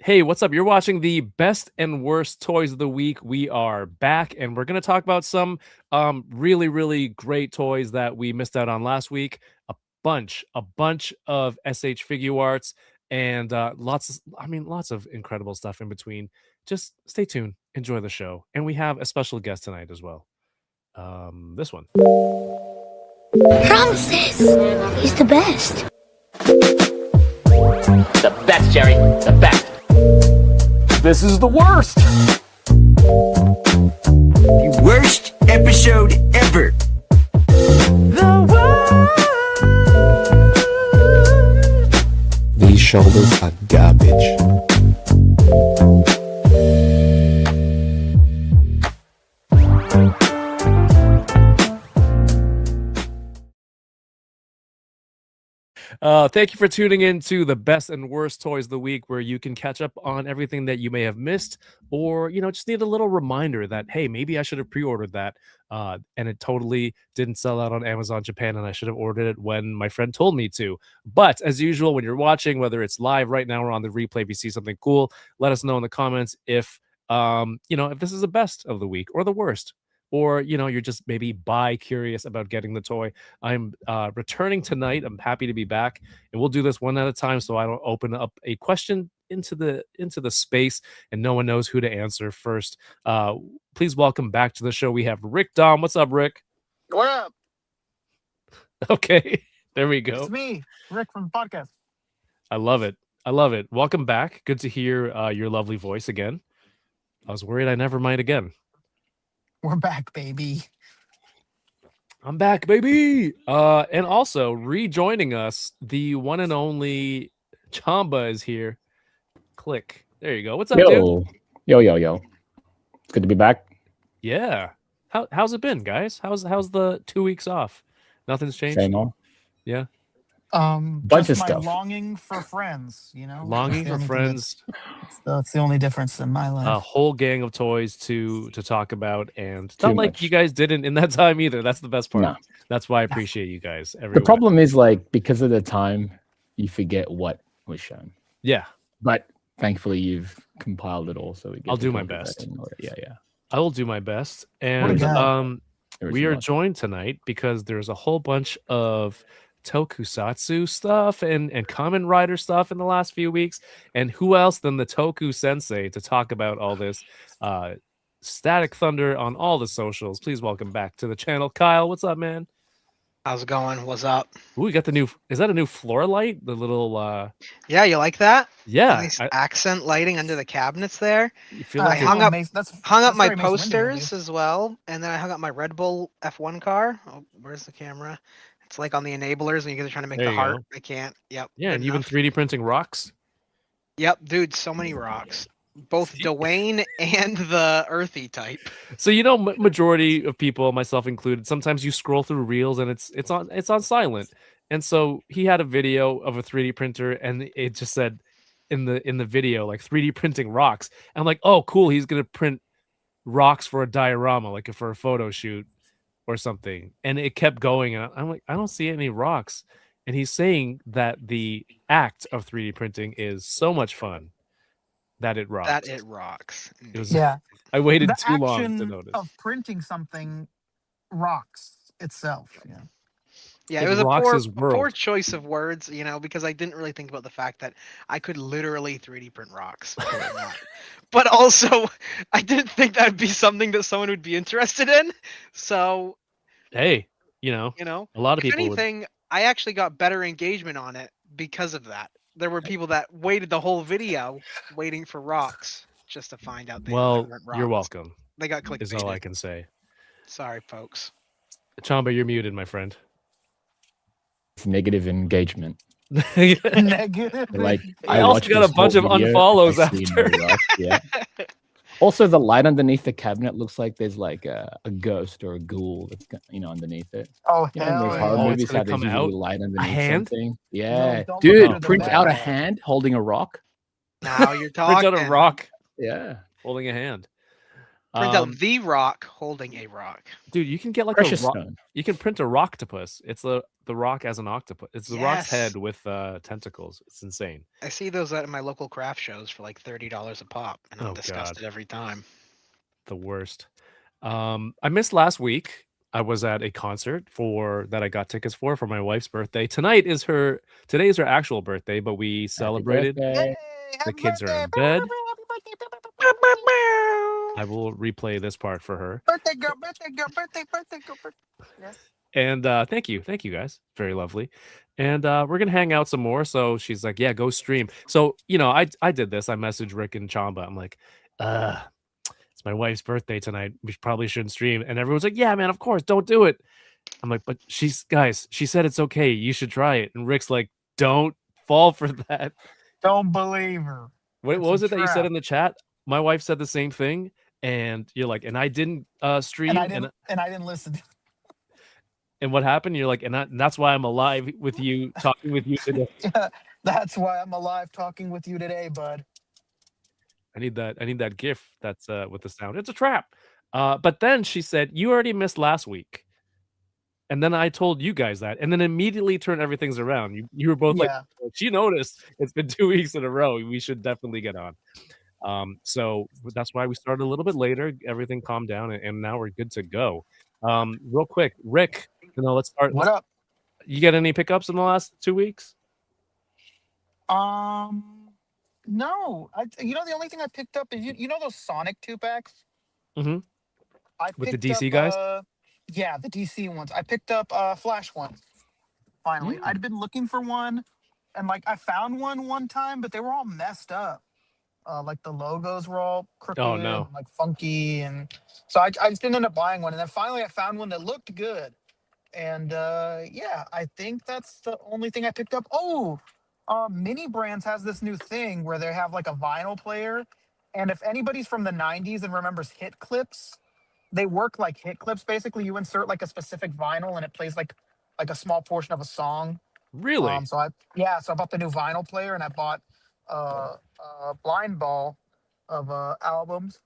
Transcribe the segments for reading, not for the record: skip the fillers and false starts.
Hey, what's up? You're watching the best and worst toys of the week. We are back and we're going to talk about some really great toys that we missed out on last week. A bunch of SH FIguarts and lots of incredible stuff in between. Just stay tuned, enjoy the show. And we have a special guest tonight as well. This one. Francis, he's the best. The best, Jerry. The best. This is the worst. The worst episode ever. The worst. These shoulders are garbage. Thank you for tuning in to the best and worst toys of the week, where you can catch up on everything that you may have missed, or just need a little reminder that, hey, maybe I should have pre-ordered that, and it totally didn't sell out on Amazon Japan, and I should have ordered it when my friend told me to. But as usual, when you're watching, whether it's live right now or on the replay, if you see something cool, let us know in the comments if if this is the best of the week or the worst. Or you're just maybe curious about getting the toy. I'm returning tonight. I'm happy to be back, and we'll do this one at a time so I don't open up a question into the space and no one knows who to answer first. Please welcome back to the show. We have Rick Dom. What's up, Rick? What up? Okay, there we go. It's me, Rick from the podcast. I love it. Welcome back. Good to hear your lovely voice again. I was worried I never might again. We're back, baby. I'm back, baby. And also rejoining us, the one and only Chamba is here. Click. There you go. What's up, dude? Yo. It's good to be back. Yeah. How's it been, guys? How's the 2 weeks off? Nothing's changed. Same old. Yeah. Bunch of my stuff. Longing for friends, Longing for friends. That's the only difference in my life. A whole gang of toys to talk about, and Too not like much. you guys didn't in that time either. That's the best part. No. That's why I appreciate you guys. The problem is, because of the time, you forget what was shown. Yeah. But thankfully, you've compiled it all, so we get. I'll to do my talk about best. it in order. Yeah. I will do my best. What a And guy. we are joined tonight because there's a whole bunch of tokusatsu stuff and Kamen Rider stuff in the last few weeks. And who else than the Toku Sensei to talk about all this? Static Thunder on all the socials. Please welcome back to the channel, Kyle. What's up, man? How's it going? What's up? Ooh, we got the new. Is that a new floor light? The little. Yeah, you like that? Yeah. Nice accent lighting under the cabinets there. You feel I like hung up That's my very Mace Windu, posters dude. as well, and then I hung up my Red Bull F1 car. Oh, where's the camera? It's like on the enablers, and you guys are trying to make There the you heart. go. I can't. Yep. Yeah, good and you've been enough. 3D printing rocks. Yep, dude. So many rocks. Both Dwayne and the earthy type. So majority of people, myself included, sometimes you scroll through reels and it's on silent. And so he had a video of a 3D printer, and it just said in the video, like, 3D printing rocks. And I'm like, oh, cool, he's gonna print rocks for a diorama, like for a photo shoot or something. And it kept going, and I'm like, I don't see any rocks. And he's saying that the act of 3D printing is so much fun that it rocks. That it rocks. It was, Yeah. I waited The too long to action notice. of printing something rocks itself. Yeah. Yeah, It it was a rocks poor, his a poor world. choice of words, because I didn't really think about the fact that I could literally 3D print rocks. believe it or not. But also, I didn't think that'd be something that someone would be interested in. So, Hey, a a lot of if people would. anything, I actually got better engagement on it because of that. There were people that waited the whole video waiting for rocks just to find out they Well, weren't rocks. you're welcome, They got is all I clickbaited. can say. Sorry, folks. Chamba, you're muted, my friend. It's negative engagement. Negative. I also watched got this a bunch whole of video, unfollows I see no after. rock, yeah. Also, the light underneath the cabinet looks like there's like a ghost or a ghoul that's underneath it. Oh, You know, in hell those yeah. horror Oh, it's movies, gonna how there's come usually out? light underneath hand? something. Yeah, don't look dude, under the print out a bed. hand holding a rock. Now you're Print talking. out a rock Yeah, holding a hand. Print out the rock holding a rock. Dude, you can get like precious a rock. stone. You can print a rocktopus. It's the Rock as an octopus. It's the Rock's Yes. head with tentacles. It's insane. I see those at my local craft shows for like $30 a pop, and I'm Oh, disgusted God. every time. The worst. I missed last week. I was at a concert that I got tickets for my wife's birthday. Today is her actual birthday, but we celebrated. birthday. The kids are in bed. I will replay this part for her. Birthday girl, birthday girl, birthday girl. Yes. And thank you guys, very lovely. And we're gonna hang out some more. So she's like, yeah, go stream. So I did this. I messaged Rick and Chamba. I'm like, it's my wife's birthday tonight. We probably shouldn't stream. And everyone's like, yeah, man, of course, don't do it. I'm like, but she said it's okay. You should try it. And Rick's like, don't fall for that. Don't believe her. What It's was a it that you said trap. in the chat? My wife said the same thing. And you're like, and I didn't stream. And I didn't listen. And what happened? You're like, and that's why I'm alive with you, talking with you today. That's why I'm alive talking with you today, bud. I need that GIF that's with the sound. It's a trap. But then she said, you already missed last week. And then I told you guys that, and then immediately turned everything's around. You were both Yeah. like, she noticed it's been 2 weeks in a row. We should definitely get on. So that's why we started a little bit later. Everything calmed down, and now we're good to go. Real quick, Rick, let's start. What up? You get any pickups in the last 2 weeks? No. The only thing I picked up is you know those Sonic 2-packs? Mhm. I With the picked DC up, guys? Yeah, the DC ones. I picked up Flash ones. Finally, I'd been looking for one, and like I found one time, but they were all messed up. Like the logos were all crooked, Oh, no. and, like funky, and so I just didn't end up buying one. And then finally, I found one that looked good, and yeah, I think that's the only thing I picked up. Oh, Mini Brands has this new thing where they have like a vinyl player, and if anybody's from the '90s and remembers hit clips, they work like hit clips. Basically, you insert like a specific vinyl, and it plays like a small portion of a song. Really? So I bought the new vinyl player, and I bought blind ball of albums.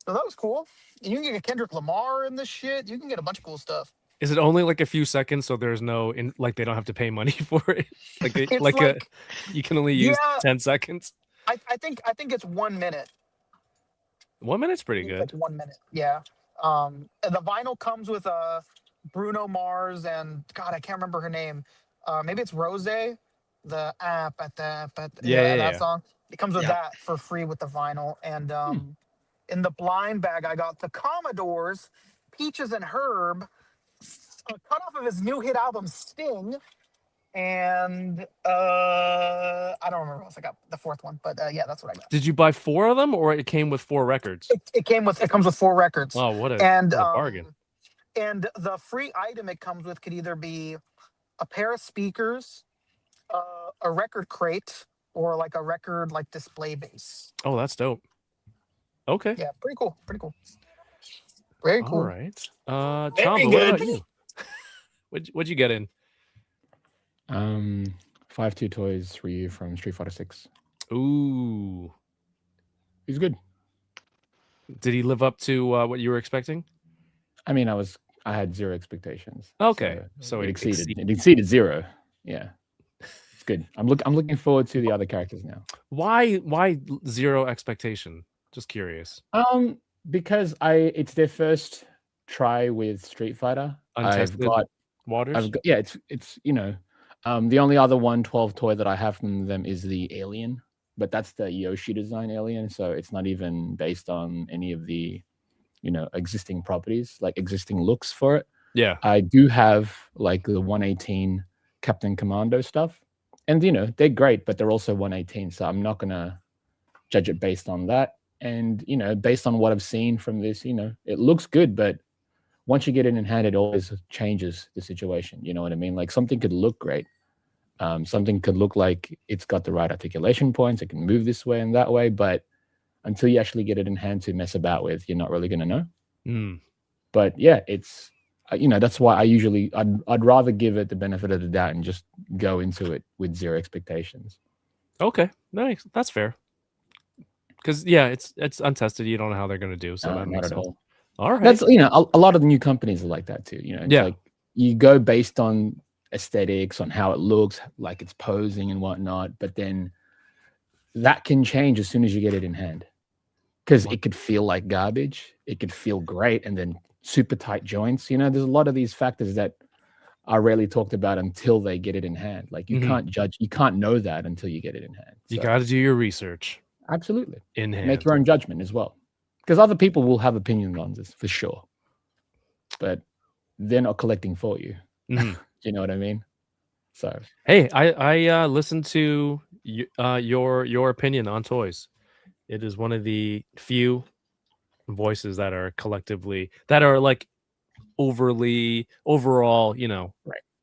So that was cool. And you can get Kendrick Lamar in this shit. You can get a bunch of cool stuff. Is it only like a few seconds, so there's no they don't have to pay money for it? It's you can only use Yeah. 10 seconds. I think it's 1 minute. 1 minute's pretty I think good. it's like 1 minute. Yeah. And the vinyl comes with Bruno Mars and God, I can't remember her name. Maybe it's Rose, the Yeah. that song. It comes with Yeah. that for free with the vinyl. And in the blind bag, I got the Commodores, Peaches and Herb, a cut off of his new hit album Sting, and I don't remember what else I got. The fourth one, but yeah, that's what I got. Did you buy 4 of them, or it came with 4 records? It comes with 4 records. Oh, what a bargain! And the free item it comes with could either be a pair of speakers, a record crate, or like a record like display base. Oh, that's dope. Okay. Yeah, pretty cool. Very cool. All right. Chamba, what about you? What'd you get in? 5-2 toys Ryu from Street Fighter 6. Ooh. He's good. Did he live up to what you were expecting? I mean, I had 0 expectations. Okay, so it it exceeded. It exceeded 0. Yeah, it's good. I'm looking forward to the other characters now. Why 0 expectation? Just curious. Because it's their first try with Street Fighter. Untested waters. It's the only other 112 toy that I have from them is the Alien, but that's the Yoshi design Alien, so it's not even based on any of the existing properties, like existing looks for it. Yeah, I do have like the 118 Captain Commando stuff, and they're great, but they're also 118, so I'm not gonna judge it based on that. And based on what I've seen from this, it looks good, but once you get it in hand, it always changes the situation. You know what I mean? Like something could look great. Something could look like it's got the right articulation points. It can move this way and that way, but until you actually get it in hand to mess about with, you're not really going to know. But yeah, it's, that's why I'd rather give it the benefit of the doubt and just go into it with 0 expectations. Okay, nice. That's fair. Because yeah, it's untested. You don't know how they're going to do. So that makes sense. All right. That's a lot of the new companies are like that too. It's like you go based on aesthetics, on how it looks, like it's posing and whatnot. But then that can change as soon as you get it in hand, because it could feel like garbage, it could feel great, and then super tight joints. You know, there's a lot of these factors that are rarely talked about until they get it in hand. Like you can't judge, you can't know that until you get it in hand. You got to do your research. Absolutely. In hand. Make your own judgment as well, because other people will have opinions on this for sure, but they're not collecting for you. Do you know what I mean? So hey, I listened to your opinion on toys. It is one of the few voices that are collectively, that are like overall, you know,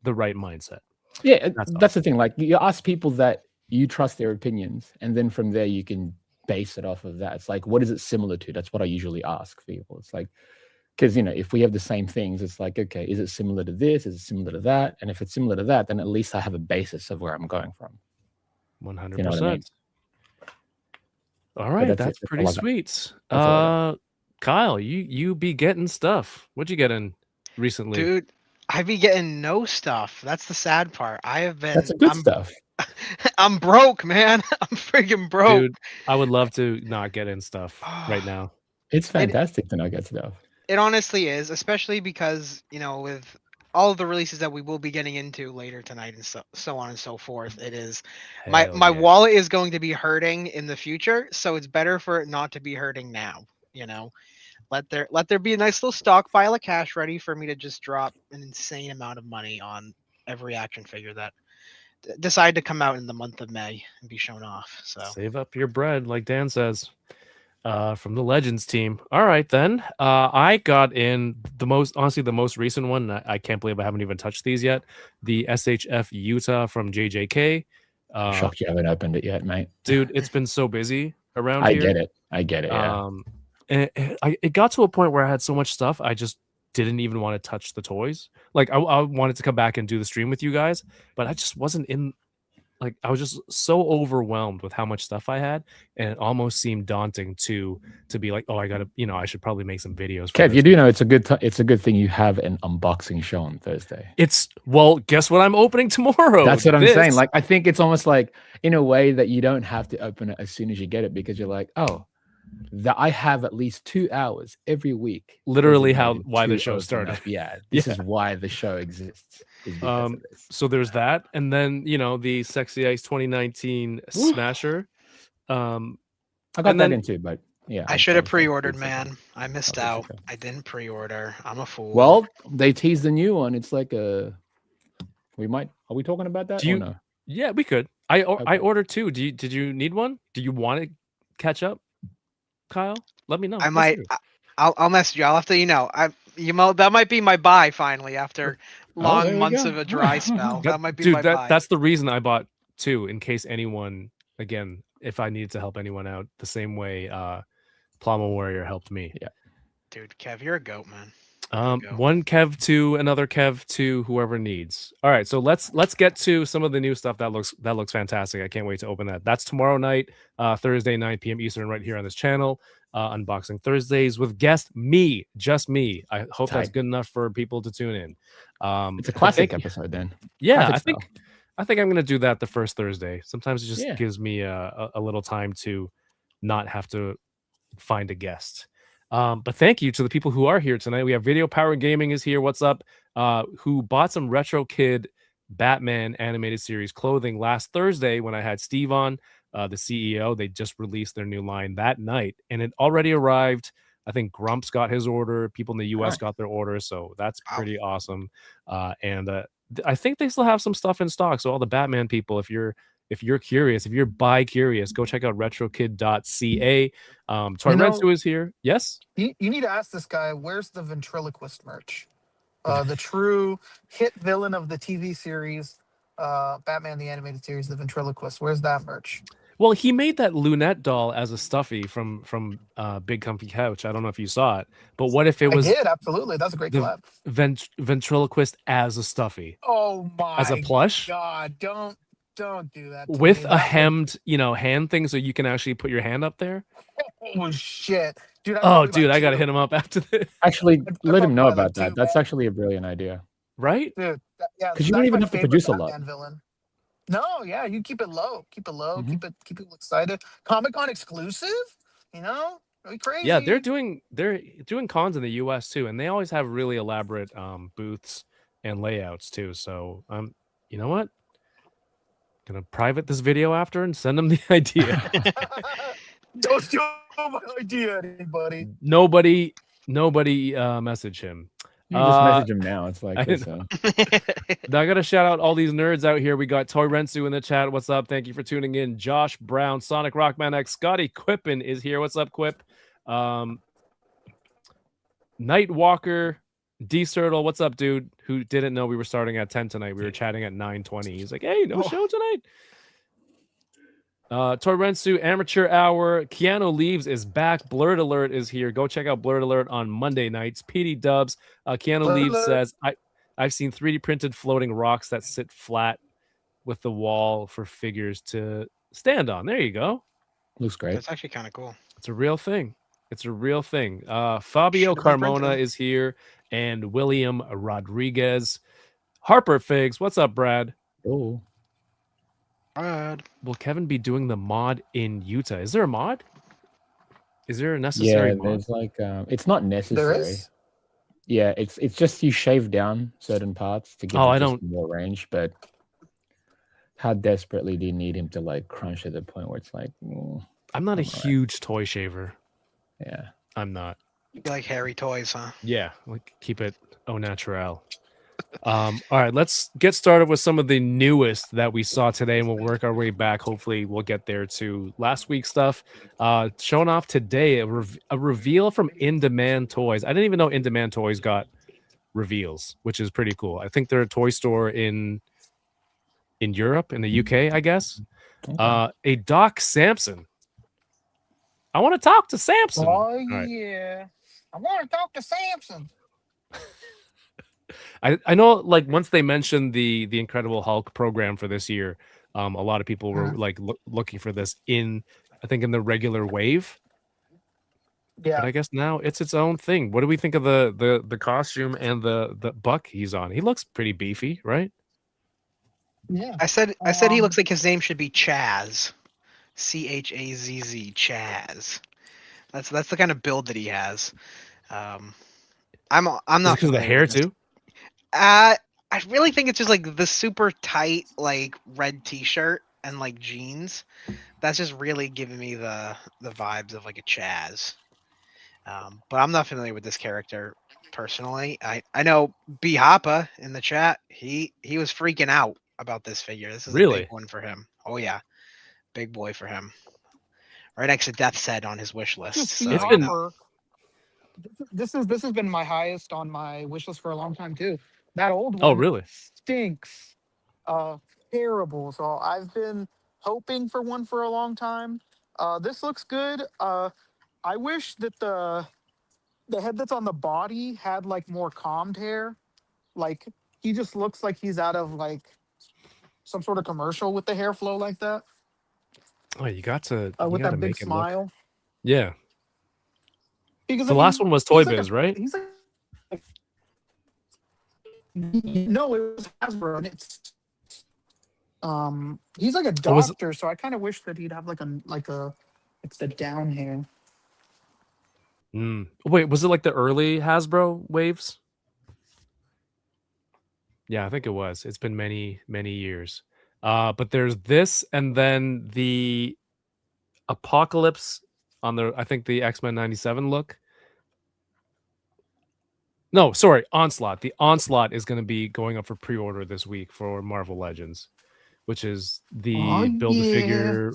the right mindset. Yeah, that's the thing. Like you ask people that you trust their opinions, and then from there you can base it off of that. It's like, what is it similar to? That's what I usually ask people. It's like, because, you know, if we have the same things, it's like, okay, is it similar to this? Is it similar to that? And if it's similar to that, then at least I have a basis of where I'm going from. 100%. You know what I mean? All right, that's pretty sweet. Kyle, you be getting stuff. What'd you get in recently? Dude, I be getting no stuff. That's the sad part. I have been. That's the good stuff. I'm broke, man. I'm freaking broke. Dude, I would love to not get in stuff right now. It's fantastic to not get stuff. It honestly is, especially because, you know, with all of the releases that we will be getting into later tonight and so on and so forth, it is my wallet is going to be hurting in the future, so it's better for it not to be hurting now. You know, let there be a nice little stockpile of cash ready for me to just drop an insane amount of money on every action figure that decide to come out in the month of May and be shown off. So save up your bread, like Dan says, from the Legends team. All right, then. I got in the most recent one. I can't believe I haven't even touched these yet. The SHF Utah from JJK. Shocked you haven't opened it yet, mate. Dude, it's been so busy around here. I get it. Yeah. It got to a point where I had so much stuff, I just didn't even want to touch the toys. Like I wanted to come back and do the stream with you guys, but I just wasn't in. Like I was just so overwhelmed with how much stuff I had, and it almost seemed daunting to be like, oh, I gotta, you know, I should probably make some videos. Kev, you do know it's a good thing you have an unboxing show on Thursday. Well, guess what I'm opening tomorrow. That's what I'm saying. Like I think it's almost like in a way that you don't have to open it as soon as you get it, because you're like, oh, that I have at least 2 hours every week. Literally why the show started. Yeah, this is why the show exists. So there's that, and then, you know, the Sexyice2019 Smasher. I got that in too, but yeah, I should have pre-ordered, man. I missed out. I didn't pre-order. I'm a fool. Well, they teased the new one. It's like are we talking about that? No? Yeah, we could. I ordered two. Did you need one? Do you want to catch up, Kyle? Let me know. I might. I'll message you. I'll have to, you know, that might be my buy finally after long months of a dry spell. That might be my buy. That's the reason I bought two, in case anyone, again, if I needed to help anyone out the same way Plama Warrior helped me. Yeah. Dude, Kev, you're a goat, man. One Kev to another Kev to whoever needs. All right, so let's get to some of the new stuff that looks fantastic. I can't wait to open that. That's tomorrow night, Thursday, 9 p.m. Eastern, right here on this channel. Unboxing Thursdays with guest just me. I hope that's good enough for people to tune in. It's a classic episode then. Yeah, I think I'm gonna do that the first Thursday. Sometimes it just gives me a little time to not have to find a guest. But thank you to the people who are here tonight. We have Video Power Gaming is here. What's up? Who bought some Retro Kid Batman animated series clothing last Thursday when I had Steve on, the CEO. They just released their new line that night, and it already arrived. I think Grumps got his order. People in the US got their orders, so that's pretty awesome. And I think they still have some stuff in stock. So all the Batman people, if you're curious, if you're bi-curious, go check out retrokid.ca. Torrensu is here. Yes? You need to ask this guy, where's the ventriloquist merch? The true hit villain of the TV series, Batman the Animated Series, the ventriloquist. Where's that merch? Well, he made that Lunette doll as a stuffy from Big Comfy Couch. I don't know if you saw it, but what if it was? I did, absolutely. That's a great collab. Ventriloquist as a stuffy. Oh my! As a plush. God, don't do that. With a hemmed, hand thing, so you can actually put your hand up there. Oh shit, dude! I gotta hit him up after this. Actually, let him know about that. That's actually a brilliant idea. right? Dude, yeah, 'Cause you don't that's even my have to favorite produce a lot. Batman villain. No, yeah, you keep it low, Mhm. keep people excited. Comic Con exclusive, you know, really Yeah, crazy. they're doing cons in the US too, and they always have really elaborate booths and layouts too. So you know what? Gonna private this video after and send them the idea. Don't steal my idea, anybody. Nobody message him. You can just message him now. It's I like, didn't listen. Now I gotta shout out all these nerds out here. We got Toy Rensu in the chat. What's up? Thank you for tuning in. Josh Brown, Sonic Rockman X, Scotty Quippin is here. What's up, Quip? Nightwalker, D Cirtle, what's up, dude? Who didn't know we were starting at 10 tonight? We were chatting at 9:20. He's like, hey, no show tonight. Torensu, Amateur Hour, Keanu Leaves is back. Blurred Alert is here. Go check out Blurred Alert on Monday nights. PD Dubs, Keanu Blurred Leaves Alert. says, I've seen 3D printed floating rocks that sit flat with the wall for figures to stand on. There you go. Looks great. That's actually kind of cool. It's a real thing. It's a real thing. Fabio Should've been Carmona printed. is here, and William Rodriguez. Harper Figs, what's up, Brad? Oh, Brad. Will Kevin be doing the mod in Utah? Is there a mod? Is there a necessary yeah. mod? There's like, it's not necessary. There is. Yeah, it's just you shave down certain parts to give Oh, him I just don't- more range, but how desperately do you need him to like crunch to the point where it's like, I'm not a I'm all right. huge toy shaver. yeah. I'm not. You like hairy toys, huh? Yeah, like keep it au naturel. All right, let's get started with some of the newest that we saw today, and we'll work our way back. Hopefully, we'll get there to last week's stuff. Showing off today a reveal from In Demand Toys. I didn't even know In Demand Toys got reveals, which is pretty cool. I think they're a toy store in Europe, in the UK, I guess. Okay. A Doc Samson. I want to talk to Samson. Oh All right. yeah, I want to talk to Samson. I know, like, once they mentioned the Incredible Hulk program for this year, a lot of people were like looking for this in the regular wave. Yeah, But I guess now it's its own thing. What do we think of the costume and the buck he's on? He looks pretty beefy, right? yeah. I said he looks like his name should be Chaz. Chazz. Chaz. That's the kind of build that he has. I'm not Because of the familiar hair with this. too. I really think it's just like the super tight like red t-shirt and like jeans. That's just really giving me the vibes of like a Chaz. But I'm not familiar with this character personally. I know B Hoppa in the chat. He was freaking out about this figure. This is a Really? big one for him. Oh yeah, big boy for him. Right next to Death's Head on his wish list. Just So, It's see been- Harper. This has been my highest on my wish list for a long time too. That old one Oh, really? stinks. Terrible. So I've been hoping for one for a long time. This looks good. I wish that the head that's on the body had like more calmed hair. Like he just looks like he's out of like some sort of commercial with the hair flow like that. Oh, you got to With gotta that big make it look- smile. Yeah. Because The I last mean, one was Toy he's like Biz, a- right? He's like no, it was Hasbro, and it's he's like a Oh, was it- doctor, so I kind of wish that he'd have like a it's the down hair. Wait, was it like the early Hasbro waves? Yeah, I think it was. It's been many, many years. But there's this, and then the Apocalypse on the X-Men 97 look. No, sorry, Onslaught. The Onslaught is going to be going up for pre-order this week for Marvel Legends, which is the Oh, Build-A-Figure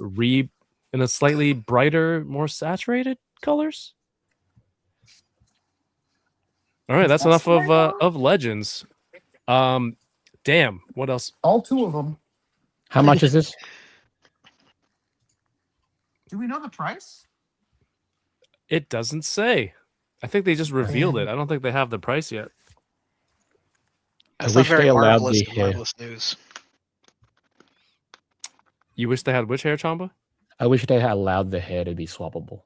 in a slightly brighter, more saturated colors. All right, that's That's enough what I of Legends. Damn, what else? All two of them. How much is this? Do we know the price? It doesn't say. I think they just revealed Damn. it. I don't think they have the price yet. I That's wish not very they allowed marvelous, the hair. marvelous news. You wish they had which hair, Chamba? I wish they had allowed the hair to be swappable.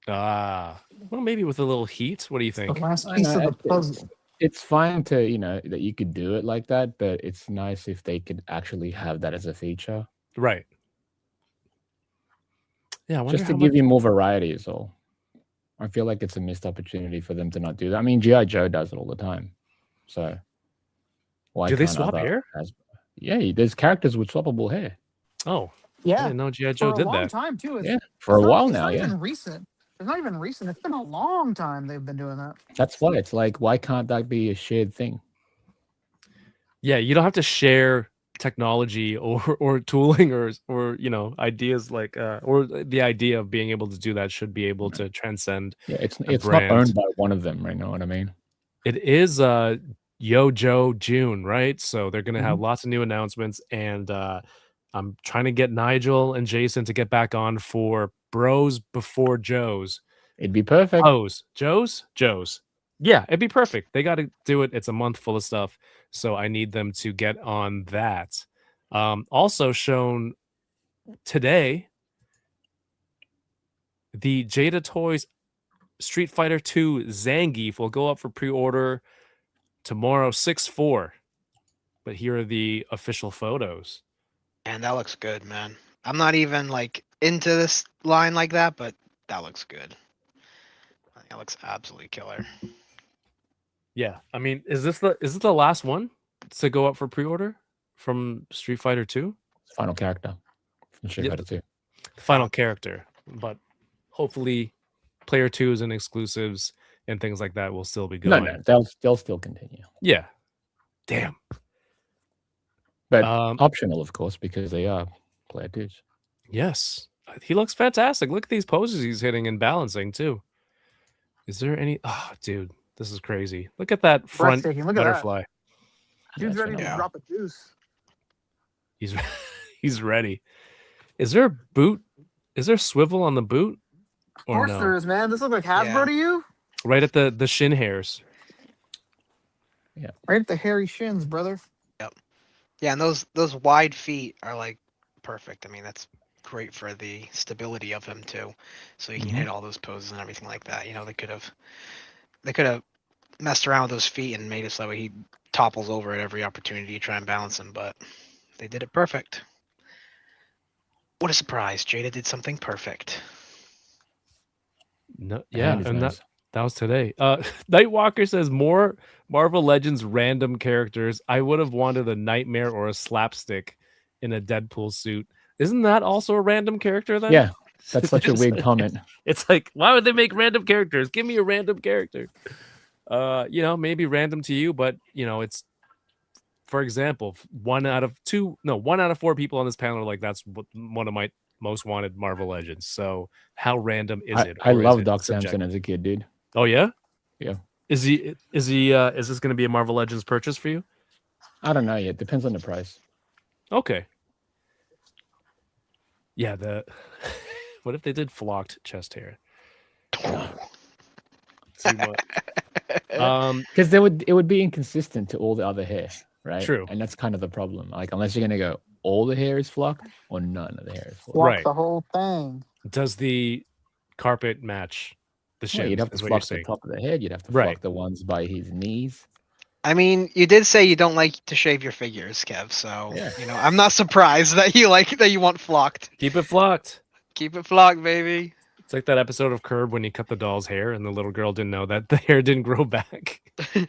Well, maybe with a little heat. What do you The think? last I piece know, of the puzzle. it's fine to, you know, that you could do it like that, but it's nice if they could actually have that as a feature. Right. Yeah, I wonder Just to how give much. you more variety is all. I feel like it's a missed opportunity for them to not do that. I mean, G.I. Joe does it all the time. So why Do they can't swap other hair? Yeah, there's characters with swappable hair. Oh, I Yeah, didn't know G.I. for Joe a did long that. time too. Yeah, for a while now, It's yeah. not even recent. It's not even recent. It's been a long time they've been doing that. That's why it's like, why can't that be a shared thing? Yeah, you don't have to share technology or tooling or you know ideas like or the idea of being able to do that should be able to transcend. Yeah, it's a not brand. owned by one of them, right? Know what I mean? It is Yo Joe June, right? So they're gonna have Mhm. lots of new announcements, and I'm trying to get Nigel and Jason to get back on for Bros Before Joes. It'd be perfect. Joes. Yeah, it'd be perfect. They got to do it. It's a month full of stuff, so I need them to get on that. Also shown today, the Jada Toys Street Fighter 2 Zangief will go up for pre-order tomorrow, 6/4. But here are the official photos. And that looks good, man. I'm not even like into this line like that, but that looks good. I think that looks absolutely killer. Yeah, I mean, is this the last one to go up for pre-order from Street Fighter 2? Final character from Street Yeah. Fighter 2. The final character, but hopefully player 2s and exclusives and things like that will still be No, going. no, they'll still continue. Yeah. Damn. But optional, of course, because they are player 2s. Yes. He looks fantastic. Look at these poses he's hitting and balancing too. Is there any dude, this is crazy. Look at that front Breathtaking. Look at that. butterfly. Dude's ready to Yeah. drop a deuce. He's he's ready. Is there a boot? Is there swivel on the boot? Of course there is, man. This looks like Hasbro Yeah. to you? Right at the shin hairs. Right at the hairy shins, brother. Yeah, and those wide feet are like perfect. I mean, that's great for the stability of him too. So he can hit all those poses and everything like that. You know, they could have messed around with those feet and made it so he topples over at every opportunity to try and balance him, but they did it perfect. What a surprise. Jada did something perfect. No, The yeah, hand is and nice. that was today. Nightwalker says more Marvel Legends random characters. I would have wanted a nightmare or a slapstick in a Deadpool suit. Isn't that also a random character then? Yeah, that's such a It's weird like- comment. It's like, why would they make random characters? Give me a random character. You know, maybe random to you, but you know, it's for example, 1 out of 4 people on this panel are like, that's one of my most wanted Marvel Legends. So how random is it? I Or is love it Doc subjective? Samson as a kid, dude. Oh yeah? Yeah. Is this gonna be a Marvel Legends purchase for you? I don't know yet. Depends on the price. Okay. Yeah, what if they did flocked chest hair? Too much. Because it would be inconsistent to all the other hair, right? True. And that's kind of the problem. Like, unless you're gonna go all the hair is flocked or none of the hair is flocked. Block Right. the whole thing. Does the carpet match the Yeah, shins? you'd have to is what you're flock the saying. top of the head. You'd have to Right. flock the ones by his knees. I mean, you did say you don't like to shave your figures, Kev, so Yeah. you know, I'm not surprised that you want flocked. Keep it flocked. Keep it flocked, baby. It's like that episode of Curb when he cut the doll's hair and the little girl didn't know that the hair didn't grow back. So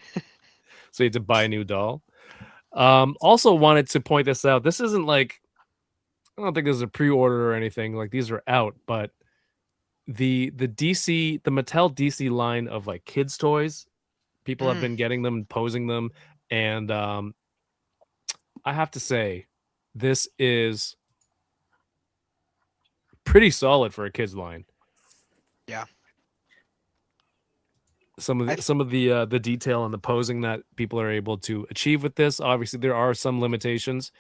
he had to buy a new doll. Also wanted to point this out. This isn't like, I don't think this is a pre-order or anything. Like these are out, but the Mattel DC line of like kids toys, people have been getting them and posing them, and I have to say, this is pretty solid for a kids line. Yeah. Some of the detail and the posing that people are able to achieve with this. Obviously, there are some limitations,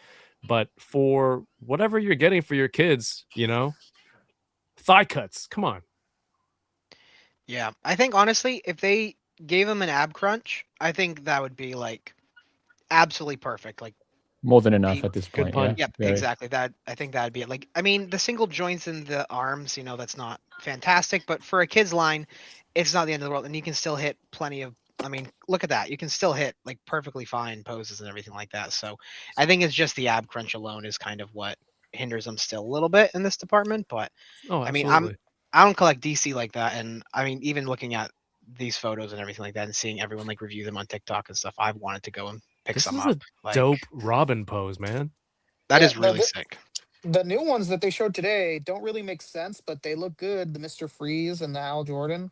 but for whatever you're getting for your kids, you know, thigh cuts. Come on. Yeah, I think honestly, if they gave him an ab crunch, I think that would be like absolutely perfect. Like, More than enough at this Good point. pun. Yeah. yep, Very. exactly. I think that'd be it. Like, I mean, the single joints in the arms, you know, that's not fantastic, but for a kid's line, it's not the end of the world, and you can still hit plenty of I mean, look at that. You can still hit like perfectly fine poses and everything like that. So I think it's just the ab crunch alone is kind of what hinders them still a little bit in this department. But Oh, I mean, absolutely. I don't collect DC like that, and I mean, even looking at these photos and everything like that, and seeing everyone like review them on TikTok and stuff, I've wanted to go and pick This some is up. a Like dope Robin pose, man. that Yeah, is really sick. the new ones that they showed today don't really make sense, but they look good. The Mr. Freeze and the Al Jordan.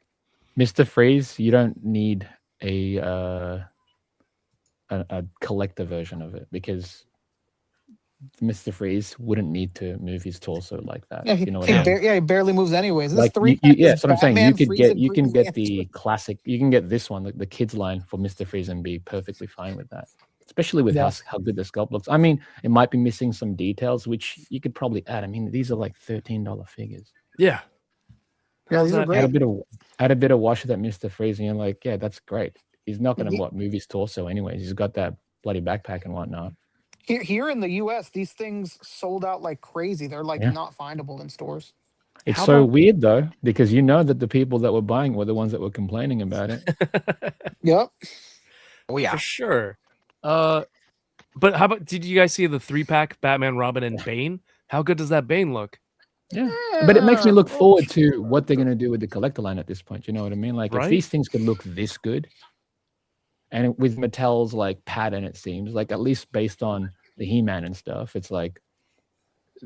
Mr. Freeze, you don't need a collector version of it because Mr. Freeze wouldn't need to move his torso like that. Yeah, You know what I mean? he barely moves anyways. This Like three you, pack yeah, is that's what I'm saying. Batman, You Freeze, and can Green get the Lantern. classic. You can get this one, the kids line for Mr. Freeze, and be perfectly fine with that. Especially with Yeah. how good the sculpt looks. I mean, it might be missing some details, which you could probably add. I mean, these are like $13 figures. Yeah. Yeah, How's these are that great. Add a bit of wash to that Mr. Freeze, and you're like, yeah, that's great. He's not going Ye- to move his torso anyways. He's got that bloody backpack and whatnot. Here in the US, these things sold out like crazy. They're like Yeah. not findable in stores. It's How so about- weird though, because you know that the people that were buying were the ones that were complaining about it. Yep. Oh yeah, For sure. But how about, did you guys see the 3-pack Batman, Robin, and Bane? How good does that Bane look? Yeah. But it makes me look forward to what they're going to do with the collector line at this point. You know what I mean? Like Right? if these things could look this good, and with Mattel's like pattern, it seems like at least based on the He-Man and stuff, it's like,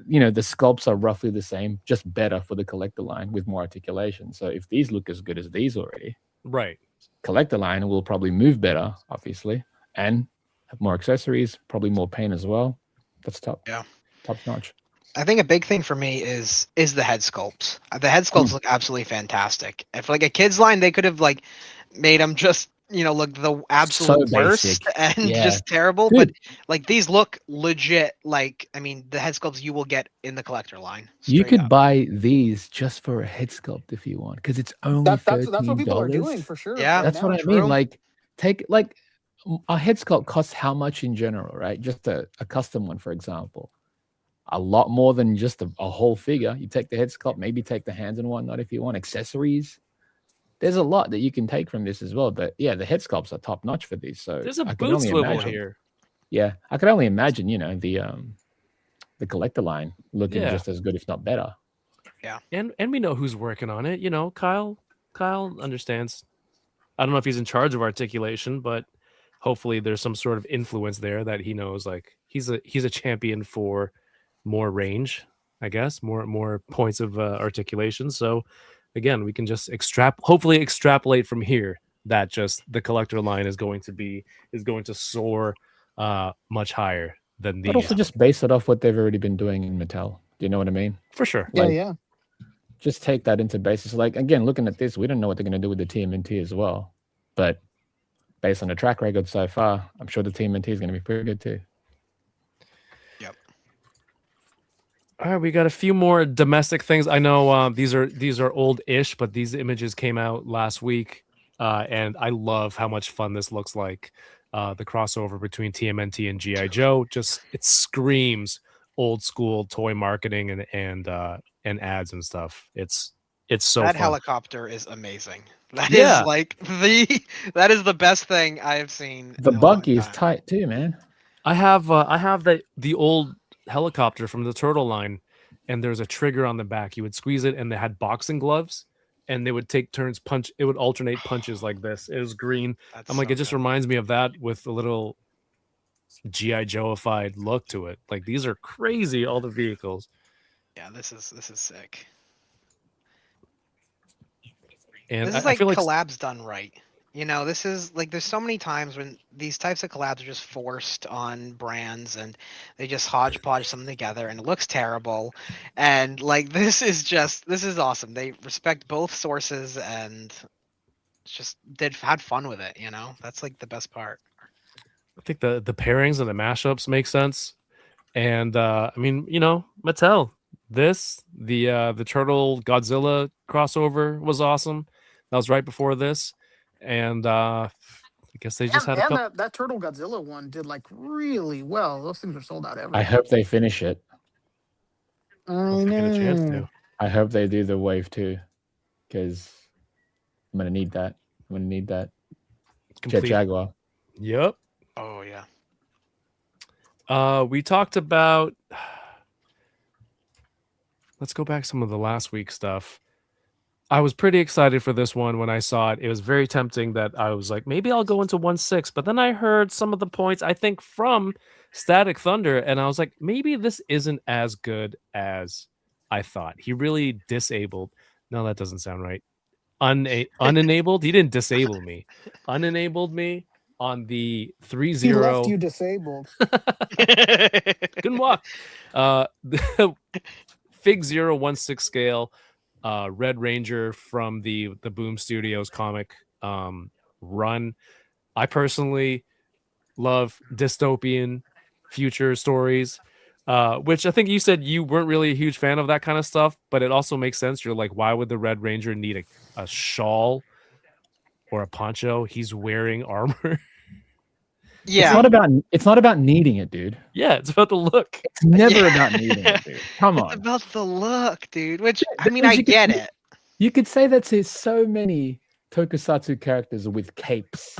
you know, the sculpts are roughly the same, just better for the collector line with more articulation. So if these look as good as these already, Right. collector line will probably move better, obviously, and have more accessories, probably more paint as well. That's top. Yeah. Top notch. I think a big thing for me is the head sculpts. The head sculpts look absolutely fantastic. If like a kids line, they could have like made them just look the absolute worst basic. and Yeah. just terrible. Dude. But like these look legit. Like I mean, the head sculpts you will get in the collector line. You straight could up. buy these just for a head sculpt if you want, because it's only That's $13. what people are doing for sure. Yeah. right That's now. what I mean. true. Like, take like a head sculpt costs how much in general, right? Just a custom one, for example. A lot more than just a whole figure. You take the head sculpt, maybe take the hands and whatnot if you want, accessories. There's a lot that you can take from this as well. But yeah, the head sculpts are top notch for these. So There's a I can boot only swivel imagine. here. Yeah, I can only imagine, you know, the collector line looking Yeah. just as good, if not better. And we know who's working on it. You know, Kyle understands. I don't know if he's in charge of articulation, but hopefully there's some sort of influence there that he knows. Like he's a champion for more range, I guess, more points of articulation. So again, we can just hopefully extrapolate from here that just the collector line is going to soar much higher than the But also just base it off what they've already been doing in Mattel. Do you know what I mean? for sure. Yeah, Like, yeah. Just take that into basis. Like, again, looking at this, we don't know what they're going to do with the TMNT as well. But based on the track record so far, I'm sure the TMNT is going to be pretty good too. All right, we got a few more domestic things. I know these are old-ish, but these images came out last week, and I love how much fun this looks like. The crossover between TMNT and GI Joe, just it screams old school toy marketing and ads and stuff. It's so That fun. helicopter is amazing. That Yeah. is like that is the best thing I have seen. The in a long buggy is time. tight too, man. I have the old helicopter from the Turtle line, and there's a trigger on the back. You would squeeze it, and they had boxing gloves, and they would take turns punch. It would alternate punches like this. It was green. That's I'm like, so it just good. reminds me of that with a little GI Joe-ified look to it. Like these are crazy, all the vehicles. Yeah, this is sick. And This I is like feel like collabs done right. You know, this is like there's so many times when these types of collabs are just forced on brands and they just hodgepodge something together and it looks terrible. And like this is awesome. They respect both sources and just had fun with it, you know? That's like the best part. I think the pairings and the mashups make sense. And I mean, you know, Mattel, the Turtle Godzilla crossover was awesome. That was right before this. And I guess they just had a And couple. that Turtle Godzilla one did like really well. Those things are sold out everywhere. I hope they finish it. I Hope they get a chance know. to. I hope they do the wave too, because I'm gonna need that. I'm gonna need that. Jet complete. Jaguar. Yep. Oh yeah. We talked about. Let's go back to some of the last week stuff. I was pretty excited for this one when I saw it. It was very tempting that I was like, maybe I'll go into 1/6. But then I heard some of the points, I think, from Static Thunder, and I was like, maybe this isn't as good as I thought. He really disabled. No, that doesn't sound right. Unenabled. He didn't disable me. Unenabled me on the 3-0. He left you disabled. Good luck. The Fig 016 scale, Red Ranger from the Boom Studios comic run. I personally love dystopian future stories, which I think you said you weren't really a huge fan of that kind of stuff, but it also makes sense. You're like, why would the Red Ranger need a shawl or a poncho? He's wearing armor. Yeah. It's not about needing it, dude. Yeah, it's about the look. It's never about needing it, dude. Come on. It's about the look, dude. Which I mean, because I you get could- it. You could say that to so many tokusatsu characters with capes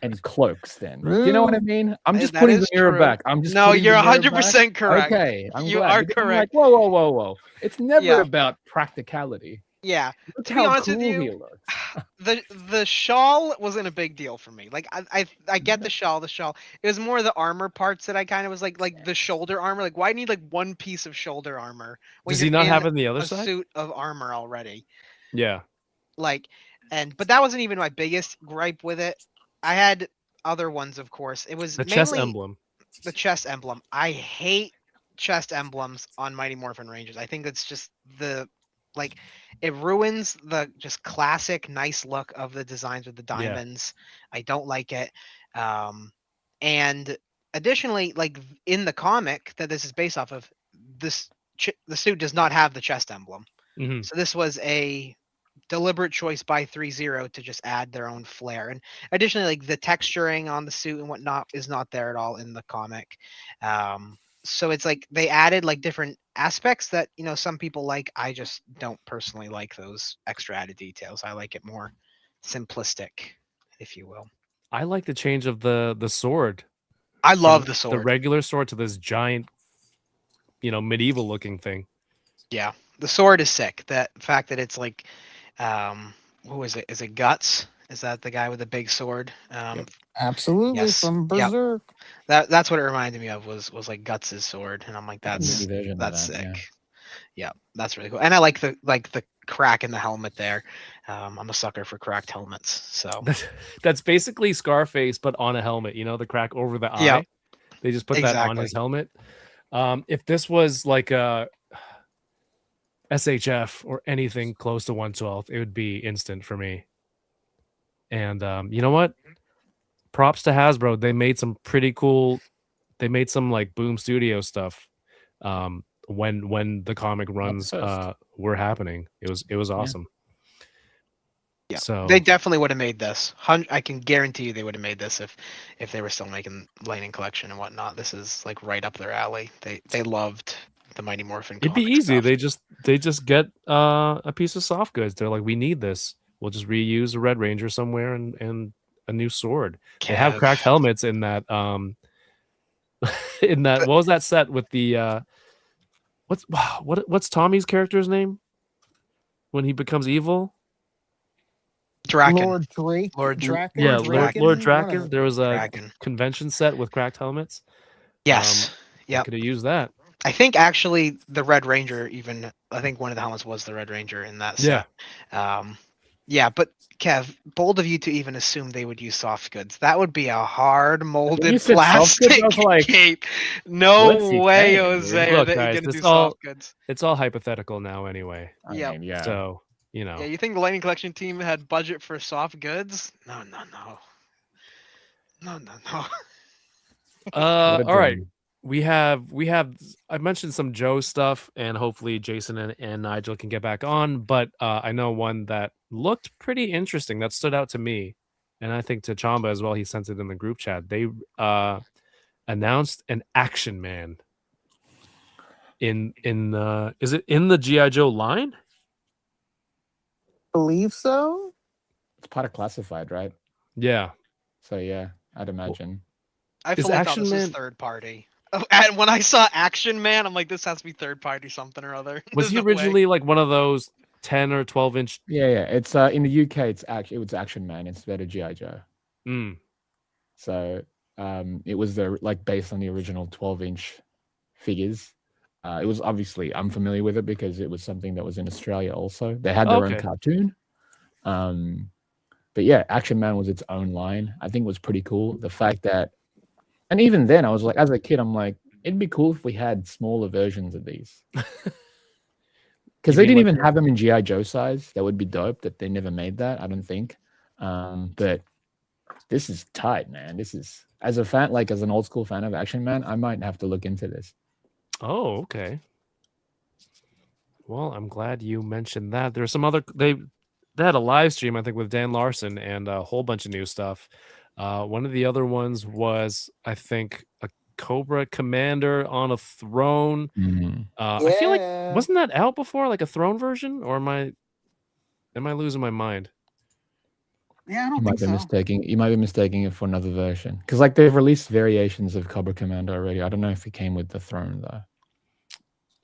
and cloaks. Then, do you know what I mean? I'm just That putting the is mirror true. back. I'm just No, putting the you're mirror 100% back. correct. Okay, I'm You glad. are Because I'm correct. like, whoa. It's never Yeah. about practicality. Yeah. Look To be how honest with cool you, he looks. the shawl wasn't a big deal for me. Like I get the shawl. It was more the armor parts that I kind of was like the shoulder armor. Like why need like one piece of shoulder armor? When Does he you're not in have it on the other a side? suit of armor already? Yeah. Like, but that wasn't even my biggest gripe with it. I had other ones, of course. It was The mainly chest emblem. the chest emblem. I hate chest emblems on Mighty Morphin Rangers. I think it's just it ruins the just classic nice look of the designs with the diamonds. I don't like it. And additionally, like in the comic that this is based off of, the suit does not have the chest emblem. Mhm. So this was a deliberate choice by 3-0 to just add their own flair. And additionally, like the texturing on the suit and whatnot is not there at all in the comic. So it's like they added like different aspects that some people like. I just don't personally like those extra added details. I like it more simplistic, if you will. I like the change of the sword. I love From the sword. The regular sword to this giant, medieval looking thing. Yeah, the sword is sick. That fact that it's like, who is it? Is it Guts? Is that the guy with the big sword? Absolutely, yes. from Yep. Berserk. That's what it reminded me of was like Guts's sword, and I'm like, Mini that's version of that, sick. Yeah, that's really cool. And I like the crack in the helmet there. I'm a sucker for cracked helmets. So That's basically Scarface, but on a helmet. The crack over the eye. Yep. They just put that on his helmet. If this was like a SHF or anything close to 1/12, it would be instant for me. And you know what? Props to Hasbro. They made some pretty cool. They made some like Boom Studio stuff. When the comic runs were happening, it was awesome. Yeah, so they definitely would have made this. I can guarantee you they would have made this if they were still making Lightning Collection and whatnot. This is like right up their alley. They loved the Mighty Morphin. It'd be easy. Stuff. They just get a piece of soft goods. They're like, we need this. We'll just reuse a Red Ranger somewhere and a new sword. They have cracked helmets in that in that what was that set with the what's Tommy's character's name when he becomes evil? Draken. Lord Drake. Lord Draken. Yeah, Draken, Lord Draken. There was a Draken. convention set with cracked helmets. Yes. Yeah. Could have used that. I think actually the Red Ranger I think one of the helmets was the Red Ranger in that set. Yeah, but Kev, bold of you to even assume they would use soft goods. That would be a hard molded plastic cape. No way, Jose. Look, that guys, you're gonna do soft goods. It's all hypothetical now anay. Yeah. So Yeah, you think the Lightning Collection team had budget for soft goods? No. All right. We have I mentioned some Joe stuff, and hopefully Jason and Nigel can get back on, but I know one that looked pretty interesting that stood out to me, and I think to Chamba as well. He sent it in the group chat. They announced an Action Man in is it in the G.I. Joe line? Believe so. It's part of Classified, right? Yeah. So yeah, I'd imagine. I Is fully thought Action this was Man- third party. Oh, and when I saw Action Man, I'm like, this has to be third party something or other. Was There's he no way. originally like one of those 10 or 12-inch? Yeah, yeah. It's in the UK. It was Action Man instead of GI Joe. Mm. So it was based on the original 12-inch figures. It was obviously I'm familiar with it because it was something that was in Australia also. They had their own Okay. cartoon. But yeah, Action Man was its own line. I think it was pretty cool. The fact that, and even then I was like, as a kid, I'm like, it'd be cool if we had smaller versions of these. Because You they mean didn't like even have them in GI Joe size. That would be dope. That they never made that. I don't think. But this is tight, man. This is as a fan, like as an old school fan of Action Man, I might have to look into this. Oh, okay. Well, I'm glad you mentioned that. There's some other they had a live stream, I think, with Dan Larson and a whole bunch of new stuff. One of the other ones was, I think, a Cobra Commander on a throne. I feel like wasn't that out before, like a throne version, or am I losing my mind? Yeah, I don't You might think be so. mistaking. You might be mistaking it for another version because, like, they've released variations of Cobra Commander already. I don't know if it came with the throne though.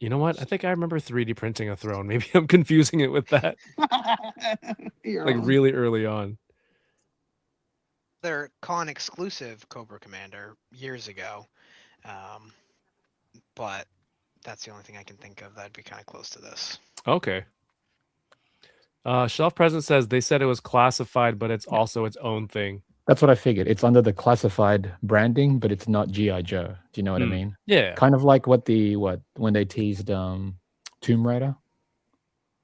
You know what? I think I remember 3D printing a throne. Maybe I'm confusing it with that, You're like wrong. really early on. Their con exclusive Cobra Commander years ago. But that's the only thing I can think of that'd be kind of close to this. Okay. Shelf Present says they said it was classified, but it's also its own thing. That's what I figured. It's under the classified branding, but it's not GI Joe. Do you know what I mean? Yeah. Kind of like when they teased Tomb Raider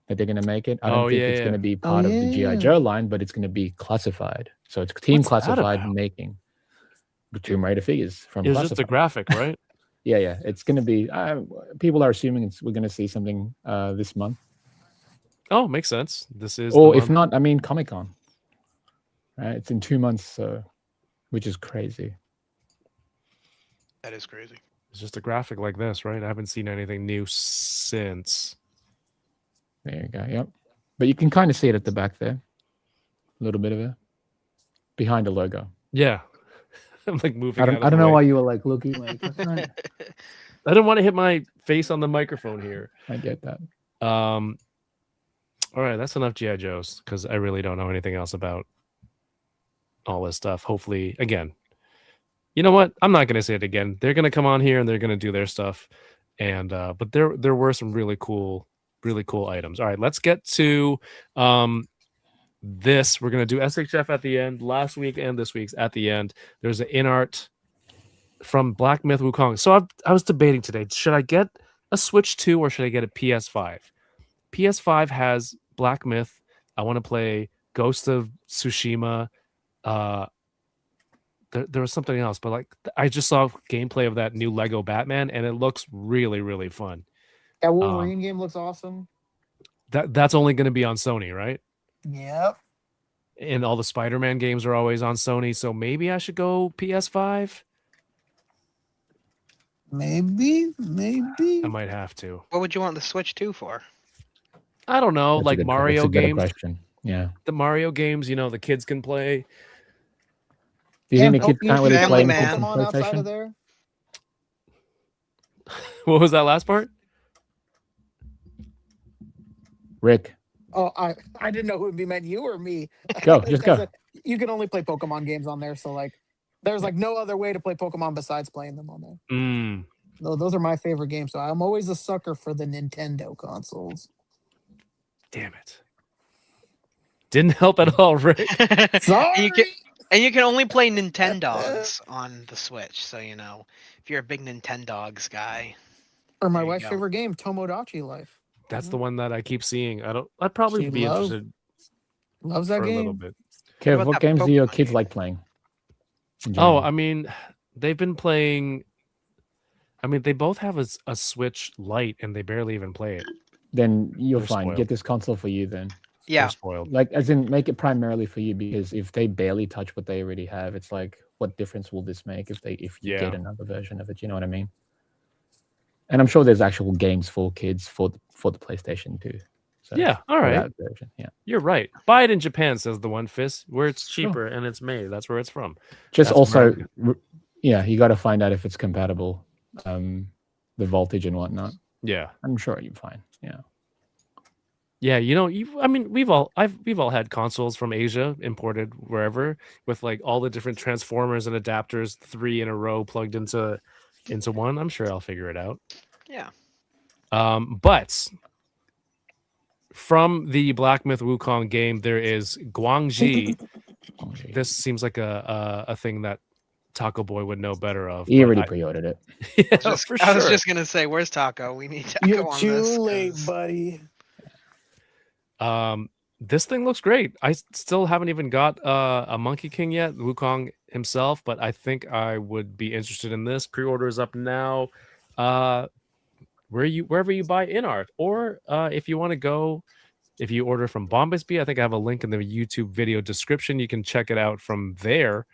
that they're gonna make it. I don't think it's gonna be part of the GI Joe line, but it's gonna be classified. So it's Team What's that Classified about? making the Tomb Raider figures from It's Classified. just a graphic, right? Yeah. It's gonna be. People are assuming we're gonna see something this month. Oh, makes sense. This is Or the if month. not, I mean Comic-Con. Right? It's in 2 months, so which is crazy. That is crazy. It's just a graphic like this, right? I haven't seen anything new since. There you go. Yep. But you can kind of see it at the back there. A little bit of it. Behind the logo. Yeah. I'm like moving. I don't know why you were like looking like I didn't want to hit my face on the microphone here. I get that. All right, that's enough G.I. Joes because I really don't know anything else about all this stuff. Hopefully, again, you know what? I'm not going to say it again. They're going to come on here and they're going to do their stuff. And but there were some really cool items. All right, let's get to this. We're going to do SHF at the end. Last week and this week's at the end. There's an in art from Black Myth Wukong. So I was debating today. Should I get a Switch 2 or should I get a PS5? PS5 has Black Myth. I want to play Ghost of Tsushima. There was something else, but like I just saw gameplay of that new Lego Batman, and it looks really, really fun. That Wolverine game looks awesome. That's only going to be on Sony, right? Yep. And all the Spider-Man games are always on Sony, so maybe I should go PS5. Maybe. I might have to. What would you want the Switch 2 for? I don't know, That's like Mario that's a better games. question. Yeah. The Mario games, the kids can play. Do you think the kids can't really Family play Man. on Pokemon outside of PlayStation? there. What was that last part? Rick, Oh, I didn't know who would be meant, you or me. go. Just go. You can only play Pokemon games on there, so like, there's like no other way to play Pokemon besides playing them on there. Those are my favorite games, so I'm always a sucker for the Nintendo consoles. Damn it. Didn't help at all, Rick. Sorry. And you can only play Nintendogs on the Switch, so if you're a big Nintendogs guy. Or my There you wife's go. favorite game, Tomodachi Life. That's the one that I keep seeing. I'd probably She be loves interested Loves that for a little game. bit. Kev, about what that games do your Pokemon kids game? like playing? in Oh, general? I mean, they've been playing. I mean, they both have a Switch Lite, and they barely even play it. Then you're They're fine. spoiled. Get this console for you then. Yeah. They're spoiled. Like, as in, make it primarily for you, because if they barely touch what they already have, it's like, what difference will this make if you Yeah. get another version of it? You know what I mean? And I'm sure there's actual games for kids for the PlayStation too. So Yeah, all for right. that version, yeah. You're right. Buy it in Japan, says the one fist, where it's Sure. cheaper and it's made. That's where it's from. Just That's where also, yeah, you got to find out if it's compatible, the voltage and whatnot. Yeah. I'm sure you're fine. Yeah. Yeah, you know, I mean, we've all had consoles from Asia imported wherever with like all the different transformers and adapters, 3 in a row plugged into one. I'm sure I'll figure it out. Yeah. But from the Black Myth Wukong game, there is Guangxi. This seems like a thing that Taco Boy would know better of. He but already I- pre-ordered it. Yeah, for I was sure. just gonna say, where's Taco? We need Taco You're on too this. late, 'cause- buddy. This thing looks great. I still haven't even got a Monkey King yet, Wukong himself, but I think I would be interested in this. Pre-order is up now. Wherever you buy InArt, or if you want to go, if you order from Bombasby, I think I have a link in the YouTube video description. You can check it out from there.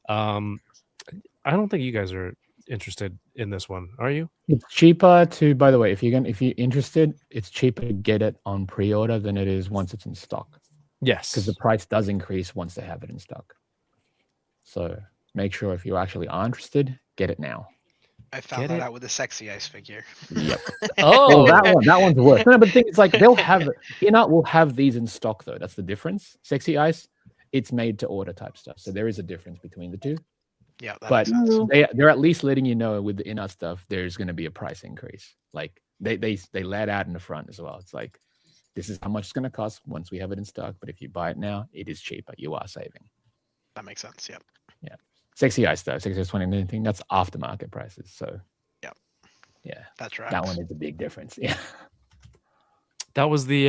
I don't think you guys are interested in this one, are you? It's cheaper to, by the way, if you're interested, it's cheaper to get it on pre-order than it is once it's in stock. Yes. Because the price does increase once they have it in stock. So make sure if you actually are interested, get it now. I found Get that it? out with a Sexy Ice figure. Yep. Oh, that one's worse. No, but the thing is, like, they'll have InArt will have these in stock though. That's the difference. Sexy Ice, it's made to order type stuff. So there is a difference between the two. Yeah, that But makes sense. they're at least letting you know with the InArt stuff, there's going to be a price increase. Like they lay it out in the front as well. It's like, this is how much it's going to cost once we have it in stock. But if you buy it now, it is cheaper. You are saving. That makes sense. Yep. Yeah. Sexy Ice though, Sexyice2019, that's aftermarket prices. So Yep. yeah, That's right. that one is a big difference. Yeah. that was the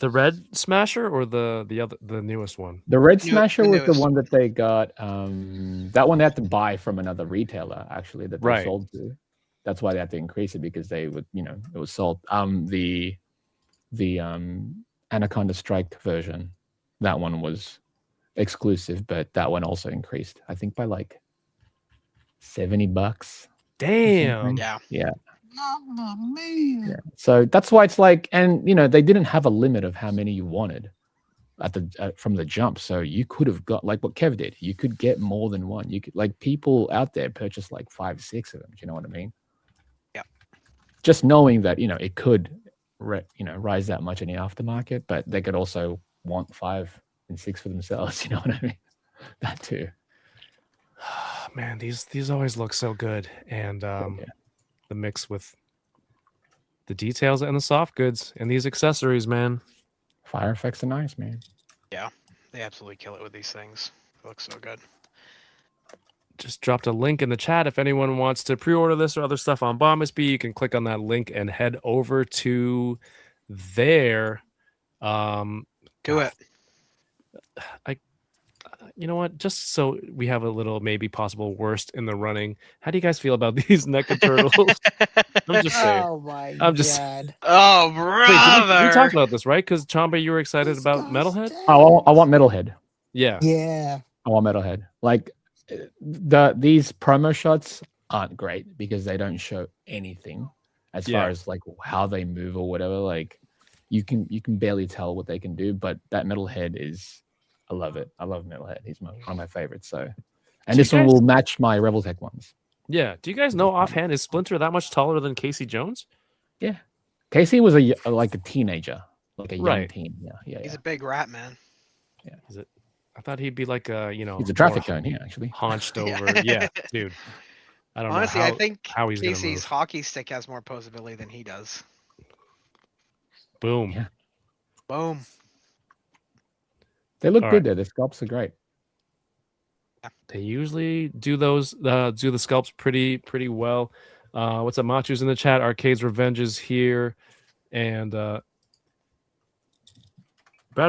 Red Smasher or the newest one? The Red New- Smasher the was the newest. one that they got. That one they had to buy from another retailer actually that they Right. sold to. That's why they had to increase it because they would, it was sold. The Anaconda Strike version, that one was exclusive, but that one also increased. I think by like $70. Damn. Yeah. Yeah. Mamma mia. Yeah. So that's why it's like, and they didn't have a limit of how many you wanted from the jump. So you could have got like what Kev did. You could get more than one. You could, like, people out there purchase like 5, 6 of them. Do you know what I mean? Yeah. Just knowing that it could, rise that much in the aftermarket, but they could also want 5 and 6 for themselves. You know what I mean? That too. Man, these always look so good, and Yeah. the mix with the details and the soft goods and these accessories, man. Fire effects are nice, man. They absolutely kill it with these things. It looks so good. Just dropped a link in the chat. If anyone wants to pre-order this or other stuff on Bombasby, you can click on that link and head over to there. Do it. You know what? Just so we have a little maybe possible worst in the running. How do you guys feel about these NECA turtles? I'm just saying. Oh my I'm just- god. Oh, Wait, brother. we talked about this, right? Because Chamba, you were excited about This Metalhead? guy's Oh, I want Metalhead. Yeah. Yeah. I want Metalhead. Like these promo shots aren't great because they don't show anything as Yeah. far as like how they move or whatever. Like you can barely tell what they can do, but that Metalhead is, I love it. I love Metalhead. He's one of my favorites. So, and Do this you one guys- will match my Rebel Tech ones. Yeah. Do you guys know offhand, is Splinter that much taller than Casey Jones? Casey was like a teenager, like a young Right. teen. Yeah. He's a big rat, man. Is it? I thought he'd be like a, He's a more traffic cone here, actually. Hunched Yeah. over. Yeah, dude. I don't Honestly, know I think how he's gonna Casey's move. hockey stick has more posability than he does. Boom. Yeah. Boom. They look All good there. The sculpts are great. They usually do those do the sculpts pretty well. What's up, Machu's in the chat? Arcade's Revenge is here. And Brad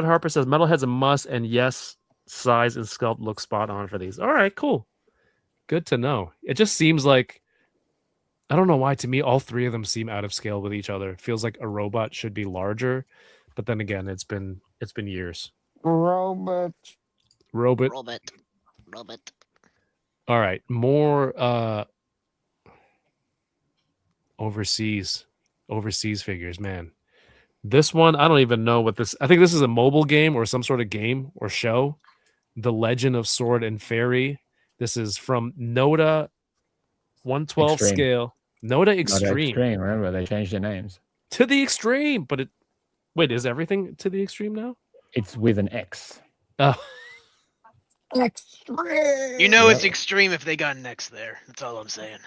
Harper says Metalhead's a must, and yes, size and sculpt look spot on for these. All right, cool. Good to know. It just seems like, I don't know why, to me all three of them seem out of scale with each other. It feels like a robot should be larger, but then again, it's been years. Robot. Robot. Robot. All right, more overseas figures, man. This one, I don't even know what this. I think this is a mobile game or some sort of game or show. The Legend of Sword and Fairy. This is from Nottaa 112 Extreme. scale. Nottaa Not Extreme. extreme. Remember, they changed their names. To the extreme, but it. Wait, is everything to the extreme now? It's with an X. Extreme. You know Yep. it's extreme if they got an X there. That's all I'm saying.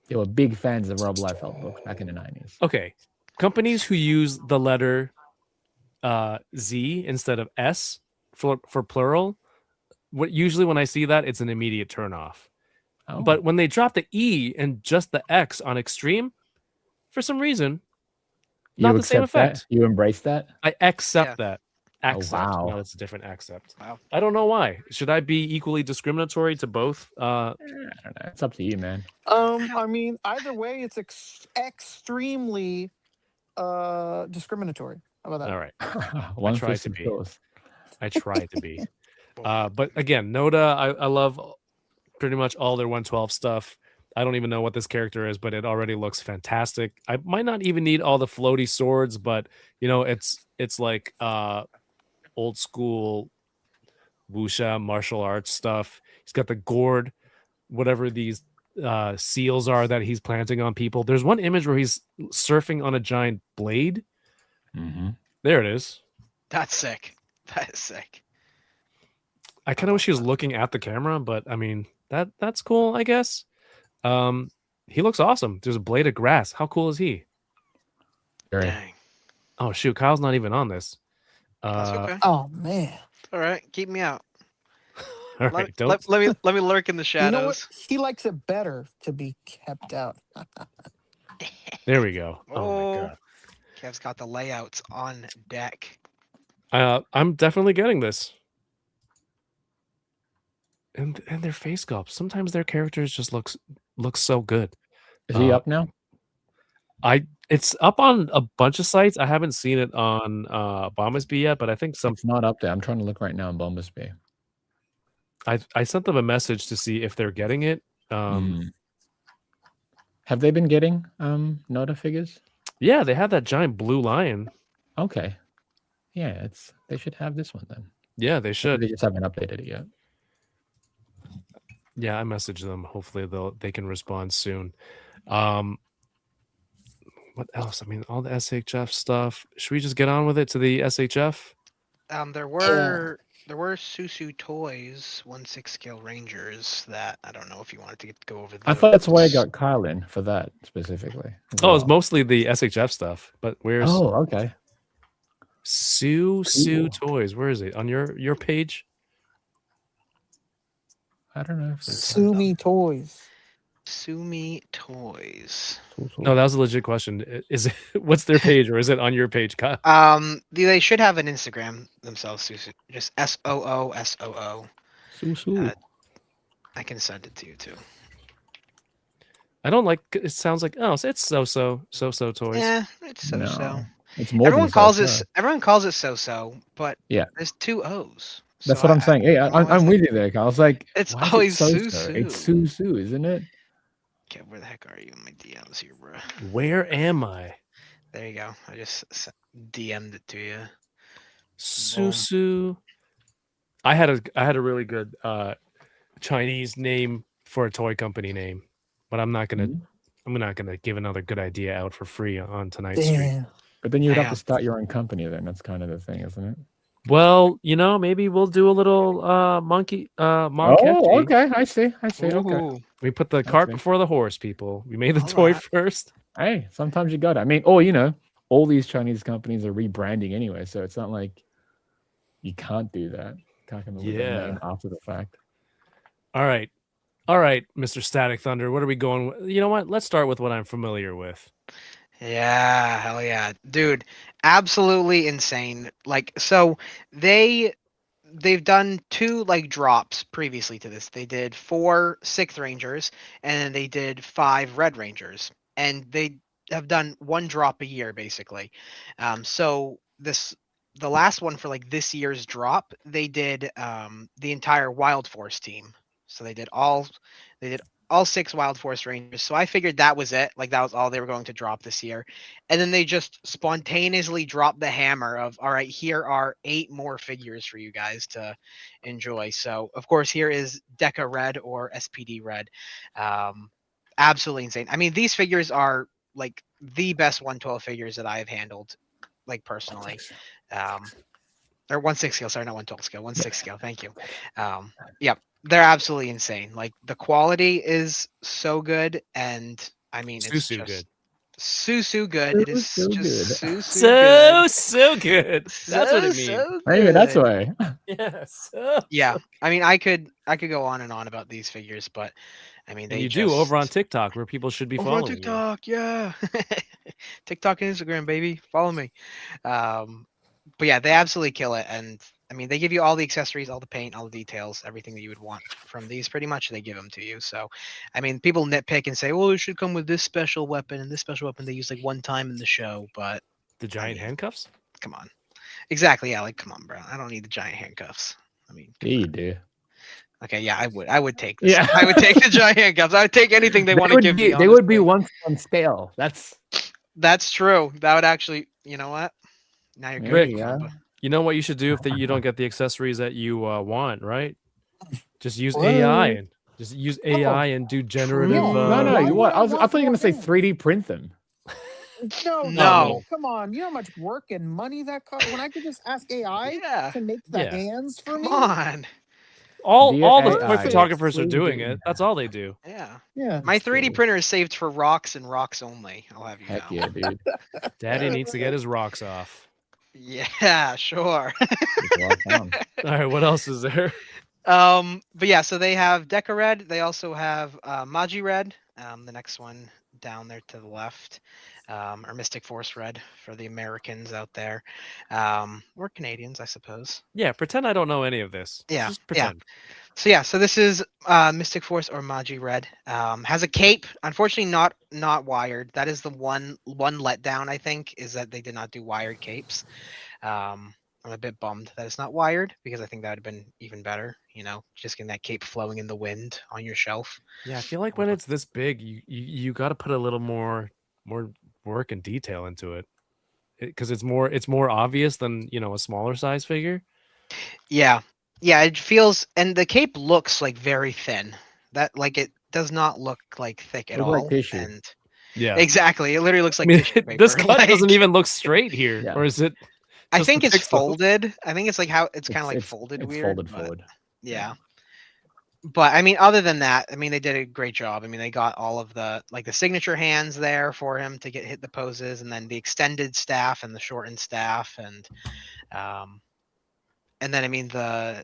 They were big fans of Rob Liefeld books back in the 90s. Okay. Companies who use the letter Z instead of S for plural, usually when I see that, it's an immediate turnoff. Oh. But when they drop the E and just the X on extreme, for some reason, you not the same accept that? effect. You embrace that? I accept Yeah. that. Accept. wow. No, it's a different accept. Wow. I don't know why. Should I be equally discriminatory to both? I don't know. It's up to you, man. I mean, either way, it's extremely discriminatory. How about that? All right. One try fist to of be. yours. I try to be. But again, Nottaa, I love pretty much all their 112 stuff. I don't even know what this character is, but it already looks fantastic. I might not even need all the floaty swords, but you know, it's like old school wuxia martial arts stuff. He's got the gourd, whatever these seals are that he's planting on people. There's one image where he's surfing on a giant blade. Mm-hmm. There it is. That's sick. That is sick. I kind of wish he was looking at the camera, but I mean that's cool, I guess. He looks awesome. There's a blade of grass. How cool is he? Very. Dang. Oh shoot, Kyle's not even on this. That's okay. Oh man. All right, keep me out. All Let, right, let, let me let me lurk in the You know what? shadows. He likes it better to be kept out. there we go. Oh my Oh. god. Kev's got the layouts on deck. I'm definitely getting this. And their face sculpts. Sometimes their characters just look so good. Is he up now? It's up on a bunch of sites. I haven't seen it on Bombasby yet, but I think It's not up there. I'm trying to look right now in Bombasby. I sent them a message to see if they're getting it. Have they been getting Nottaa figures? Yeah, they had that giant blue lion. Okay. Yeah, they should have this one then. Yeah, they should. They just haven't updated it yet. Yeah, I messaged them. Hopefully they can respond soon. What else? I mean, all the SHF stuff. Should we just get on with it to the SHF? There were Susu Toys 1/6 scale Rangers that I don't know if you wanted to go over. I thought that's why I those. got Kyle in for that specifically. as Oh, it's well. mostly the SHF stuff. But where's Oh, okay. Sue Cool. Toys? Where is it? On your page? I don't know. If it's Sumi Toys. Sumi Toys. cool. No, that was a legit question. Is it what's their page or is it on your page, Kyle? They should have an Instagram themselves. Susu, just SOO. Sue. I can send it to you too. I don't like it. Sounds like it's so toys. Yeah, it's so. No, it's more. Everyone than calls so. this. Everyone calls it so, but Yeah. there's two O's. That's So what I'm saying. Hey, I'm with you there, Kyle. I was like, It's why is it always so-so? Susu. It's Susu, isn't it? Okay, where the heck are you in my DMs here, bro? Where am I? There you go. I just DM'd it to you. Susu. I had a really good Chinese name for a toy company name, but I'm not gonna give another good idea out for free on tonight's stream. Damn. But then you'd have Damn. to start your own company then. That's kind of the thing, isn't it? Well, maybe we'll do a little monkey Oh, okay. I see. Okay. Ooh. We put the cart Okay. before the horse, people. We made the All toy right. first. Hey, sometimes you got it. I mean, all these Chinese companies are rebranding anyway, so it's not like you can't do that. Can't come up with a Yeah. name after the fact. All right, Mr. Static Thunder. What are we going with? You know what? Let's start with what I'm familiar with. Yeah, hell yeah. Dude, absolutely insane. Like, so they've done 2 like drops previously to this. They did 4 Sixth Rangers and then they did 5 Red Rangers. And they have done 1 drop a year basically. So the last one for like this year's drop, they did the entire Wild Force team. So they did all 6 Wild Force Rangers. So I figured that was it. Like that was all they were going to drop this year. And then they just spontaneously dropped the hammer of, all right, here are 8 more figures for you guys to enjoy. So of course here is Deca Red or SPD Red. Absolutely insane. I mean, these figures are like the best 112 figures that I have handled, like personally. Or 1/6 scale, sorry, not 1/12 scale, 1/6 scale. Thank you. Yep, they're absolutely insane. Like the quality is so good, and I mean it's Susu just good. Susu good. It is So just good. Susu So good. good. That's what it means. So Maybe that's good. why. Yes. Yeah, I mean, I could go on and on about these figures, but I mean, And they you just do over on TikTok, where people should be over on following you. TikTok, yeah. TikTok and Instagram, baby, follow me. But yeah, they absolutely kill it, and I mean, they give you all the accessories, all the paint, all the details, everything that you would want from these. Pretty much, they give them to you. So, I mean, people nitpick and say, "Well, it should come with this special weapon and this special weapon they use like one time in the show." But The giant mean, handcuffs? come on, exactly, yeah, like come on, bro. I don't need the giant handcuffs. I mean, Yeah, you do. okay, yeah, I would take this. Yeah. I would take the giant handcuffs. I would take anything they want to give me. They would be honestly. 1 on scale. That's true. That would actually, you know what? Now you're There good. you go. You know what you should do if you don't get the accessories that you want, right? Just use What? AI and just use AI and do generative. Yeah. No, you what? I thought you were gonna say Yeah. 3D print them. No. Come on. You know how much work and money that costs? When I could just ask AI Yeah. to make the Yeah. hands for Come me? on. All Dear the AI, toy photographers are please doing do. it. That's all they do. Yeah. Yeah. My That's 3D true. printer is saved for rocks and rocks only. I'll have you Heck know. yeah, dude. Daddy needs to get his rocks off. Yeah, sure. Just walk down. All right, what else is there? But yeah, so they have Deca Red. They also have Magi Red. The next one down there to the left, or Mystic Force Red for the Americans out there, or Canadians, I suppose. Yeah, pretend I don't know any of this. Yeah, Just pretend. So yeah, so this is Mystic Force or Magi Red. Has a cape. Unfortunately, not wired. That is the one letdown, I think, is that they did not do wired capes. I'm a bit bummed that it's not wired because I think that would have been even better. You know, just getting that cape flowing in the wind on your shelf. Yeah, I feel like when it's this big, you got to put a little more work and detail into it, because it's more obvious than a smaller size figure. Yeah, it feels, and the cape looks like very thin. That like it does not look like thick at Looks all. like tissue. And Yeah, exactly, it literally looks like I mean, tissue paper. this cut like, doesn't even look straight here, Yeah. or is it? I just think the it's pixels? folded. I think it's like how it's kind of like folded it's weird. folded but- forward. Yeah. But I mean, other than that, I mean, they did a great job. I mean, they got all of the signature hands there for him to hit the poses, and then the extended staff and the shortened staff, and then I mean the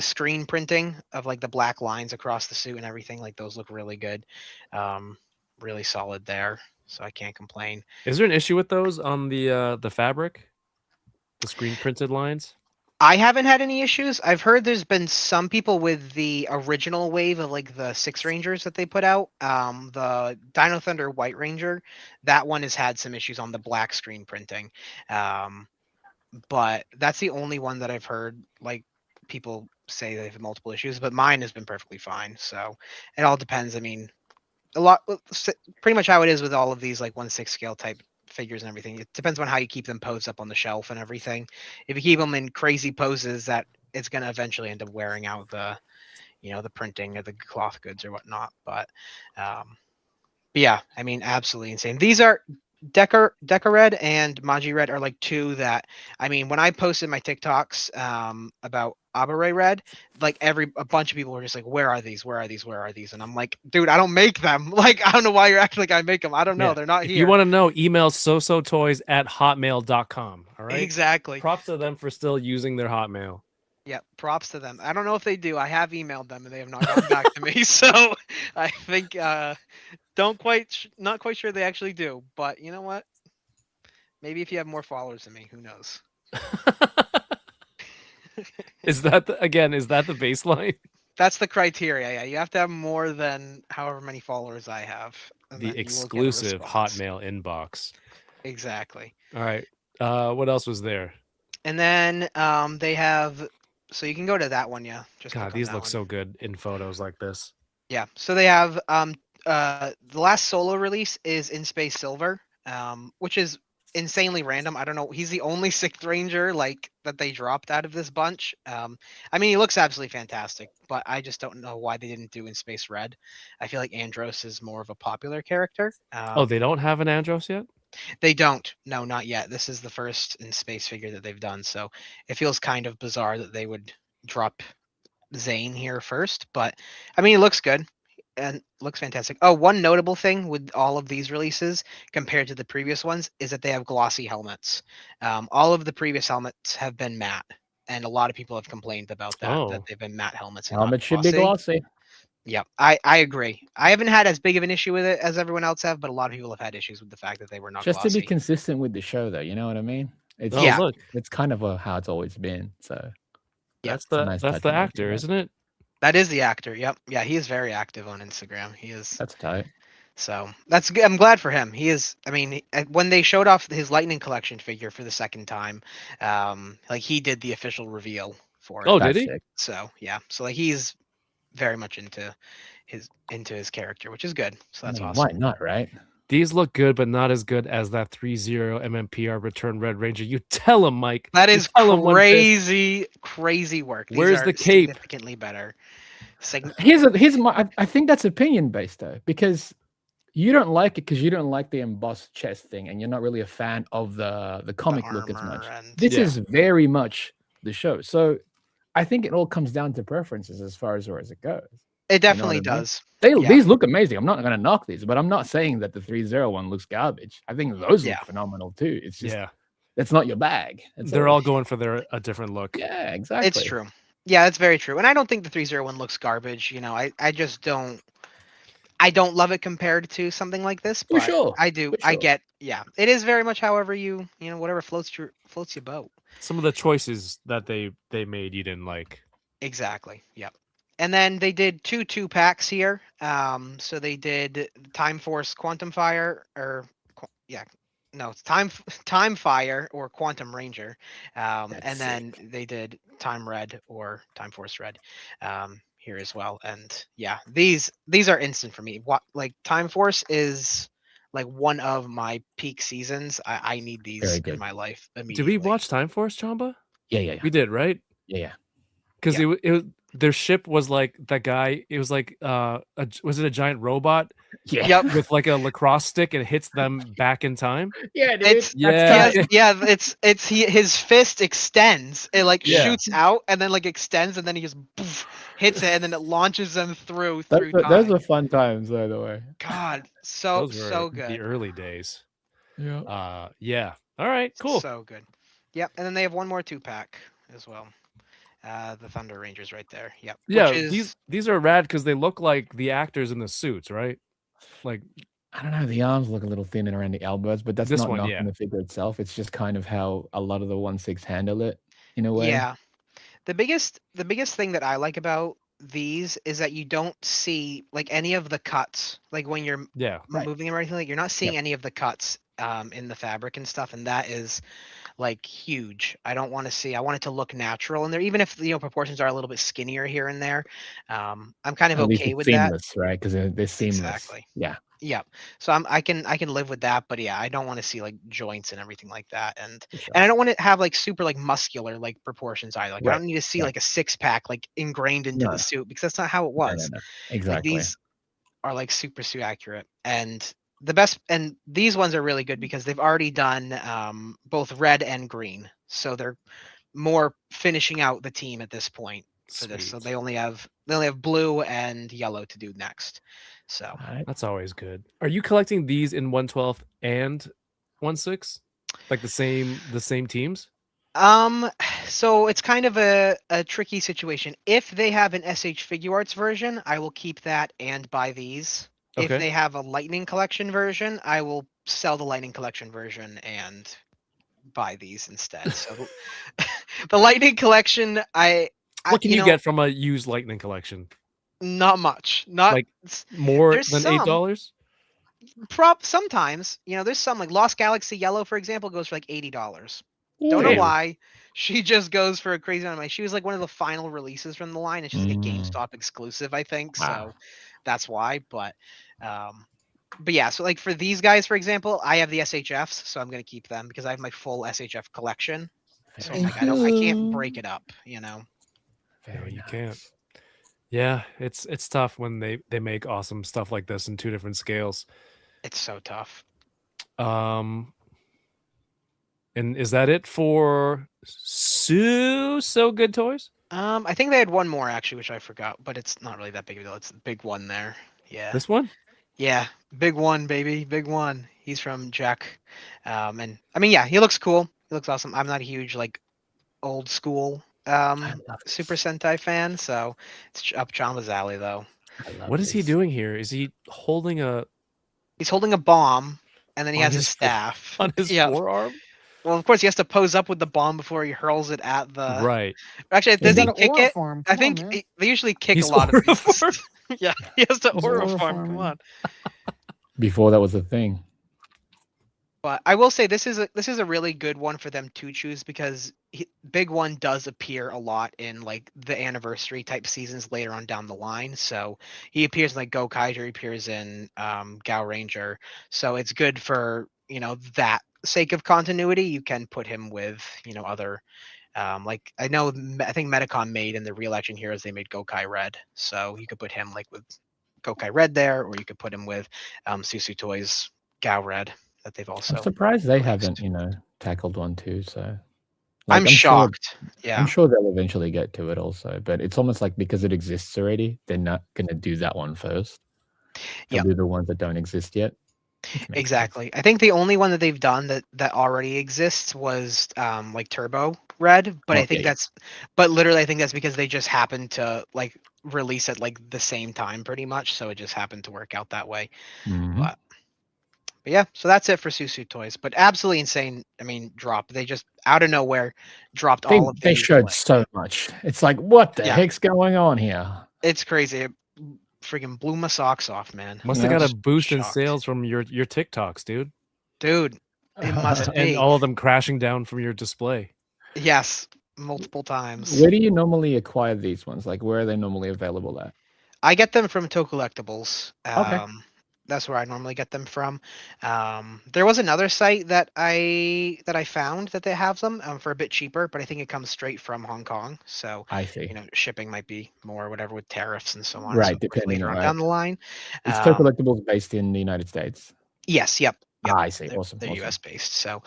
screen printing of like the black lines across the suit and everything. Like those look really good, really solid there. So I can't complain. Is there an issue with those on the fabric, the screen printed lines? I haven't had any issues. I've heard there's been some people with the original wave of like the 6 Rangers that they put out. The Dino Thunder White Ranger, that one has had some issues on the black screen printing. But that's the only one that I've heard like people say they have multiple issues, but mine has been perfectly fine. So it all depends. I mean, pretty much how it is with all of these like 1/6 scale type figures and everything. It depends on how you keep them posed up on the shelf and everything. If you keep them in crazy poses, that it's going to eventually end up wearing out the printing of the cloth goods or whatnot. But yeah, I mean, absolutely insane. These are Deca Red and Magi Red are like 2 that, I mean, when I posted my TikToks about Abare Red, like a bunch of people were just like, where are these? Where are these? Where are these? And I'm like, dude, I don't make them. Like, I don't know why you're acting like I make them. I don't know. Yeah. They're not If here. you want to know, email sosotoys@hotmail.com. All right. Exactly. Props to them for still using their Hotmail. Yeah, props to them. I don't know if they do. I have emailed them and they have not gotten back to me. So I think not quite sure they actually do. But you know what? Maybe if you have more followers than me, who knows? Is that the baseline? That's the criteria. Yeah, you have to have more than however many followers I have. and The then you will get a exclusive response. Hotmail inbox. Exactly. All right. What else was there? And then they have, so you can go to that one, yeah. Just click God, on these that look one. so good in photos like this. Yeah. So they have the last solo release is In Space Silver, which is insanely random. I don't know. He's the only Sixth Ranger like that they dropped out of this bunch. I mean, he looks absolutely fantastic, but I just don't know why they didn't do In Space Red. I feel like Andros is more of a popular character. Oh, they don't have an Andros yet? They don't. No, not yet. This is the first In Space figure that they've done, so it feels kind of bizarre that they would drop Zane here first. But I mean, it looks good and looks fantastic. Oh, one notable thing with all of these releases compared to the previous ones is that they have glossy helmets. All of the previous helmets have been matte, and a lot of people have complained about that, that Oh. they've been matte helmets. And not Helmet should be glossy. Yep, I agree. I haven't had as big of an issue with it as everyone else have, but a lot of people have had issues with the fact that they were not Just glossy. to be consistent with the show, though. You know what I mean? It's Oh, Yeah. look. it's kind of how it's always been. So Yeah, That's it's a the nice that's touch the of making actor, that. isn't it? that is the actor. Yep. Yeah, he is very active on Instagram. He is. That's tight. So that's good. I'm glad for him. He is. I mean, when they showed off his Lightning Collection figure for the second time, like he did the official reveal for it. Oh, That's did he? sick. So yeah. So like he's very much into his character, which is good. So that's I mean, awesome. why not, right? These look good, but not as good as that 3-0 MMPR Return Red Ranger. You tell him, Mike. That You is tell him One Fist. crazy work. These Where's are the cape? significantly better. Here's my. I think that's opinion based though, because you don't like it because you don't like the embossed chest thing, and you're not really a fan of the comic look as armor much. and- This Yeah. is very much the show. So I think it all comes down to preferences as far as it goes. It definitely what I mean? does. Yeah. These look amazing. I'm not going to knock these, but I'm not saying that the 3-0 one looks garbage. I think those Yeah. look phenomenal too. It's just Yeah. that's not your bag. That's They're all going for a different look. Yeah, exactly. It's true. Yeah, it's very true. And I don't think the 301 looks garbage. You know, I just don't. I don't love it compared to something like this, For but sure. I do. For I sure. get. Yeah, it is very much however whatever floats your boat. Some of the choices that they made you didn't like. Exactly. Yep. And then they did two packs here. So they did Time Force Quantum Fire, or no, it's Time Fire or Quantum Ranger. And then they did Time Red or Time Force Red here as well. And yeah, these are instant for me. What like Time Force is like one of my peak seasons. I need Very these good. in my life Did immediately. we watch Time Force, Chamba? Yeah. We did, right? Yeah. Because it their ship was like that guy. It was like was it a giant robot Yeah. Yep. with like a lacrosse stick and hits them back in time? Yeah, dude. It's Yeah. his fist extends. It like Yeah. shoots out and then like extends and then he just poof, hits it and then it launches them through Those time. are fun times, by the way. God, so Those were so the good. early days. Yeah. Yeah. All right. Cool. So good. Yep, and then they have one more 2-pack as well. The Thunder Rangers right there. Yep. Yeah. Which is, These are rad because they look like the actors in the suits, right? Like I don't know. The arms look a little thin and around the elbows, but that's This not one, knocking yeah. the figure itself. It's just kind of how a lot of the 1/6 handle it in a way. yeah. The biggest thing that I like about these is that you don't see like any of the cuts, like when you're yeah. Right. moving them or anything, like you're not seeing any of the cuts in the fabric and stuff, and that is like huge. I don't want to see. I want it to look natural in there, even if proportions are a little bit skinnier here and there. I'm kind of At least okay it's with that. seamless, right? Because they're seamless. Exactly. Yeah. Yep. So I can live with that, but yeah, I don't want to see like joints and everything like that, and For sure. and I don't want to have like super like muscular like proportions either. Like I Right, don't need to see right. like a 6-pack like ingrained into No. the suit because that's not how it No, was. no. Like Exactly. these are like super accurate, and the best, and these ones are really good because they've already done both red and green, so they're more finishing out the team at this point for this. So Sweet. they only have blue and yellow to do next. So All right. That's always good. Are you collecting these in 1/12 and 1/6? Like the same teams? so it's kind of a tricky situation. If they have an SH FIguarts version, I will keep that and buy these. Okay. If they have a Lightning Collection version, I will sell the Lightning Collection version and buy these instead. So the Lightning Collection, What can you get from a used Lightning collection? not much. Not Like more there's than some. $8? Sometimes, there's some like Lost Galaxy Yellow, for example, goes for like $80. Don't know Damn. why. She just goes for a crazy amount of money. She was like one of the final releases from the line. It's just like a GameStop exclusive, I think. Wow. So that's why. But yeah, so like for these guys, for example, I have the SHFs, so I'm gonna keep them because I have my full SHF collection. So I'm like, I can't break it up, you know. No, you can't. Yeah, it's tough when they make awesome stuff like this in 2 different scales. It's so tough. And is that it for So Good Toys? I think they had one more actually, which I forgot, but it's not really that big of a deal. It's the big one there. Yeah. This one? Yeah, big one, baby, big one. He's from Jack, and I mean, yeah, he looks cool. He looks awesome. I'm not a huge like old school Super Sentai fan, so it's up Chama's alley though. What is he doing here? Is he holding a? He's holding a bomb, and then he On has his his staff on his Yeah. forearm? Well, of course, he has to pose up with the bomb before he hurls it at the. Right. Actually, He's does he got an kick aura it? form. I Come on, think man. they usually kick He's a lot of these. aura-formed? Yeah, he has to He's aura aura form. Come forming. on. Before that was a thing. But I will say this is a really good one for them to choose because Big One does appear a lot in like the anniversary type seasons later on down the line. So he appears in like Go Kaiser, he appears in Gao Ranger. So it's good for that sake of continuity. You can put him with other like I think Metacom made in the Real Action Heroes they made Gokai Red. So you could put him like with Gokai Red there, or you could put him with Susu Toys Gao Red. That they've also. I'm surprised they released. haven't, tackled one too. So like, I'm shocked. Sure, I'm sure they'll eventually get to it also, but it's almost like because it exists already, they're not gonna do that one first. They'll do the ones that don't exist yet. Exactly. I think the only one that they've done that already exists was like Turbo Red, but I think but literally I think that's because they just happened to like release it like the same time pretty much, so it just happened to work out that way. But yeah, so that's it for Susu Toys. But absolutely insane. I mean, drop. They just out of nowhere dropped all of these. They showed so much. It's like, what the heck's going on here? It's crazy. It freaking blew my socks off, man. Must have got a boost in sales from your TikToks, dude. Dude, it must be. And all of them crashing down from your display. Yes, multiple times. Where do you normally acquire these ones? Like, where are they normally available at? I get them from Toku Collectibles. Okay. That's where I normally get them from. There was another site that I found that they have them for a bit cheaper, but I think it comes straight from Hong Kong. So I see. Shipping might be more or whatever with tariffs and so on. Right, so depending on down the line. It's Toku Collectibles based in the United States. Yes. Yep. I see. They're, Awesome. They're US based. So.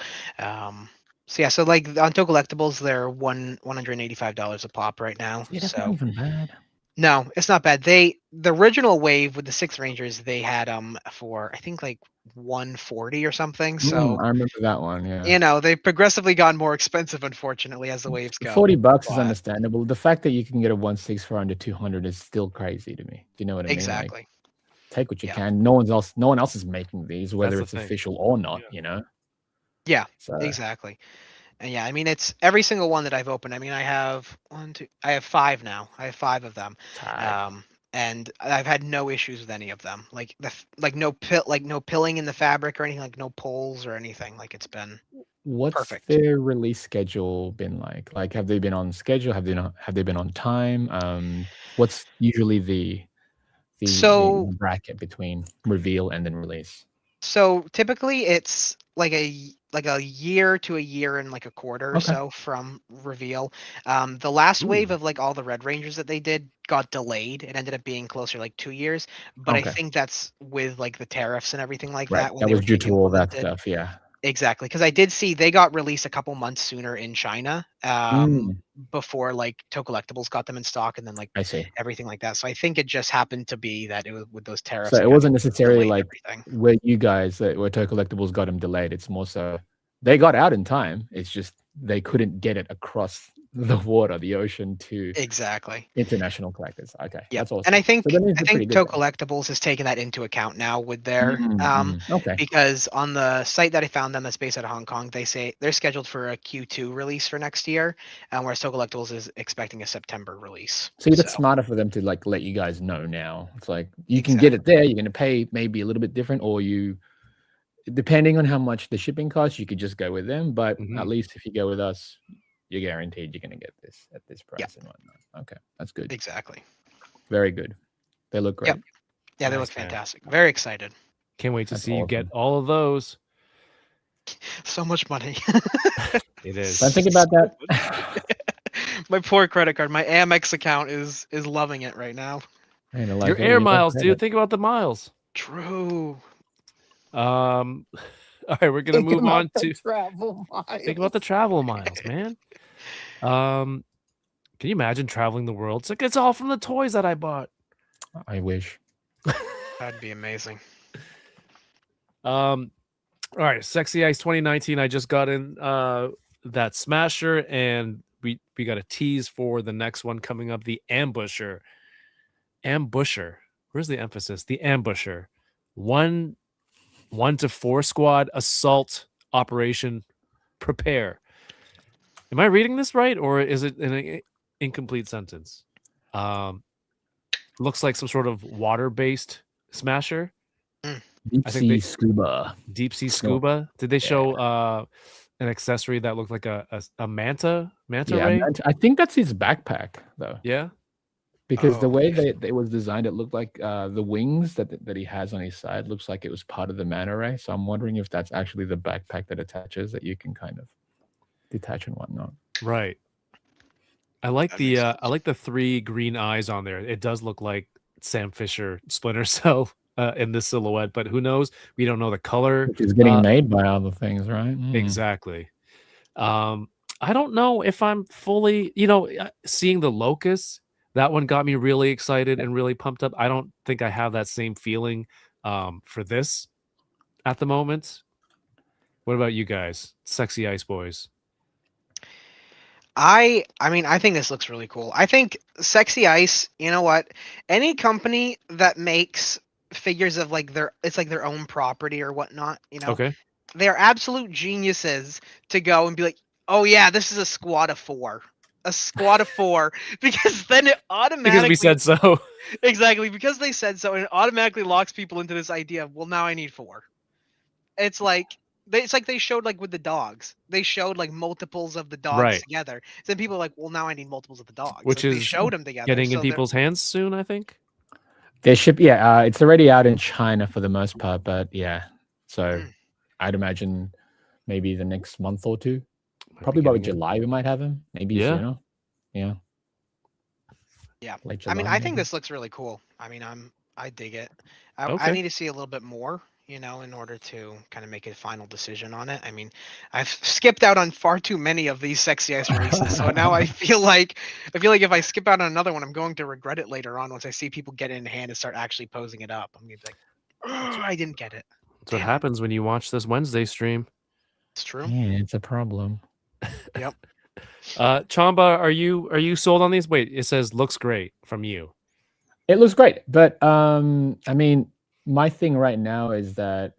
So like on Toku Collectibles, they're $185 a pop right now. Yeah, that's not even bad. No, it's not bad. The original wave with the 6 Rangers, they had for I think like 140 or something. So I remember that one. Yeah. They've progressively gotten more expensive, unfortunately, as the waves go. $40 is understandable. The fact that you can get a 1/6 for under 200 is still crazy to me. Do you know what I mean? Exactly. Like, take what you can. No one else is making these, whether it's official or not. Yeah. So. Exactly. And yeah, I mean, it's every single one that I've opened. I mean, I have 5 now. I have 5 of them. And I've had no issues with any of them. Like no pilling in the fabric or anything, like no pulls or anything. Like it's been perfect. What's their release schedule been like? Like, have they been on schedule? Have they been on time? What's usually the bracket between reveal and then release? So typically it's like a year to a year and like a quarter or so from reveal. The last wave of like all the Red Rangers that they did got delayed. It ended up being closer like 2 years, but I think that's with like the tariffs and everything like that. That was due to all that stuff. Yeah. Exactly, because I did see they got released a couple months sooner in China before like Toku Collectibles got them in stock, and then like I see everything like that. So I think it just happened to be that it was with those tariffs. So it wasn't necessarily like where you guys, where Toku Collectibles got them delayed. It's more so they got out in time. It's just they couldn't get it across the water, the ocean to international collectors. Okay, that's awesome. And I think Toku Collectibles has taken that into account now with their because on the site that I found them that's based out of Hong Kong, they say they're scheduled for a Q2 release for next year, whereas Toku Collectibles is expecting a September release. So it's smarter for them to like let you guys know now. It's like you can get it there. You're going to pay maybe a little bit different, or depending on how much the shipping costs, you could just go with them. But at least if you go with us, you're guaranteed you're going to get this at this price and whatnot. Okay, that's good. Exactly. Very good. They look great. Yeah, they Nice, look man. fantastic. Very excited. Can't wait to That's see you get awesome. all of those. So much money. It is. Don't think about that. My poor credit card. My Amex account is loving it right now. Ain't it Your like it? air You got miles, dude. credit. Think about the miles. True. All right, we're gonna Think move about on the to travel miles. think about the travel miles, man. Can you imagine traveling the world? It's like it's all from the toys that I bought. I wish. That'd be amazing. All right, Sexy Ice 2019. I just got in that Smasher, and we got a tease for the next one coming up, the Ambusher. Ambusher. Where's the emphasis? The Ambusher. 1 to 4 squad assault operation. Prepare. Am I reading this right, or is it an incomplete sentence? Looks like some sort of water-based Smasher. Deep I think sea they- scuba. Deep sea So- scuba. Did they show an accessory that looked like a manta Yeah, ray? I think that's his backpack though, Yeah. because the Oh, way okay. that it was designed, it looked like the wings that he has on his side looks like it was part of the manta ray. So I'm wondering if that's actually the backpack that attaches that you can kind of detach and whatnot. Right. I like That the makes I sense. like the 3 green eyes on there. It does look like Sam Fisher Splinter Cell in this silhouette, but who knows? We don't know the color. Which is getting made by other things, right? Exactly. I don't know if I'm fully, seeing the Locust, that one got me really excited and really pumped up. I don't think I have that same feeling for this at the moment. What about you guys? Sexy Ice Boys. I mean, I think this looks really cool. I think Sexy Ice, you know what? Any company that makes figures of like it's like their own property or whatnot, Okay. they're absolute geniuses to go and be like, oh yeah, this is a squad of 4. A squad of 4. Because then it automatically Because we said so. exactly, because they said so, and it automatically locks people into this idea of, well, now I need 4. It's like they showed like with the dogs. They showed like multiples of the dogs Right. together. So then people are like, well, now I need multiples of the dogs. Which Like, they is showed them together. getting in so they're- people's hands soon, I think. They ship, yeah. It's already out in China for the most part, but yeah. So Mm. I'd imagine maybe the next month or two. Might be Probably by getting in. July we might have him. Maybe Yeah. sooner. Yeah. Yeah. Late I mean, July, I think maybe. this looks really cool. I mean, I dig it. I Okay. need to see a little bit more, in order to kind of make a final decision on it. I mean, I've skipped out on far too many of these Sexy Ice releases, so now I feel like if I skip out on another one, I'm going to regret it later on once I see people get it in hand and start actually posing it up. I'm gonna be like, "Ugh, I didn't get it. That's what Damn it." happens when you watch this Wednesday stream. It's true. Yeah, it's a problem. Yep. Chamba, are you sold on these? Wait, it says looks great from you. It looks great, but I mean, my thing right now is that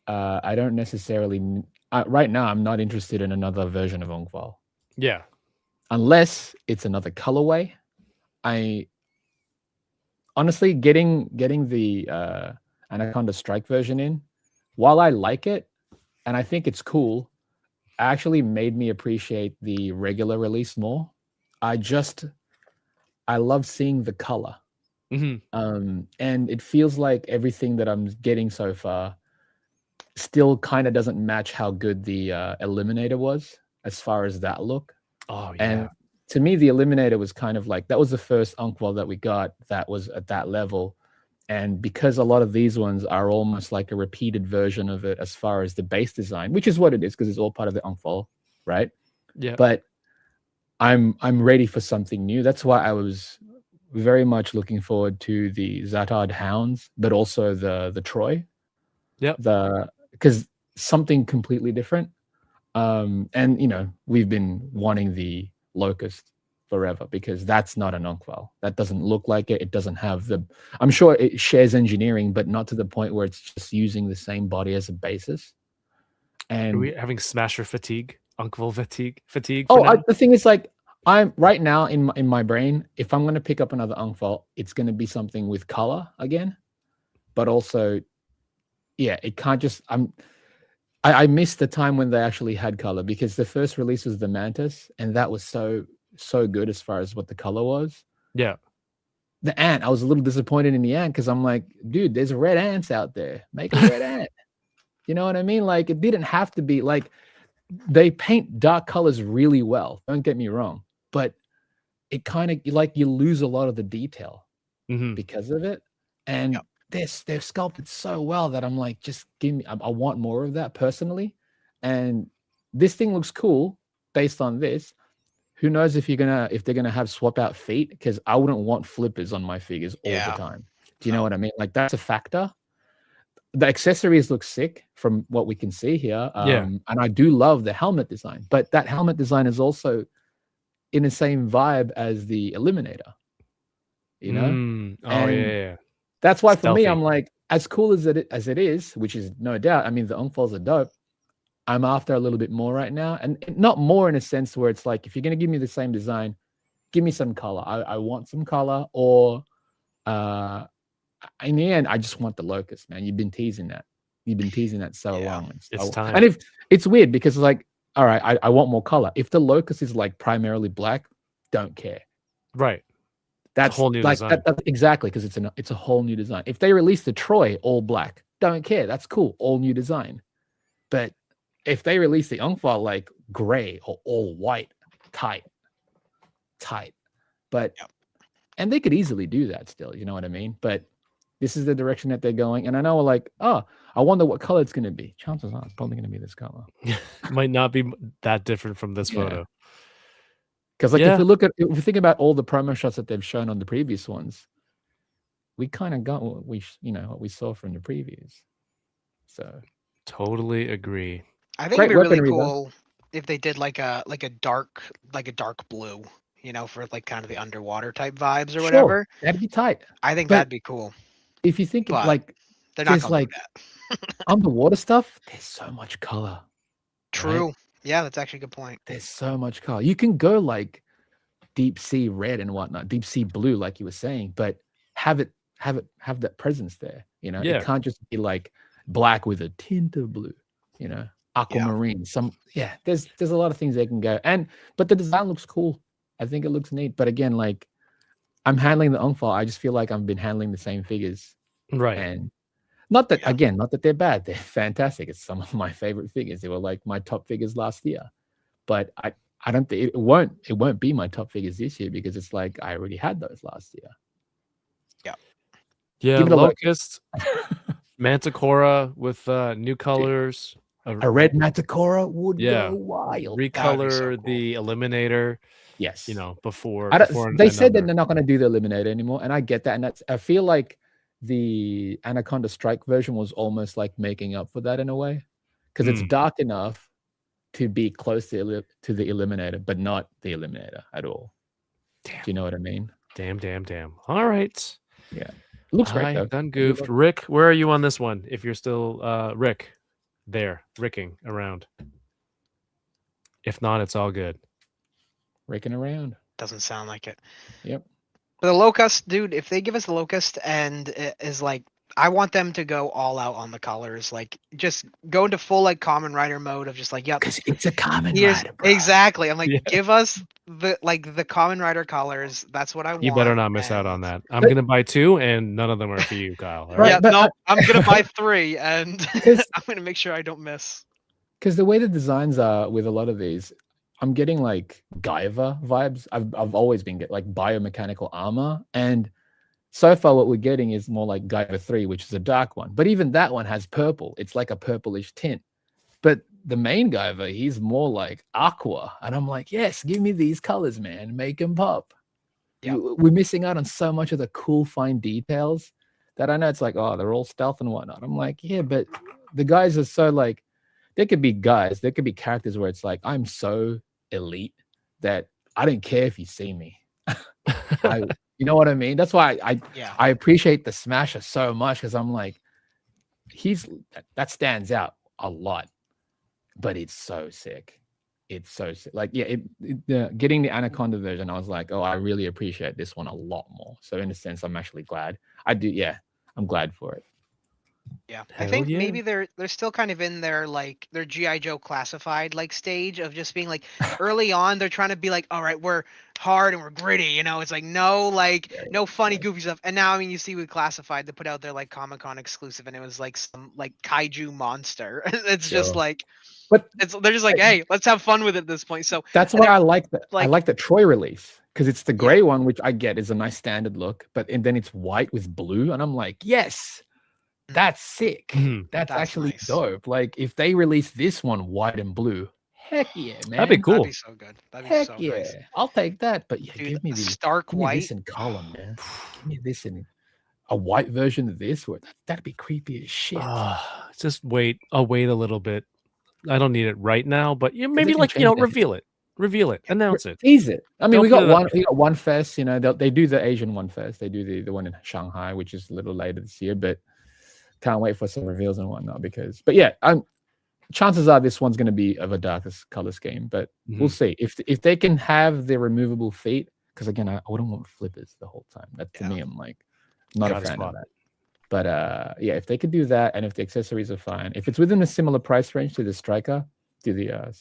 I don't necessarily right now I'm not interested in another version of Ongval Yeah. unless it's another colorway. I honestly getting the Anaconda Strike version in, while I like it and I think it's cool, actually made me appreciate the regular release more. I love seeing the color. Mm-hmm. And it feels like everything that I'm getting so far still kind of doesn't match how good the Eliminator was as far as that look. Oh yeah. And to me, the Eliminator was kind of like, that was the first Unkwell that we got that was at that level. And because a lot of these ones are almost like a repeated version of it as far as the base design, which is what it is because it's all part of the Unkwell, right? Yeah. But I'm ready for something new. That's why I was very much looking forward to the Zatard Hounds, but also the Troy. Yep. Because something completely different. And we've been wanting the Locust forever because that's not an Unkwell. That doesn't look like it. It doesn't have I'm sure it shares engineering, but not to the point where it's just using the same body as a basis. And are we having Smasher fatigue? Uncle fatigue? The thing is, like, I'm right now in my brain, if I'm going to pick up another Unkwell, it's going to be something with color again, but also, yeah, it can't just. I miss the time when they actually had color because the first release was the Mantis, and that was so good as far as what the color was. Yeah. the ant, I was a little disappointed in the ant because I'm like, dude, there's red ants out there. Make a red ant. You know what I mean? Like, it didn't have to be like, they paint dark colors really well. Don't get me wrong, but it kind of like you lose a lot of the detail because of it. And they're sculpted so well that I'm like, just give me. I want more of that personally. And this thing looks cool based on this. Who knows if they're gonna have swap out feet? Because I wouldn't want flippers on my figures all the time. Do you know what I mean? Like, that's a factor. The accessories look sick from what we can see here. And I do love the helmet design, but that helmet design is also in the same vibe as the Eliminator, you know? Yeah. That's why for Stealthy. me, I'm like, as cool as it is, which is no doubt, I mean, the Ungfalls are dope. I'm after a little bit more right now. And not more in a sense where it's like, if you're going to give me the same design, give me some color. I want some color, or in the end, I just want the locust, man. You've been teasing that. You've been teasing that so long. It's time. And if it's weird because it's like, all right, I want more color. If the locust is like primarily black, don't care. Right. That's a whole new design. Exactly, because it's a whole new design. If they release the Troy all black, don't care. That's cool. All new design. But if they release the Ungfall like gray or all white, tight. But and they could easily do that still, you know what I mean? But this is the direction that they're going. And I know, like, oh, I wonder what color it's going to be. Chances are it's probably going to be this color. Might not be that different from this photo. Because, like, if we think about all the promo shots that they've shown on the previous ones, we kind of got what we saw from the previews. So totally agree. I think it'd be really cool if they did like a dark blue, you know, for like kind of the underwater type vibes or whatever. That'd be tight. I think that'd be cool. If you think of like, they're not gonna like do that. underwater stuff, there's so much color. True. Right? Yeah, that's actually a good point. There's so much color. You can go like deep sea red and whatnot, deep sea blue, like you were saying, but have that presence there. You know, it can't just be like black with a tint of blue. You know, aquamarine. There's a lot of things they can go. But the design looks cool. I think it looks neat. But again, like, I'm handling the Ungfall. I just feel like I've been handling the same figures. Right. And not that they're bad. They're fantastic. It's some of my favorite figures. They were like my top figures last year. But I don't think it won't be my top figures this year because it's like I already had those last year. Yeah, Locust, Manticora with new colors. A red Manticora would go wild. Recolor so cool. the Eliminator. Yes. You know, before they said that they're not going to do the Eliminator anymore, and I get that. And I feel like the Anaconda Strike version was almost like making up for that in a way, because it's dark enough to be close to the Eliminator, but not the Eliminator at all. Damn. Do you know what I mean? Damn. All right. Yeah. Looks great though. Done goofed. Rick, where are you on this one? If you're still Rick, ricking around. If not, it's all good. Raking around. Doesn't sound like it. Yep. The Locust, dude, if they give us the Locust and it is like, I want them to go all out on the colors, like just go into full like Kamen Rider mode of just like, yep. Because it's a Kamen Rider, bro. Exactly. I'm like, give us the Kamen Rider colors. That's what I want. You better not miss out on that. I'm gonna buy 2 and none of them are for you, Kyle. All right? Yeah, no, I'm gonna buy 3 and I'm gonna make sure I don't miss. Because the way the designs are with a lot of these, I'm getting like Guyver vibes. I've always been getting like biomechanical armor, and so far what we're getting is more like Guyver 3, which is a dark one. But even that one has purple. It's like a purplish tint. But the main Guyver, he's more like aqua, and I'm like, yes, give me these colors, man. Make them pop. Yep. We're missing out on so much of the cool fine details that I know it's like, oh, they're all stealth and whatnot. I'm like, yeah, but the guys are so like, there could be characters where it's like, I'm so elite that I don't care if you see me. You know what I mean? That's why I appreciate the Smasher so much, because I'm like, that stands out a lot, but it's so sick. It's so sick. Like, getting the Anaconda version, I was like, oh, I really appreciate this one a lot more. So in a sense, I'm actually glad. I'm glad for it. Yeah, I Hell think yeah. maybe they're still kind of in their like their GI Joe classified like stage of just being like early on they're trying to be like, all right, we're hard and we're gritty, you know. It's like no funny goofy stuff. And now I mean you see with classified they put out their like Comic-Con exclusive and it was like some like kaiju monster. It's just Sure. like But they're just like, hey, let's have fun with it at this point. So that's and why they're- I like the I like- like the Troy release because it's the gray one, which I get is a nice standard look, and then it's white with blue, and I'm like, yes, that's sick. Mhm. That's That's actually nice. dope. Like if they release this one white and blue, heck yeah, man. That'd be cool. that'd be so good. That'd be Heck so yeah, nice. I'll take that. But yeah, Dude, give me a the stark give me white. this in color, man. Give me this in a white version of this. That'd be creepy as shit. Just wait. I'll wait a little bit. I don't need it right now, but maybe they can like change that. reveal it, announce it. Tease it. I mean, Don't we put got it up. one fest. You know, they do the Asian one first. They do the one in Shanghai, which is a little later this year. But can't wait for some reveals and whatnot. But yeah, chances are this one's going to be of a darker color scheme. But we'll see if they can have their removable feet. Because again, I wouldn't want flippers the whole time. That to me, I'm like not a Gotta fan spot of that. But yeah, if they could do that, and if the accessories are fine, if it's within a similar price range to the Striker, to the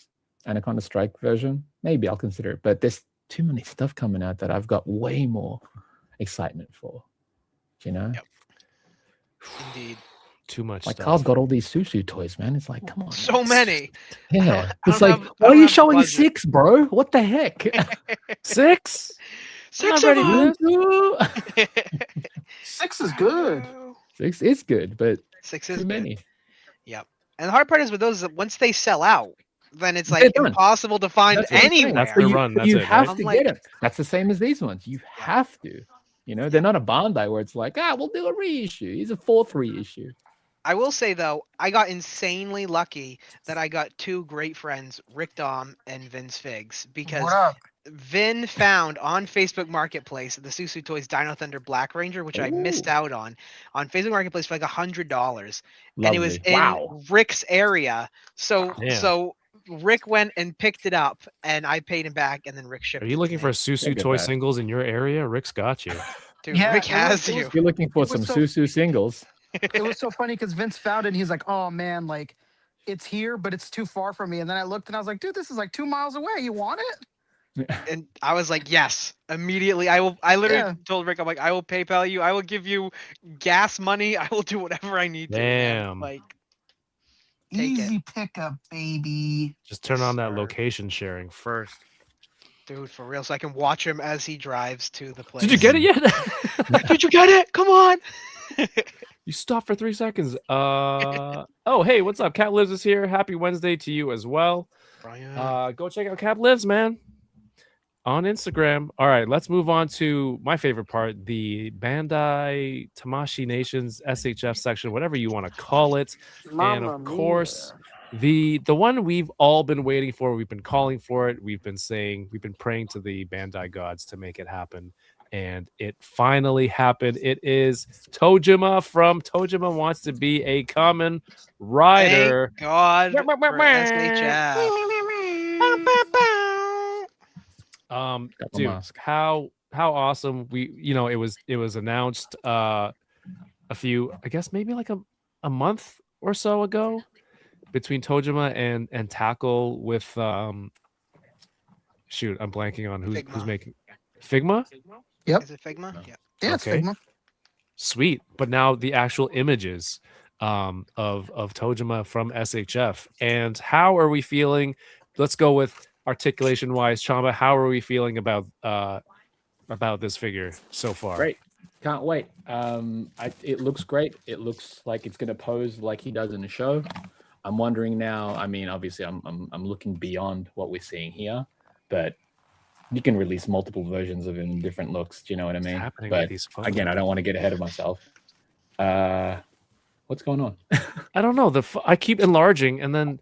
Anaconda Strike version, maybe I'll consider it. But there's too many stuff coming out that I've got way more excitement for. You know, Yep. Indeed. Too much like stuff. Carl's got all these Susu toys, man. It's like, come on, So man. many. Yeah, I it's don't like, have- I why are don't you have the showing budget. 6, bro? What the heck? 6. Six not of ready for them. this. 6 is good. 6 is good, but Six is too good. many. Yep. And the hard part is with those is that once they sell out, then it's They're like done. impossible to find That's what I'm saying. anywhere. That's the you, run, but that's you it, have right? to I'm get like- them. That's the same as these ones. You have to. You know, they're not a Bandai where it's like, we'll do a reissue. Here's a 4th reissue. I will say though, I got insanely lucky that I got 2 great friends, Rick Dom and Vince Figs, because What up? Vin found on Facebook Marketplace the Susu Toys Dino Thunder Black Ranger, which I missed out on Facebook Marketplace for like $100, and it was Lovely. in Wow. Rick's area. So Damn. so Rick went and picked it up, and I paid him back, and then Rick shipped. Are it you to looking me. for Susu Look at toy that. singles in your area? Rick's got you. Dude, Yeah, Rick it was- has it was- you. If you're looking for It some was so- Susu singles, It was so funny because Vince found it and he's like, "Oh man, like it's here, but it's too far from me." And then I looked and I was like, "Dude, this is like 2 miles away. You want it?" And I was like, yes, immediately. I literally Yeah. told Rick, I'm like, I will PayPal you. I will give you gas money. I will do whatever I need to. man." Damn. Like, Take it. Easy pickup, baby. Just turn on that Sir. location sharing first. dude, for real. So I can watch him as he drives to the place. Did you get it yet? Did you get it? Come on. You stopped for 3 seconds. Oh, hey, what's up? Cat Lives is here. Happy Wednesday to you as well. Brian. Go check out Cat Lives, man, on Instagram. All right, let's move on to my favorite part, the Bandai Tamashii Nations SHF section, whatever you want to call it. And of course, the one we've all been waiting for. We've been calling for it. We've been praying to the Bandai gods to make it happen. And it finally happened. It is Tojima from Tojima Wants to Be a Kamen Rider. Thank God for SHF. Um, Got my dude, mask. how awesome. It was announced a few, I guess maybe like a month or so ago, between Tojima and Tackle with shoot, I'm blanking on who's Figma. making Figma. Yep. Is it Figma? Yeah. Yeah, it's Okay. Figma. Sweet, but now the actual images of Tojima from SHF. And how are we feeling? Let's go with articulation wise, Chamba. How are we feeling about this figure so far? Great. Can't wait. It looks great. It looks like it's going to pose like he does in the show. I'm wondering now. I mean, obviously, I'm looking beyond what we're seeing here, but you can release multiple versions of him in different looks. Do you know what I mean? Happening with But these photos? again, I don't want to get ahead of myself. What's going on? I don't know. I keep enlarging, and then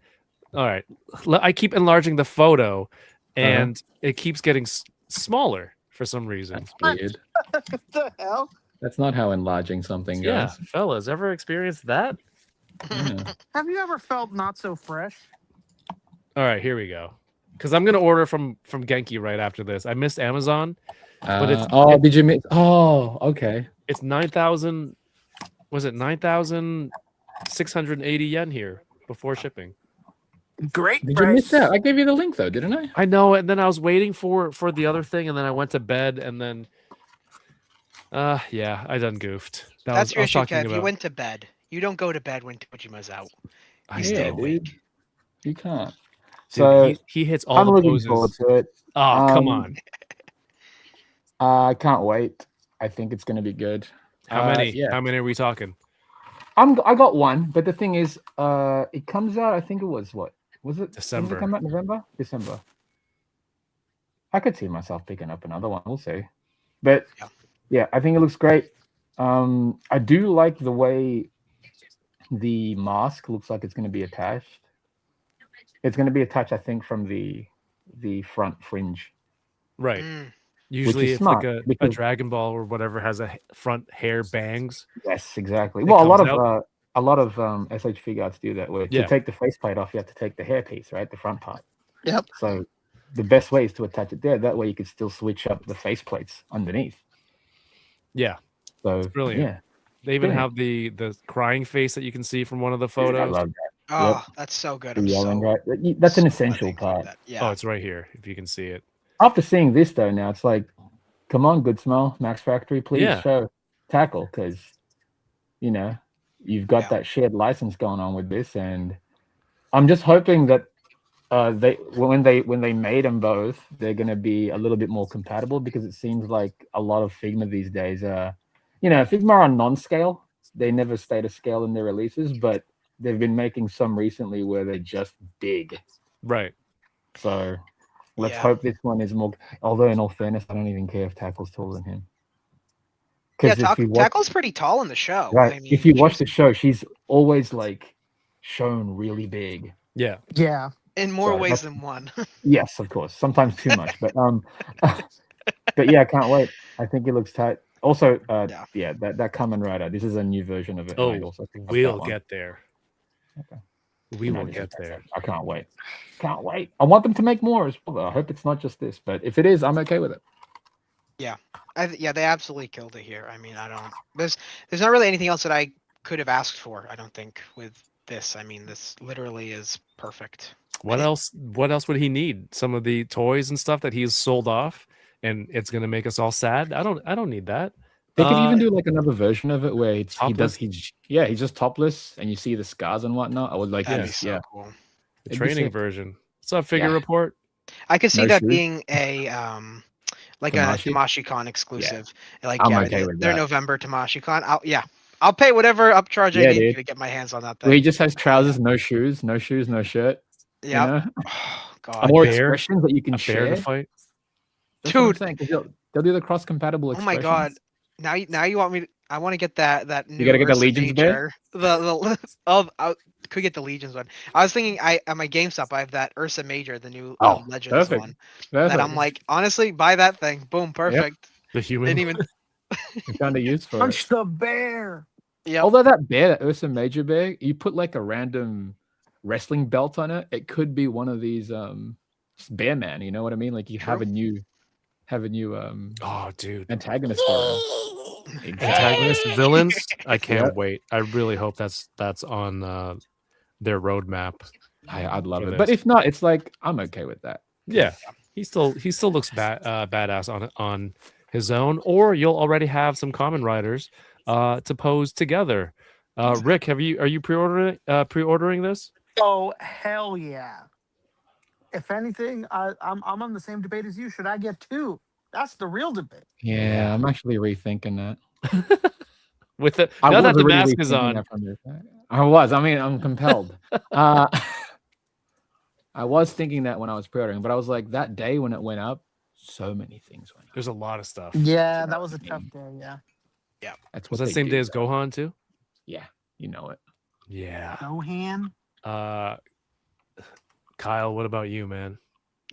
all right, I keep enlarging the photo, and it keeps getting smaller for some reason. That's weird. What the hell? That's not how enlarging something Yeah, goes. fellas, ever experienced that? Yeah. Have you ever felt not so fresh? All right, here we go. Because I'm gonna order from Genki right after this. I missed Amazon. But it's- Did you miss? Oh, okay. It's 9,000. Was it 9,000 680 yen here before shipping. Great Did you miss price. that? I gave you the link though, didn't I? I know, and then I was waiting for the other thing, and then I went to bed, and then yeah, I done goofed. That's I your was issue, talking Kev. You about. went to bed. You don't go to bed when Tojima's out. I He's know. still awake. You can't. Dude, So he hits all I'm the looking poses. forward to it. Oh, come on. I can't wait. I think it's going to be good. How many? Yeah. How many are we talking? I got one, but the thing is, it comes out. I think it was what was it? December. Does it come out November? December. I could see myself picking up another one. We'll see. But yeah, I think it looks great. I do like the way the mask looks like it's going to be attached. It's going to be attached, I think, from the front fringe. Right. Mm. Usually, is it's smart, like a because- Dragon Ball or whatever has a front hair bangs. Yes, exactly. It Well, a comes lot of SH FIguarts do that. Where Yeah. to take the faceplate off, you have to take the hair piece, right, the front part. Yep. So the best way is to attach it there. That way, you can still switch up the faceplates underneath. Yeah, So brilliant. yeah, they even brilliant. have the crying face that you can see from one of the I photos. love that. Oh, that's so good. The I'm yelling, so, right? That's an so glad essential they included part. that. Yeah. Oh, it's right here if you can see it. After seeing this though, now it's like, come on, Good Smell, Max Factory, please Yeah. show tackle, because you've got Yeah. that shared license going on with this, and I'm just hoping that when they made them both, they're going to be a little bit more compatible, because it seems like a lot of Figma these days Figma are on non-scale. They never stay to scale in their releases, but they've been making some recently where they're just big. Right. So let's Yeah. hope this one is more. Although in all fairness, I don't even care if Tackle's taller than him. Yeah, If you watch, Tackle's pretty tall in the show. right, I mean, if you watch the show, she's always like shown really big. Yeah. Yeah. in more Sorry, ways not- than one. Yes, of course. Sometimes too much, but but yeah, I can't wait. I think it looks tight. Also, Yeah. that Kamen Rider. This is a new version of it. Oh, I also picked up that we'll one. get there. Okay. We will Maybe get just- there. I can't wait. Can't wait. I want them to make more as well, though. I hope it's not just this, but if it is, I'm okay with it. Yeah, they absolutely killed it here. I mean, there's not really anything else that I could have asked for, I don't think, with this. I mean, this literally is perfect. What else would he need? Some of the toys and stuff that he's sold off, and it's gonna make us all sad. I don't need that. They could even do like another version of it where topless? he's just topless and you see the scars and whatnot. I would like That'd be this. so Yeah. cool. the it'd be training sick. version. What's up, Figure Yeah. Report? I could see No that shoes? being a like a Tamashi? TamashiCon exclusive. Like I'm yeah, okay with their that. November TamashiCon. I'll pay whatever upcharge I Yeah, need dude. to get my hands on that Where he thing. just has trousers, no shoes, no shirt. Yeah. You know? Oh, God. More bear? expressions that you can A bear share. to fight? That's what I'm Dude. saying, 'cause they'll do the cross-compatible Oh expressions. my God. Now you want me to, I want to get that new You gotta get the Ursa Legions bear? Major. I could get the Legions one. I was thinking at my GameStop I have that Ursa Major, the new Legends perfect. one. Perfect. That I'm like, honestly, buy that thing. Boom, perfect. The human. Didn't even You found a use for it. Punch the bear. yeah. Although that bear, that Ursa Major bear, you put like a random wrestling belt on it, it could be one of these bear man. You know what I mean? Like you have a new Oh, dude. antagonist for him. Antagonist villains. I can't Yep. wait. I really hope that's on their roadmap. I'd love for it. this. But if not, it's like I'm okay with that. Yeah, he still looks badass on his own. Or you'll already have some Kamen Riders to pose together. Rick, are you pre-ordering this? Oh hell yeah! If anything, I'm on the same debate as you. Should I get two? That's the real debate. Yeah, I'm actually rethinking that. With the I now that was the already mask is rethinking on, that from this. I was. I mean, I'm compelled. I was thinking that when I was pre-ordering, but I was like, that day when it went up, so many things went up. there's a lot of stuff. Yeah, that was a tough day. Yeah. That's Was what that they same do, day as though. Gohan too? Yeah, you know it. Yeah. Gohan. Kyle, what about you, man?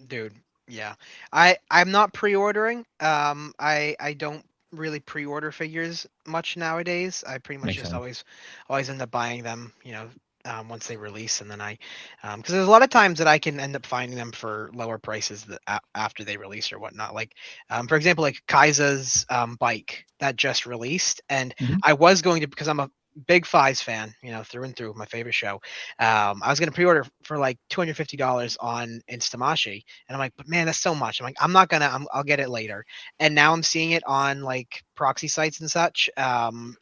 Dude, yeah. I'm not pre-ordering. I don't really pre-order figures much nowadays. I pretty much Makes just sense. always end up buying them, once they release, and then because there's a lot of times that I can end up finding them for lower prices after they release or whatnot. Like, for example, like Kaisa's bike that just released, and Mhm. I was going to, because I'm a big Fies fan, through and through, my favorite show. I was gonna pre-order for like $250 on Instamashi, and I'm like, but man, that's so much. I'm like, I'll get it later. And now I'm seeing it on like proxy sites and such,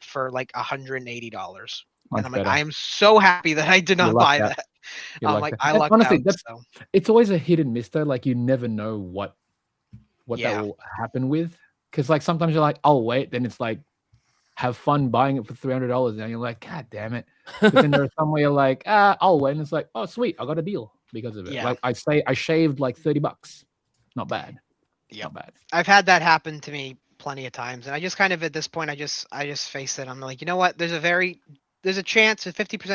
for like $180. And I'm like, I am so happy that I did not buy that. I'm like, I lucked honestly, out. So. It's always a hit and miss though. Like you never know what that will happen with, because like sometimes you're like, I'll wait, then it's like, have fun buying it for $300, and you're like, God damn it. But then there's some where you're like, I'll wait, and it's like, oh sweet, I got a deal because of it. Yeah. Like I shaved like $30. Not bad. Yeah, not bad. I've had that happen to me plenty of times, and I just kind of at this point I just face it. I'm like, you know what? There's a 50%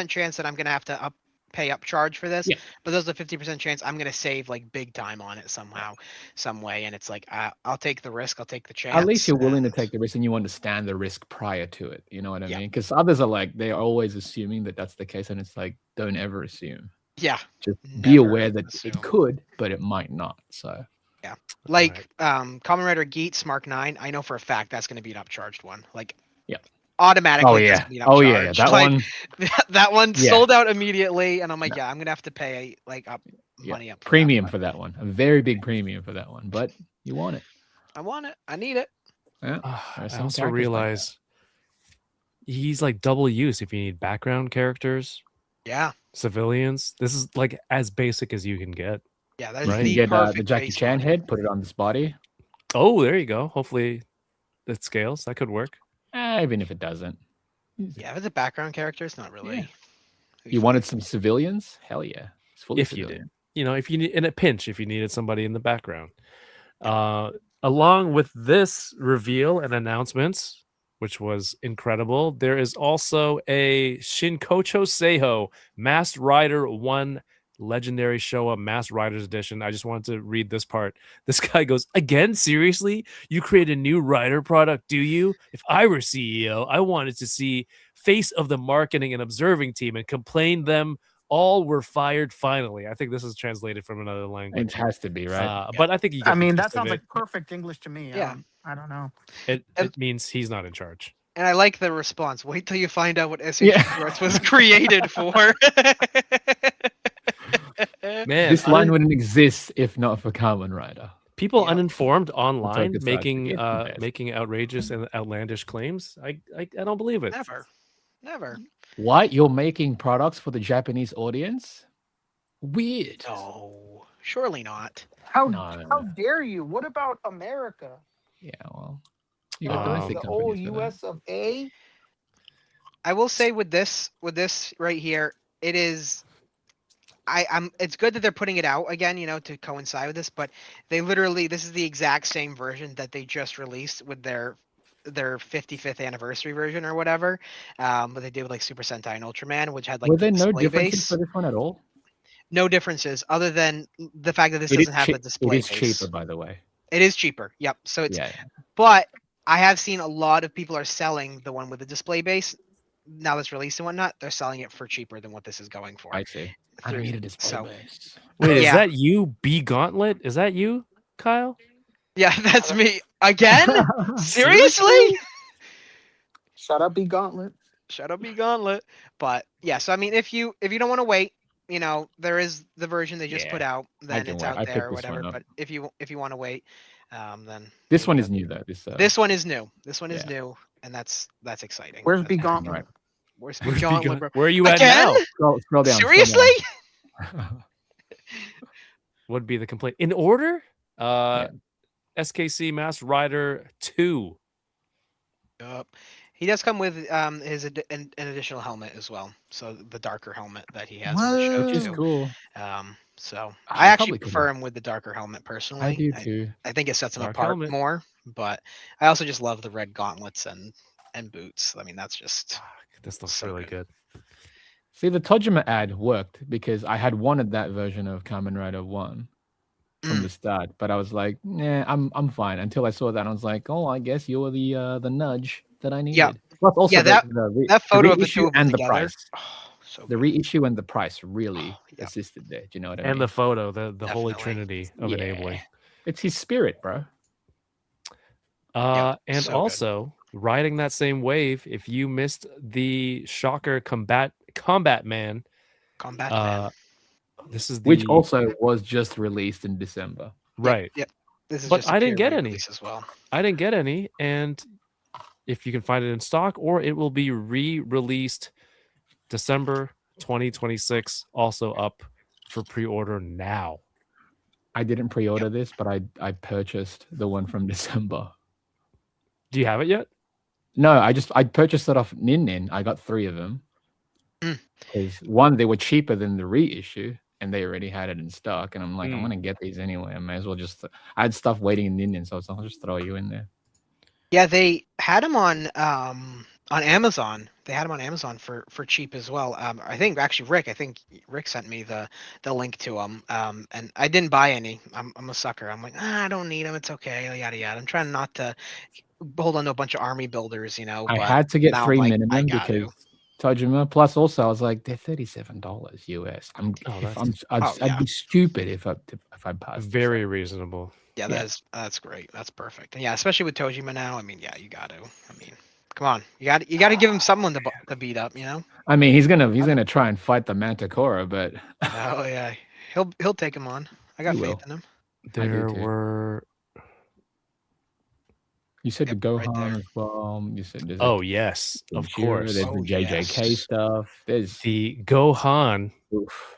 chance that I'm gonna have to pay upcharge for this, but there's a 50% chance I'm gonna save like big time on it somehow, some way, and it's like I'll take the risk, I'll take the chance. At least you're willing to take the risk and you understand the risk prior to it. You know what I mean? Because others are like, they're always assuming that that's the case, and it's like, don't ever assume. Yeah, just be aware that it could, but it might not. So yeah, like Kamen Rider Geats Mark 9, I know for a fact that's going to be an upcharged one. Like automatically. Oh yeah. Oh yeah. That like, one. That one sold out immediately, and I'm like, I'm gonna have to pay like money up. Premium for that one. A very big premium for that one. But you want it. I want it. I need it. Yeah. I also realize he's like double use if you need background characters. Yeah. Civilians. This is like as basic as you can get. Yeah, that's right. the You get perfect the Jackie Chan head, put it on this body. Oh, there you go. Hopefully it scales. That could work. Even if it doesn't. Yeah, if it's a background character, it's not really. Yeah. You wanted some civilians? Hell yeah. It's fully if civilian. you did. You know, if you need in a pinch, if you needed somebody in the background. Along with this reveal and announcements, which was incredible, there is also a Shinkocho Seiho Masked Rider 1 Legendary Showa Masked Riders Edition. I just wanted to read this part. This guy goes, again, seriously? You create a new rider product, do you? If I were CEO, I wanted to see face of the marketing and observing team and complain them all were fired finally. I think this is translated from another language. It has to be, right? But I think you get the that gist of sounds it. like perfect English to me. Yeah. I don't know. It means he's not in charge. And I like the response. Wait till you find out what SH FIguarts was created for. Man, this line wouldn't exist if not for Kamen Rider. People uninformed online aside. making outrageous and outlandish claims. I don't believe it. Never. What? You're making products for the Japanese audience? Weird. No, surely not. How No. dare you? What about America? Yeah, well, you got domestic The old companies for that. U.S. of A. I will say with this right here, it is. It's good that they're putting it out again, to coincide with this. But this is the exact same version that they just released with their 55th anniversary version or whatever. But they did with like Super Sentai and Ultraman, which had like Were there no display differences base. for this one at all? No differences other than the fact that this It doesn't is have the cheap- display It is base. cheaper, by the way. It is cheaper. Yep. So it's. Yeah. But I have seen a lot of people are selling the one with the display base. Now that's released and whatnot, they're selling it for cheaper than what this is going for. I see. I don't need a display base. Wait, is Yeah. that you, B Gauntlet? Is that you, Kyle? Yeah, that's me again. Seriously? Shut up, be Gauntlet. Shut up, be Gauntlet. But yeah, so I mean, if you don't want to wait, there is the version they just put out. Then can it's wait. out I there picked or this whatever. one up. But if you want to wait, then This one is new though. this one is new. This one is new, and that's exciting. Where's But- B Gauntlet? Right. Where's Where's B Gauntlet, bro? Where are you at Again? now? Scroll down. Seriously? Would be the complaint in order? SKC Masked Rider 2. Yup. He does come with an additional helmet as well. So the darker helmet that he has in the show Which is too. cool. So I I actually probably could've- prefer him with the darker helmet personally. I do too. I think it sets him Dark apart helmet. more. But I also just love the red gauntlets and boots. I mean, that's just This looks So really good. good. See, the Tojima ad worked because I had wanted that version of Kamen Rider 1 from the start, but I was like, nah, I'm fine. Until I saw that, I was like, oh, I guess you're the nudge that I needed. Yeah. Plus also Yeah, that photo of the reissue two of them and the together. price. Oh, so The good. reissue and the price really yeah. assisted there. Do you know what I And mean? the photo, the holy Definitely. trinity of enabling. It's his spirit, bro. And so good. also, riding that same wave, if you missed the Shocker Combat Man, Combat Man. this is the Which also was just released in December. right. Yep. This is But just a I didn't pure get any. re-release as well. I didn't get any, and if you can find it in stock, or it will be re-released December 2026, also up for pre-order now. I didn't pre-order this, but I purchased the one from December. Do you have it yet? No, I purchased it off Nin. I got 3 of them. Mm. Because one, they were cheaper than the reissue, and they already had it in stock. And I'm like, I'm Mm. gonna get these anyway. I may as well just. I had stuff waiting in Nin, so I was like, I'll just throw you in there. Yeah, they had them on Amazon. They had them on Amazon for cheap as well. I think actually Rick sent me the link to them. And I didn't buy any. I'm a sucker. I'm like, I don't need them. It's okay. Yada yada. I'm trying not to hold on to a bunch of army builders, you know. I but had to get now I'm 3 like, minimum I got because to. Tajima. Plus, also, I was like, they're $37 US. I'd be stupid if I passed. Very reasonable. Yeah, Yeah. that's great. That's perfect. And yeah, especially with Tojima now. I mean, yeah, you got to. I mean, come on, you got to give him someone to beat up, you know. I mean, he's gonna try and fight the Manticore, but Oh yeah, he'll take him on. I got He faith will. in him. There too. were. you said Yep, the right Gohan there. as well. You said there's Oh yes, the of Gojira, course. There's the Oh, JJK yes. stuff. There's The Gohan oof.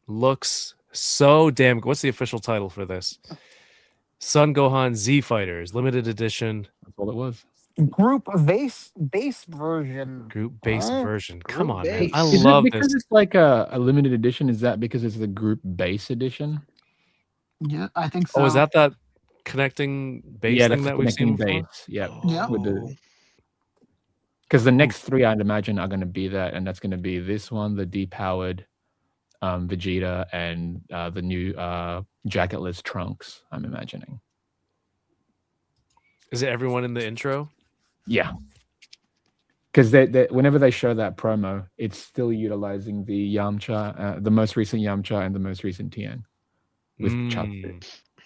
looks so damn. What's the official title for this? Sun Gohan Z Fighters Limited Edition That's all it was. Group base version. Group based Oh, version. Come group on, man. base. I Is love it because this. it's like a limited edition? Is that because it's the group base edition? Yeah, I think so. Oh, is that connecting base Yeah, thing that's that we've seen connecting before? base. Yeah. Yeah. With the because the next 3 I'd imagine are going to be that, and that's going to be this one, the depowered Vegeta, and the new jacketless Trunks. I'm imagining. Is it everyone in the intro? Yeah. Because whenever they show that promo, it's still utilizing the Yamcha, the most recent Yamcha and the most recent Tien with Chaozu.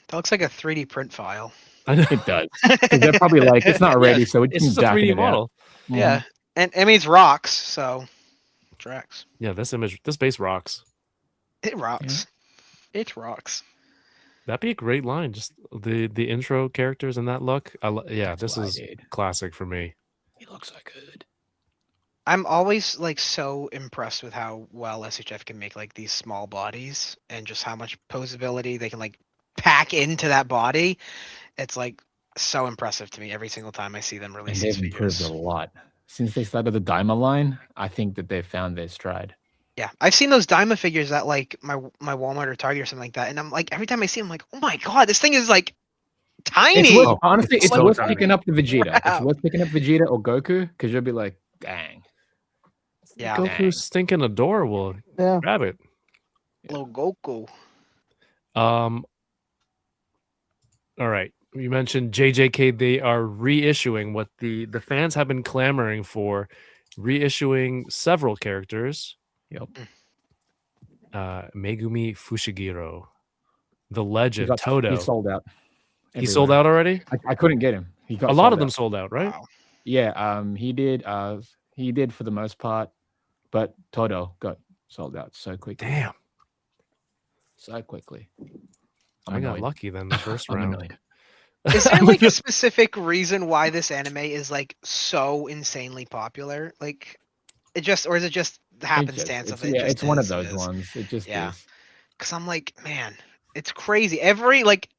That looks like a 3D print file. I know. It does. 'Cause they're probably like, it's not ready, so It's just a jacking 3D it out. model. Yeah, and I mean it's rocks, so tracks. Yeah, this base rocks. It rocks. It rocks. That'd be a great line. Just the intro characters and that look. Yeah, That's this what I is did. classic for me. He looks so good. I'm always like so impressed with how well SHF can make like these small bodies and just how much posability they can like pack into that body. It's like so impressive to me every single time I see them And release these they've improved figures. a lot. Since they started the Daima line, I think that they've found their stride. Yeah, I've seen those Daima figures at like my Walmart or Target or something like that, and I'm like every time I see them, I'm like, oh my god, this thing is like tiny. It's worth, honestly, it's it's so worth tiny. picking up the Vegeta. It's Wow. worth picking up Vegeta or Goku because you'll be like, dang. Yeah, Goku's stinking adorable. Yeah. Grab it. little Goku. All right. You mentioned JJK. They are reissuing what the fans have been clamoring for, reissuing several characters. Yep. Megumi Fushiguro, the legend, He Todo. sold out. He sold everywhere. out already? I couldn't get him. He got A lot sold of them out. sold out, right? Wow. Yeah, he did. He did for the most part, but Todo got sold out so quickly. Damn. So quickly. I got lucky then the first I'm round. annoyed. Is there like a specific reason why this anime is like so insanely popular? Like, it just, or is it just the happenstance of it? Yeah, just it's one of is, those is? ones. It just Yeah. is. Cause I'm like, man, it's crazy. Every like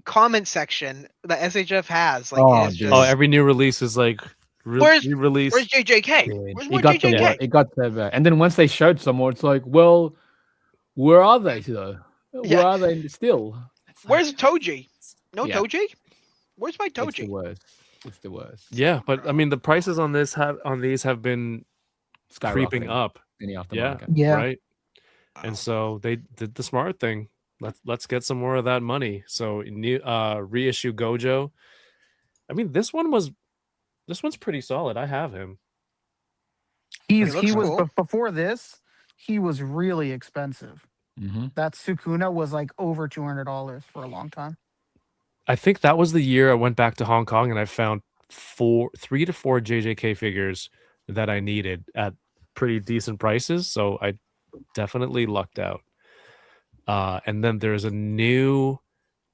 comment section that SHF has, like, Oh, is dude. just, Oh, every new release is like Where's- re-release. where's JJK? Dude, Where's it more got so JJK? bad. It got so bad. And then once they showed some more, it's like, well, where are they though? Where Yeah. are they still? It's like, Where's Toji? No Yeah. Toji? Where's my it's the Toji? worst. It's the worst. Yeah, but I mean the prices on these have been creeping Skyrocketing up. in the Yeah. aftermarket. Yeah. Right. Wow. And so they did the smart thing. Let's get some more of that money. So new reissue Gojo. I mean this one's pretty solid. I have him. He looks was cool. before this. He was really expensive. Mm-hmm. That Sukuna was like over $200 for a long time. I think that was the year I went back to Hong Kong and I found 3 to 4 JJK figures that I needed at pretty decent prices, so I definitely lucked out. And then there's a new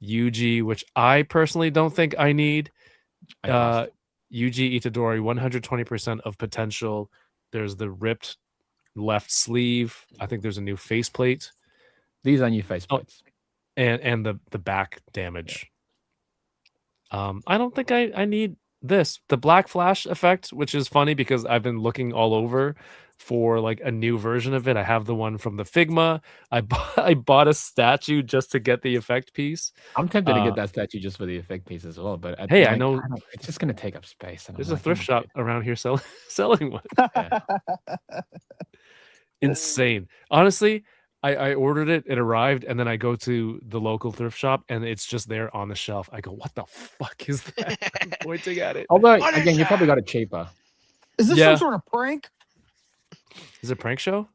Yuji, which I personally don't think I need. I passed. Yuji Itadori, 120% of potential. There's the ripped left sleeve. I think there's a new faceplate. These are new faceplates. And the back damage. I don't think I need this. The Black Flash effect, which is funny because I've been looking all over for like a new version of it. I have the one from the Figma. I bought a statue just to get the effect piece. I'm tempted to get that statue just for the effect piece as well. But hey, I know it's just going to take up space. And there's a thrift shop around here selling one. Yeah. Insane. Honestly, I ordered it, it arrived, and then I go to the local thrift shop and it's just there on the shelf. I go, what the fuck is that? I'm pointing at it. Although, again, you probably got it cheaper. Is this some sort of prank? Is it a prank show?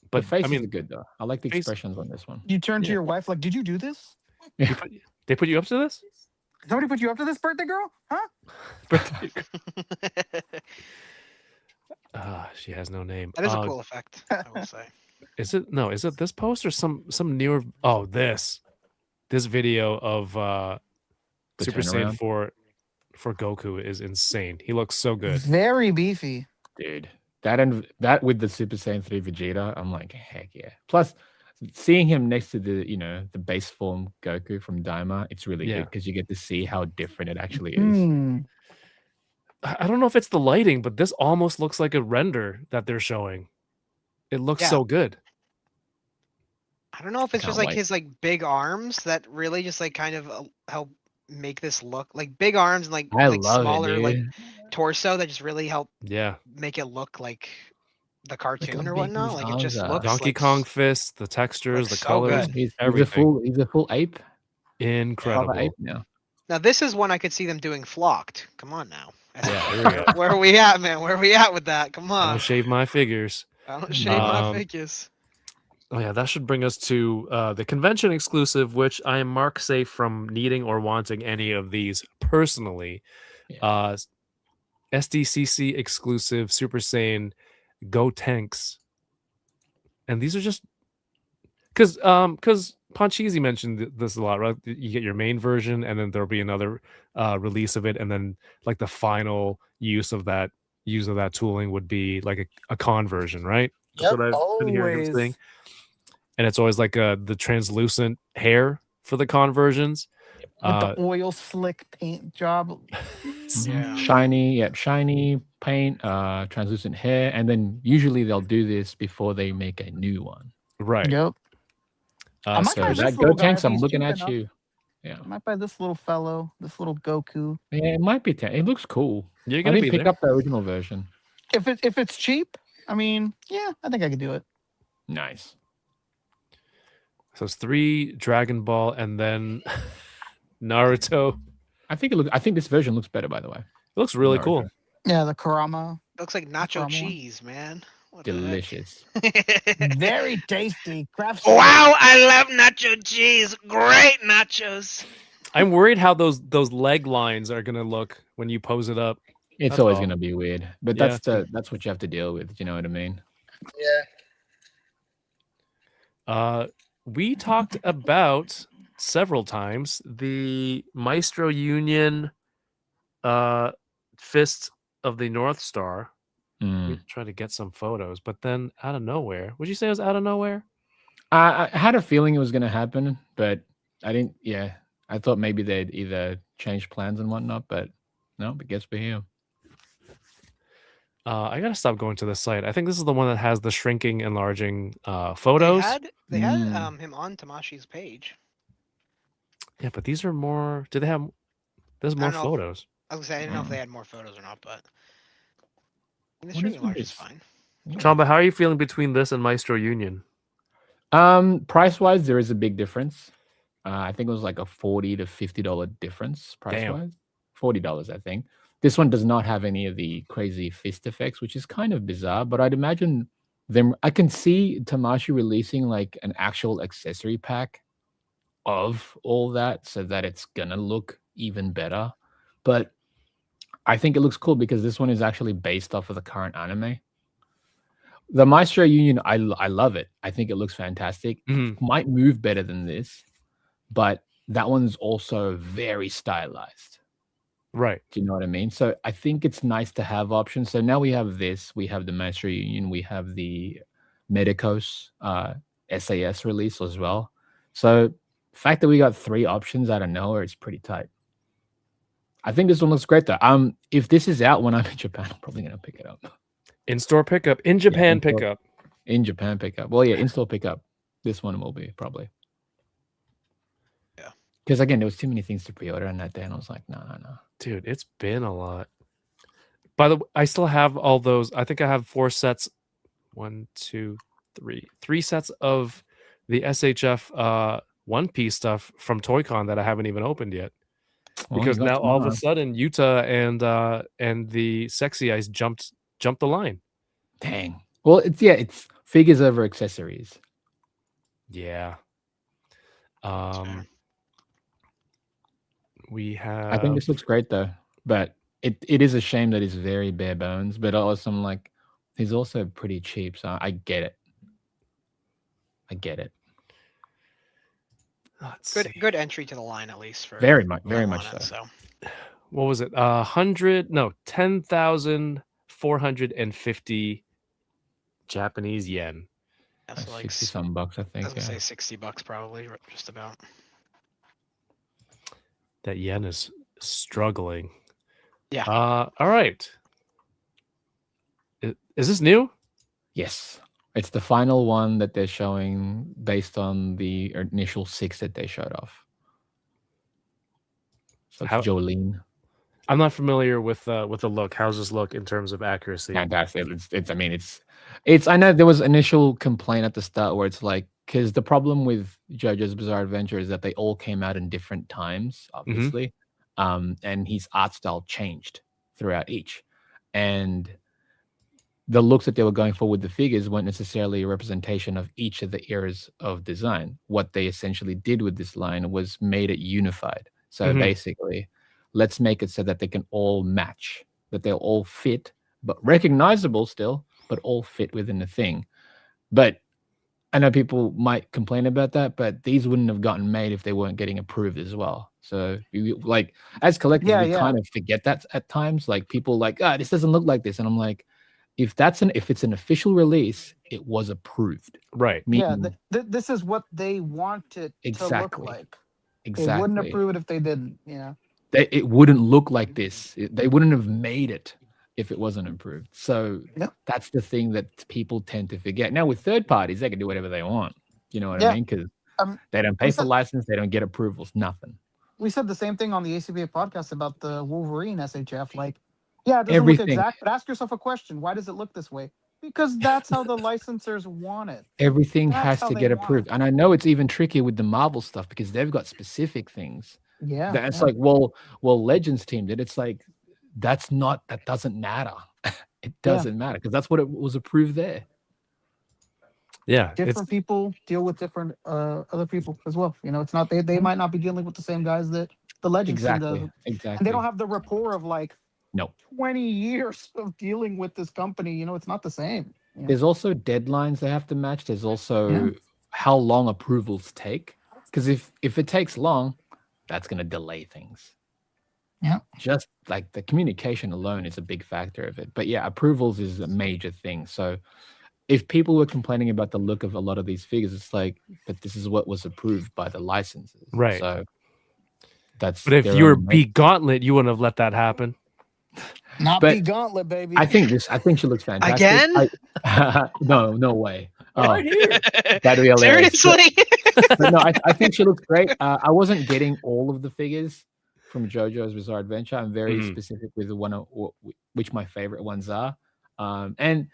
But the faces are good, though. I like the expressions on this one. You turn to your wife like, did you do this? Yeah. They put you up to this? Somebody put you up to this, birthday girl? Huh? Birthday girl. She has no name. That is a cool effect, I will say. Is it this post or some newer? Oh, this video of Super Saiyan for Goku is insane. He looks so good. Very beefy, dude. That with the Super Saiyan 3 Vegeta, I'm like, heck yeah. Plus, seeing him next to the the base form Goku from Daima, it's really good because you get to see how different it actually is. I don't know if it's the lighting, but this almost looks like a render that they're showing. It looks so good. I don't know if it's just like his like big arms that really just like kind of help make this look like big arms and like smaller like torso that just really help make it look like the cartoon or whatnot. Like it just looks Donkey Kong fist, the textures, the colors, everything. He's a full ape. Incredible. Ape now. Now this is one I could see them doing flocked. Come on now. Yeah, here we go. Where are we at, man? Where are we at with that? Come on. Don't shave my figures. I don't shave my figures. Oh yeah, that should bring us to the convention exclusive, which I am mark safe from needing or wanting any of these personally. SDCC exclusive Super Saiyan Go Tanks, and these are just because Panchisi mentioned this a lot, right? You get your main version, and then there'll be another release of it, and then like the final use of that tooling would be like a con version, right? That's what I've been hearing him saying. And it's always like the translucent hair for the con versions. With the oil slick paint job. Shiny paint, translucent hair, and then usually they'll do this before they make a new one. Right. Yep. So that Go Tanks, I'm looking at you. Yeah. I might buy this little fellow, this little Goku. Yeah, it might be. It looks cool. You're gonna pick up the original version. If it's cheap, I mean, yeah, I think I could do it. Nice. So it's 3 Dragon Ball and then Naruto. I think this version looks better, by the way. It looks really cool. Yeah, the Kurama. Looks like nacho cheese, man. Delicious. Very tasty. Wow, I love nacho cheese. Great nachos. I'm worried how those leg lines are gonna look when you pose it up. It's always gonna be weird, but that's what you have to deal with. You know what I mean? Yeah. We talked about several times the Maestro Union Fist of the North Star. We tried to get some photos, but then out of nowhere, would you say it was out of nowhere? I had a feeling it was going to happen, but I didn't. Yeah, I thought maybe they'd either change plans and whatnot, but no, but guess we're here. I gotta stop going to the site. I think this is the one that has the shrinking, enlarging photos. They had him on Tamashi's page. Yeah, but these are more. Do they have? There's more photos. I was gonna say I didn't know if they had more photos or not, but the shrinking enlarge is fine. Chamba, how are you feeling between this and Maestro Union? Price wise, there is a big difference. I think it was like a $40 to $50 difference price wise. $40, I think. This one does not have any of the crazy fist effects, which is kind of bizarre, but I'd imagine them. I can see Tamashi releasing like an actual accessory pack of all that so that it's gonna look even better. But I think it looks cool because this one is actually based off of the current anime. The Maestro Union, I love it. I think it looks fantastic. Mhm. Might move better than this, but that one's also very stylized. Right. Do you know what I mean? So I think it's nice to have options. So now we have this, we have the Maestro Union, we have the Medicos SAS release as well. So the fact that we got 3 options out of nowhere is pretty tight. I think this one looks great though. If this is out when I'm in Japan, I'm probably gonna pick it up. In-store pickup. In Japan in-store. pickup. In Japan pickup. Well, yeah, in-store pickup. This one will be probably. Yeah. Because again, there was too many things to pre-order on that day, and I was like, no. Dude, it's been a lot. By the way, I still have all those. I think I have 4 sets. 1, 2, 3. 3 sets of the SHF One Piece stuff from ToyCon that I haven't even opened yet. Well, Because you got now all of a tomorrow. sudden Utah and the Sexyice jumped the line. Dang. Well, it's figures over accessories. Yeah. fair. We have. I think this looks great though, but it is a shame that it's very bare bones. But also, I'm like, he's also pretty cheap, so I get it. I get it. Let's Good see. good entry to the line at least for Very much Milana, so. What was it? 10,450 Japanese yen. Yeah, so like 60 some bucks, I I think. was gonna Yeah. say $60 probably, just about. That yen is struggling. Yeah. All right. Is this new? Yes. It's the final one that they're showing based on the initial 6 that they showed off. So it's How- Jolene. I'm not familiar with the look. How's this look in terms of accuracy? Fantastic. It's I know there was initial complaint at the start where it's like, because the problem with JoJo's Bizarre Adventure is that they all came out in different times, obviously. And his art style changed throughout each. And the looks that they were going for with the figures weren't necessarily a representation of each of the eras of design. What they essentially did with this line was made it unified. So basically, let's make it so that they can all match, that they'll all fit, but recognizable still, but all fit within the thing. But I know people might complain about that, but these wouldn't have gotten made if they weren't getting approved as well. So, like, as collectors, we kind of forget that at times. Like, people like, this doesn't look like this, and I'm like, if it's an official release, it was approved. Right. Meaning, This is what they want it to look like. They wouldn't approve it if they didn't. It wouldn't look like this. They wouldn't have made it if it wasn't approved. So that's the thing that people tend to forget. Now with third parties, they can do whatever they want. You know what I mean? Because they don't pay for license, they don't get approvals, nothing. We said the same thing on the ACBA podcast about the Wolverine SHF. Like, yeah, it doesn't look exact, but ask yourself a question: why does it look this way? Because that's how the licensors want it. Everything has to get approved. And I know it's even trickier with the Marvel stuff because they've got specific things. Yeah. That's like, well, Legends team did. It's like, that doesn't matter. It doesn't matter because that's what it was approved there. Yeah. Different people deal with different other people as well. It's not they might not be dealing with the same guys that the Legends team does. Exactly. And they don't have the rapport of like 20 years of dealing with this company. It's not the same. There's also deadlines they have to match. There's also how long approvals take. Because if it takes long, that's going to delay things. Yeah. Just like the communication alone is a big factor of it. But yeah, approvals is a major thing. So if people were complaining about the look of a lot of these figures, it's like, but this is what was approved by the licenses. Right. So that's. But if you were B Gauntlet, you wouldn't have let that happen. Not B Gauntlet, baby. I think she looks fantastic. Again? No way. Oh, Right here. that'd be hilarious. Seriously? But no, I think she looks great. I wasn't getting all of the figures from JoJo's Bizarre Adventure. I'm very specific with the one which my favorite ones are. And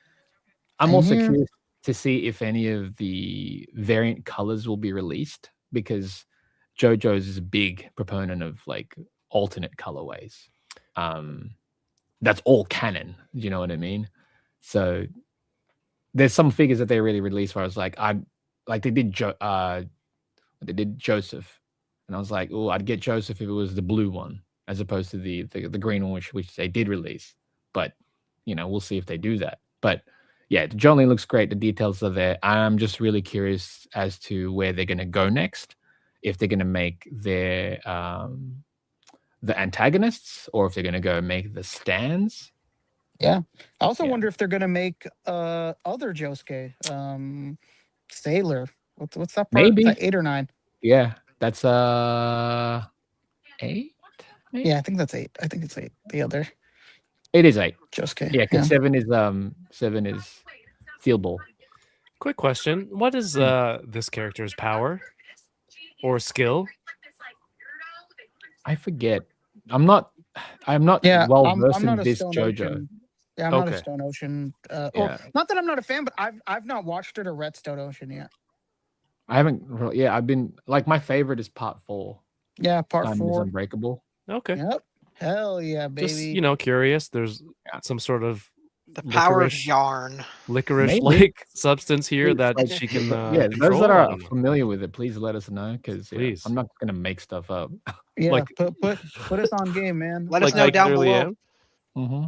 I'm also curious to see if any of the variant colors will be released because JoJo's is a big proponent of like alternate colorways. That's all canon. You know what I mean? So there's some figures that they really released where I was like, they did Joseph, and I was like, oh, I'd get Joseph if it was the blue one, as opposed to the green one, which they did release. But we'll see if they do that. But yeah, the journaling looks great. The details are there. I'm just really curious as to where they're going to go next. If they're going to make their the antagonists, or if they're going to go make the stands. Yeah. I also wonder if they're gonna make other Josuke. Sailor. What's that part? Maybe. Is that 8 or 9? Yeah, that's 8. Maybe? Yeah, I think that's 8. I think it's 8. The other It is 8. Josuke. Yeah, because 7 is Field Ball. Quick question: what is this character's power or skill? I forget. I'm not well versed in this JoJo. Ocean. Yeah, I'm not a Stone Ocean. Not that I'm not a fan, but I've not watched it or read Stone Ocean yet. I haven't. Yeah, I've been like my favorite is part 4. Yeah, part Diamond 4. is Unbreakable. Okay. Yep. Hell yeah, baby. Just curious. There's some sort of The power of yarn. licorice-like substance here that she can. Yeah, those control. that I are don't know. familiar with it, please let us know, because Please. I'm not gonna make stuff up. Yeah, like- put us on game, man. Let us know I down clearly below. am. Mm-hmm.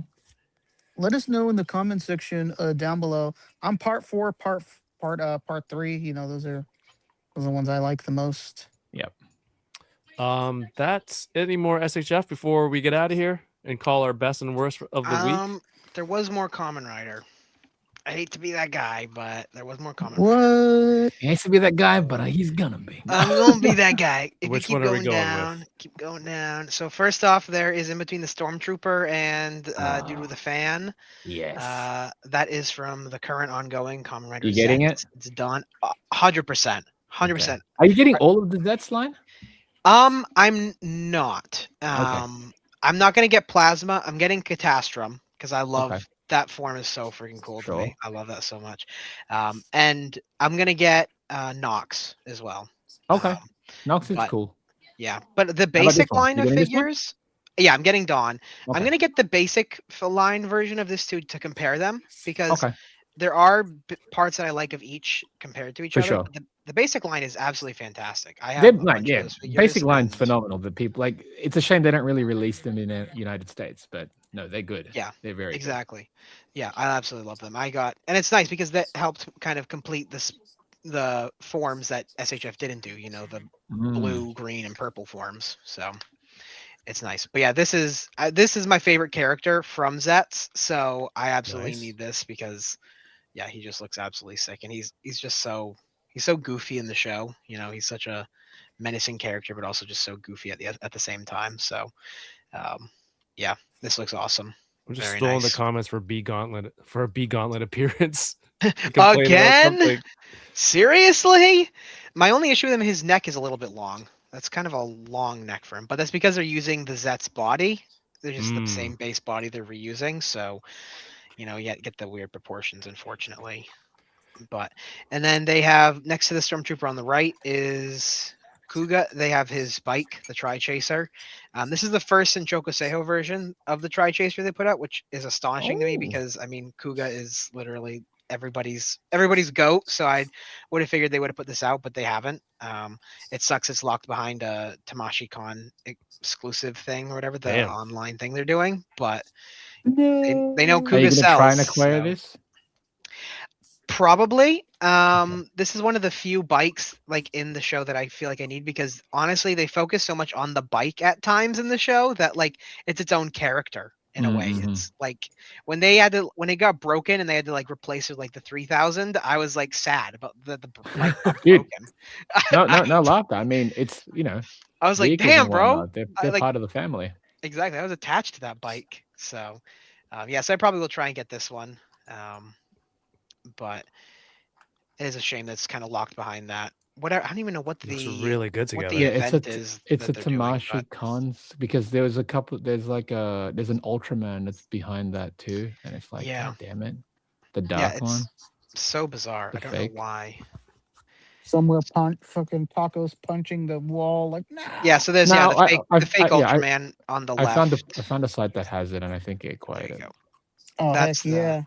Let us know in the comment section down below. I'm part 4, part 3. Those are the ones I like the most. Yep. That's any more SHF before we get out of here and call our best and worst of the week? There was more Kamen Rider. I hate to be that guy, but there was more Kamen Rider. What? He hates to be that guy, but he's gonna be. I'm gonna be that guy. If Which you one keep are we going going down, with? keep going down. So first off, there is in between the Stormtrooper and dude with a fan. Yes. That is from the current ongoing Kamen Rider. You getting Zets. It's done. 100%. 100%. Are you getting all of the Zets line? I'm not. I'm not gonna get Plasma. I'm getting Catastrum because I love that form is so freaking cool to me. I love that so much. And I'm gonna get Nox as well. Okay. Nox is but- cool. Yeah, but the this basic one? line You of getting this one? figures. Yeah, I'm getting Dawn. Okay. I'm gonna get the basic line version of this to compare them because Okay. there are parts that I like of each compared to each For other. sure. But the basic line is absolutely fantastic. I have They're a bunch of those figures, basic line's and- phenomenal. The people like it's a shame they don't really release them in the United States, but no, they're good. Yeah, they're very exactly. Yeah, I absolutely love them. And it's nice because that helped kind of complete the forms that SHF didn't do. The good. blue, green, and purple forms. So it's nice. But yeah, this is my favorite character from Zets. So I absolutely Nice. need this because yeah, he just looks absolutely sick, and he's just so goofy in the show. He's such a menacing character, but also just so goofy at the same time. So yeah, this looks awesome. I'm just Very still in the nice. comments for B Gauntlet appearance. Complaining about Again? something. Seriously? My only issue with him, his neck is a little bit long. That's kind of a long neck for him, but that's because they're using the Zet's body. They're just the same base body they're reusing, so you get the weird proportions, unfortunately. And then they have next to the Stormtrooper on the right is Kuga. They have his bike, the Tri-Chaser. This is the first Senchoku Seiho version of the Tri-Chaser they put out, which is astonishing to me because Kuga is literally everybody's goat. So I would have figured they would have put this out, but they haven't. It sucks it's locked behind a Tamashi Con exclusive thing or whatever, the online thing they're doing. But they know Are you Kuga gonna sells. try and acquire this? Probably. This is one of the few bikes like in the show that I feel like I need because honestly they focus so much on the bike at times in the show that like it's its own character in a way. It's like when it got broken and they had to like replace it with like the 3000, I was like sad about the bike got Dude. broken. No laughter. I mean, it's I was like, vehicles damn, and bro. whatnot, they're like- part of the family. Exactly. I was attached to that bike. So so I probably will try and get this one. But it is a shame that's kind of locked behind that. I don't even know what Looks the really good what together. the Yeah, event is. it's a that they're doing, Tamashi but- Cons because there's a couple. There's like there's an Ultraman that's behind that too, and it's like, Yeah. God damn it, the dark one. So bizarre. The I don't fake. know why. Somewhere fucking Taco's punching the wall like nah. Yeah, so there's No, the fake yeah, I- Ultraman on the I left. found a site that has it, and I think it acquired There you it. go. Oh That's heck yeah.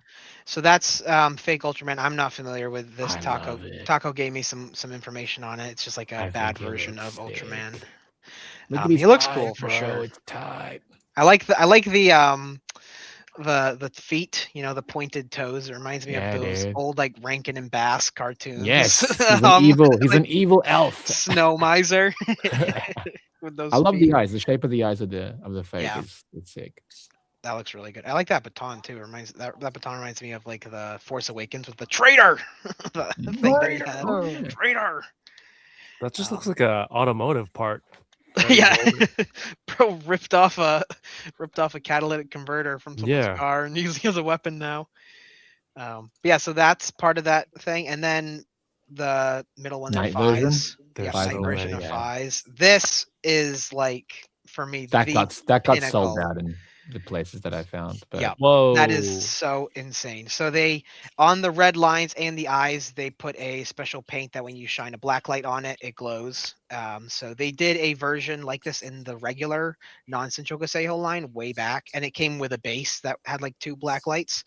So that's fake Ultraman. I'm not familiar with this. I Taco love it. Taco gave me some information on it. It's just like a I bad think it version looks of Ultraman. sick. Look at He his looks eye, cool for bro. sure. It's tight. I like the the feet, you know, the pointed toes. It reminds me of Yeah, those dude. old like Rankin and Bass cartoons. Yes, he's an evil. He's like an evil elf. Snow Miser with those I love feet. the eyes. The shape of the eyes of the fake Yeah. is it's sick. That looks really good. I like that baton too. That baton reminds me of like the Force Awakens with the traitor the thing that he had. Oh, yeah. Traitor. That just looks like a automotive part. Yeah, bro ripped off a catalytic converter from someone's Yeah. car and using it as a weapon now. Yeah, so that's part of that thing, and then the middle one, Night version? There's night so version many. of Fies. This is like for me That the got sold pinnacle. out in the places that I found. But Yeah, Whoa. that is so insane. So they, on the red lines and the eyes, they put a special paint that when you shine a black light on it, it glows. So they did a version like this in the regular non-Senchoku Seiho line way back, and it came with a base that had like 2 black lights.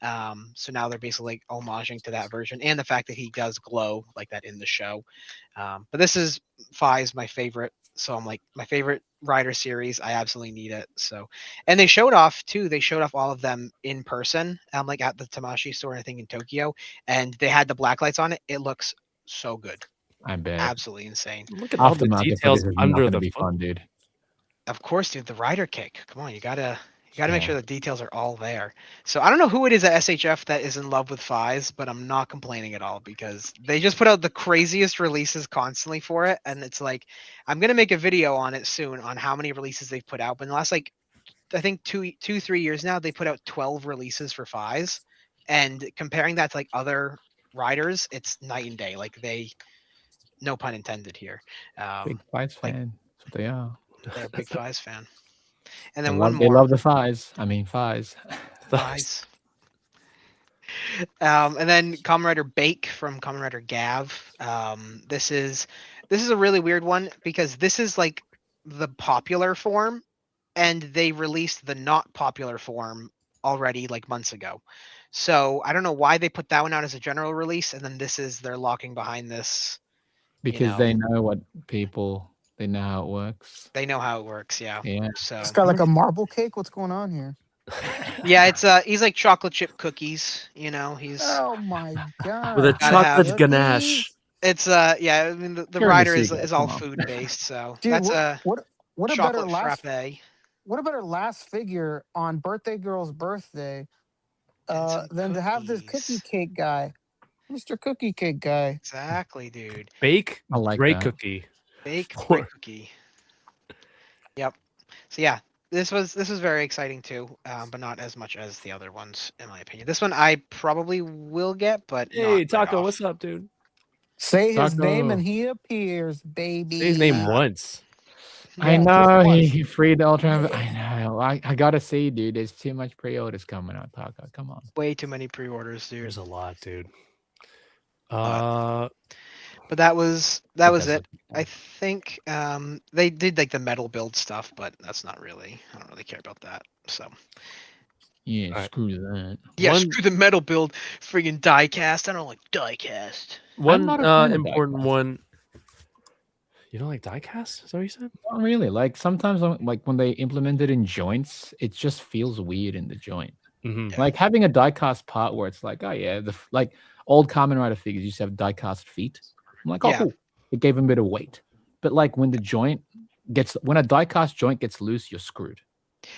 So now they're basically like homaging to that version, and the fact that he does glow like that in the show. But this is Fi's my favorite. So I'm like, my favorite Rider series. I absolutely need it. So, and they showed off too. They showed off all of them in person. Like at the Tamashi store, I think in Tokyo, and they had the black lights on it. It looks so good. I bet Absolutely insane. Look at all the aftermarket for details this is not under gonna the be foot. fun, dude. Of course, dude. The Rider kick. Come on, you gotta make sure the details are all there. So I don't know who it is at SHF that is in love with Fies, but I'm not complaining at all because they just put out the craziest releases constantly for it, and it's like I'm gonna make a video on it soon on how many releases they've put out. But in the last like I think 3 years now, they put out 12 releases for Fies, and comparing that to like other riders, it's night and day. Like they, no pun intended here. Big Fies like- fan. That's what they are. They're a big Fies fan. And They then love, one they more. love the Fies. I mean Fies. Fies. And then Kamen Rider Bake from Kamen Rider Gav. This is a really weird one because this is like the popular form, and they released the not popular form already like months ago. So I don't know why they put that one out as a general release, and then they're locking behind this. Because they know what people. They know how it works. They know how it works, yeah. Yeah. So It's got like a marble cake. What's going on here? yeah, it's he's like chocolate chip cookies. You know, he's Oh my god! With a Gotta have chocolate cookies? ganache. it's yeah. I mean the Share the rider secret, is all come on. food based, so Dude, that's what a better chocolate last frappe. what a better last figure on birthday girl's birthday And some than to have this cookies. cookie cake guy, Mr. Cookie Cake guy. Exactly, dude. Bake I like great that. cookie. Bake For- great cookie. Yep. So yeah, this was very exciting too, but not as much as the other ones, in my opinion. This one I probably will get, but Hey, not right Taco, off. what's up, dude? Say his name Taco. and he appears, baby. Say his name once. I Yeah, know just he, once. he freed the Ultra. I know. I gotta see, dude. There's too much pre-orders coming out, Taco. Come on. Way too many pre-orders, dude. There's a lot, dude. But that was it. That's I think they did like the metal build stuff, but that's not really. I don't really care about that. So Yeah, Alright. screw that. yeah, One- screw the metal build. Friggin' diecast. I don't like diecast. One not a fan of important diecast. one. You don't like diecast? Is that what you said? Not really. Like sometimes, like when they implement it in joints, it just feels weird in the joint. Mm-hmm. Yeah. Like having a die-cast part where it's like, oh yeah, like old Kamen Rider figures used to have die-cast feet. I'm like, oh Yeah. cool. It gave them a bit of weight. But like when a die-cast joint gets loose, you're screwed.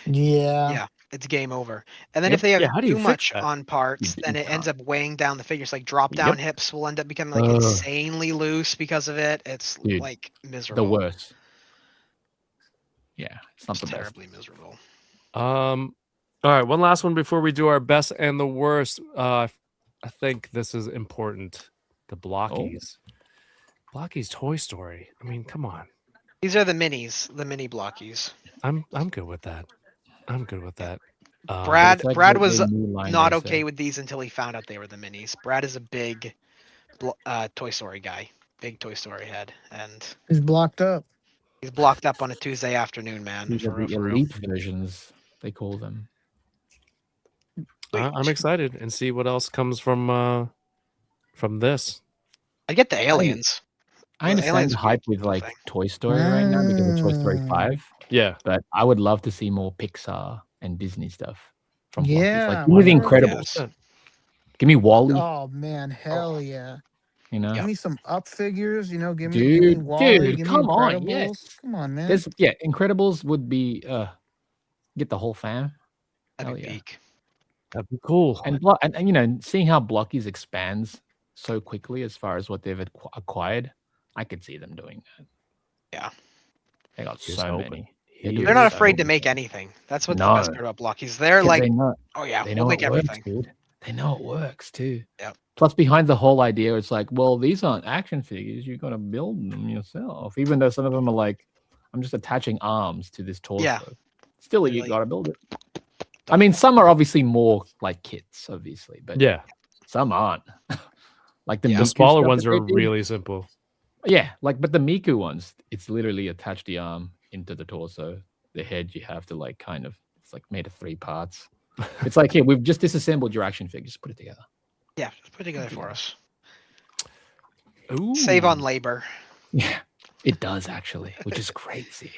Yeah. Yeah, it's game over. And then Yep. if they have Yeah, how do you too fix much that? on parts, You then it ends can't. up weighing down the figures. Like drop down Yep. hips will end up becoming like Ugh. insanely loose because of it. It's Dude, like The miserable. worst. Yeah, it's not It's the best. terribly miserable. All right, one last one before we do our best and the worst. I think this is important. The Blockies. Blockies Toy Story. I mean, come on. These are the minis, the mini blockies. I'm good with that. I'm good with that. Brad It's like Brad they was new line, not they okay say. with these until he found out they were the minis. Brad is a big Toy Story guy, big Toy Story head, and He's blocked up. he's blocked up on a Tuesday afternoon, man. These For are real, the for real. elite versions, they call them. I'm excited and see what else comes from this. I get the aliens. I understand Alien's the hype weird, with the like thing. Toy Story right now because of Toy Story 5, Yeah. but I would love to see more Pixar and Disney stuff from Blockies. Yeah, Like, give me the more of Incredibles. that. Give me Wally. Oh man, hell yeah! You know, Give me some up figures. You know, give me Wally. dude, Give me come on, Incredibles. yes. Come on, man. There's Incredibles would be get the whole fam. That'd Hell be yeah. peak. That'd be cool. And you know, seeing how Blockies expands so quickly as far as what they've acquired, I could see them doing that. Yeah. They got Just so hoping. many. They're not afraid to make anything. That's what's the best part about Blockies. They're 'Cause like, they know, oh yeah, they we'll know make it works, everything. dude. They know it works too. Yep. Plus, behind the whole idea, it's like, well, these aren't action figures. You're gonna build them yourself. Even though some of them are like, I'm just attaching arms to this torso. Yeah. Still, you gotta build it. I mean, some are obviously more like kits, obviously, but Yeah. some aren't. Like the The Miku smaller stuff ones that they are did. really simple. Yeah, like but the Miku ones, it's literally attach the arm into the torso. The head you have to like kind of, it's like made of 3 parts. It's like, here, we've just disassembled your action figure. Just put it together. Yeah, just put it together for us. Ooh. Save on labor. Yeah, it does actually, which is crazy.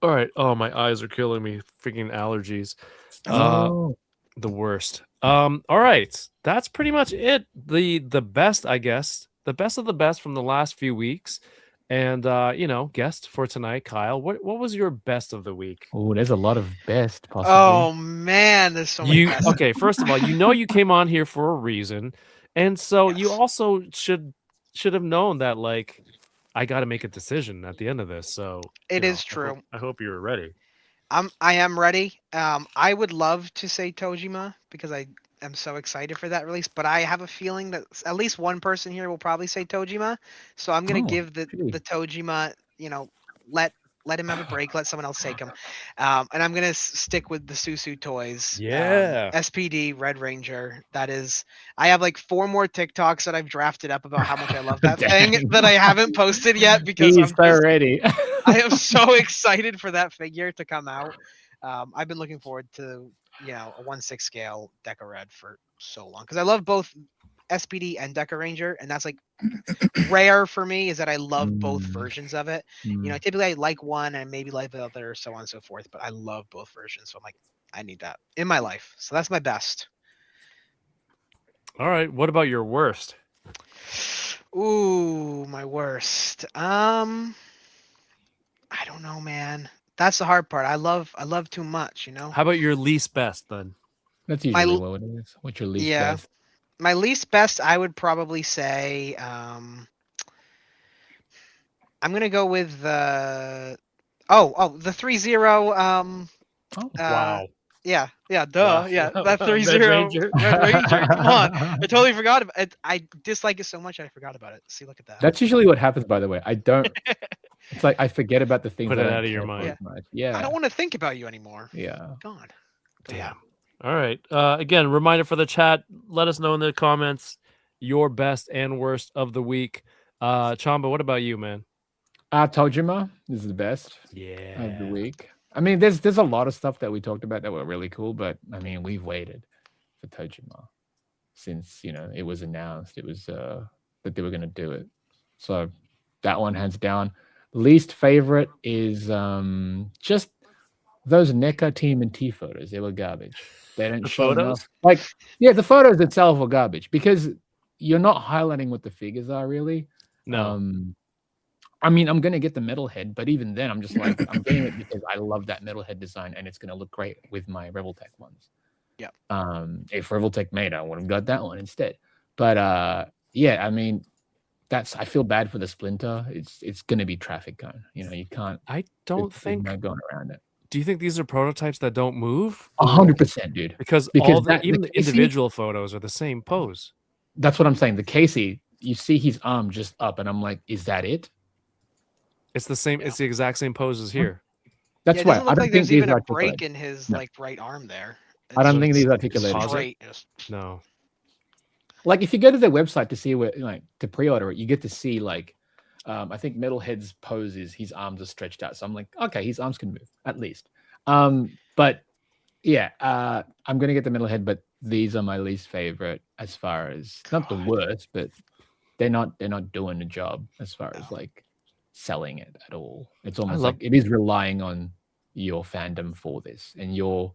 All right. Oh, my eyes are killing me. Freaking allergies. The worst. All right. That's pretty much it. The best, I guess. The best of the best from the last few weeks. And you know, guest for tonight, Kyle. What was your best of the week? Oh, there's a lot of best possibly. Oh man, there's so many. Best. Okay, first of all, you know you came on here for a reason. And so you also should have known that like I got to make a decision at the end of this. So it is true. I hope you were ready. I am ready. I would love to say Tojima because I am so excited for that release, but I have a feeling that at least one person here will probably say Tojima. So I'm gonna give the Tojima, you know, let him have a break, let someone else take him. And I'm gonna stick with the Susu toys. Yeah. SPD Red Ranger. That is, I have like 4 more TikToks that I've drafted up about how much I love that thing that I haven't posted yet because He's so ready. I am so excited for that figure to come out. I've been looking forward to, you know, a 1/6 scale Deca Red for so long because I love both SPD and Deca Ranger, and that's like rare for me is that I love both versions of it. You know, typically I like one and maybe like the other, so on and so forth, but I love both versions. So I'm like, I need that in my life. So that's my best. All right. What about your worst? Ooh, my worst. I don't know, man. That's the hard part. I love too much, you know. How about your least best then? That's usually what it is. What's your least best? My least best, I would probably say, I'm gonna go with the the 3-0. Wow. Yeah, duh. Wow. Yeah, that 3-0 Red Ranger. Red Ranger. Come on, I totally forgot about it. I dislike it so much I forgot about it. See, look at that. That's usually what happens, by the way. I don't. It's like I forget about the things. Put that it I out of your care for mind. as much. Yeah. I don't want to think about you anymore. Yeah. God. Damn. All right. Again, reminder for the chat. Let us know in the comments your best and worst of the week. Chamba, what about you, man? Tojima is the best of the week. I mean, there's a lot of stuff that we talked about that were really cool, but I mean, we've waited for Tojima since, you know, it was announced. It was that they were going to do it. So that one, hands down. Least favorite is just those NECA Team and T photos. They were garbage. They didn't show enough. Like, yeah, the photos itself were garbage because you're not highlighting what the figures are really. No. I mean, I'm gonna get the Metalhead, but even then, I'm just like, I'm getting it because I love that Metalhead design, and it's gonna look great with my Revoltech ones. Yeah. If Revoltech made, I would have got that one instead. But yeah, I mean, I feel bad for the Splinter. It's gonna be traffic cone. You know, you can't. I don't think no going around it. Do you think these are prototypes that don't move? 100%, dude. Because even the individual photos are the same pose. That's what I'm saying. The Casey, you see his arm just up, and I'm like, is that it? It's the same. Yeah. It's the exact same pose as here. That's why I don't think there's these even a articulated. break in his like right arm there. I don't think these articulated. Straight. No. Like if you go to their website to see where, like, to pre-order it, you get to see like, I think Metalhead's pose is his arms are stretched out. So I'm like, okay, his arms can move at least. But yeah, I'm gonna get the Metalhead, but these are my least favorite as far as not the worst, but they're not doing a job as far as like selling it at all. It's almost love- like it is relying on your fandom for this, and you're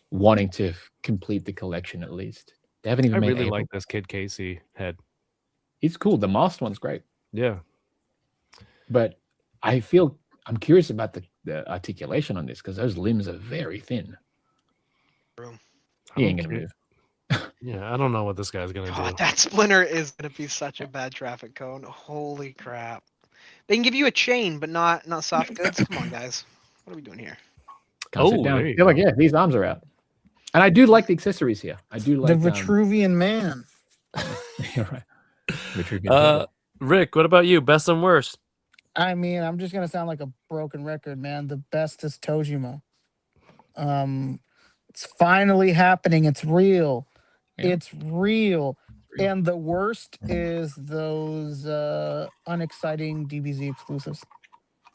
wanting to complete the collection at least. They haven't even I made really April. like this Kid Casey head. He's cool. The masked one's great, Yeah. but I'm curious about the articulation on this because those limbs are very thin. True. He ain't gonna move. Yeah, I don't know what this guy's gonna God, do. that splinter is gonna be such a bad traffic cone. Holy crap! They can give you a chain, but not soft goods. Come on, guys. What are we doing here? Can't sit Oh, down. there you Feel like, go. yeah, these arms are out. And I do like the accessories here. I do The like Vitruvian Man. You're right. Vitruvian Rick, what about you? Best and worst? I mean, I'm just gonna sound like a broken record, man. The best is Tojima. It's finally happening. It's real. Yeah. It's real. Real. And the worst is those unexciting DBZ exclusives.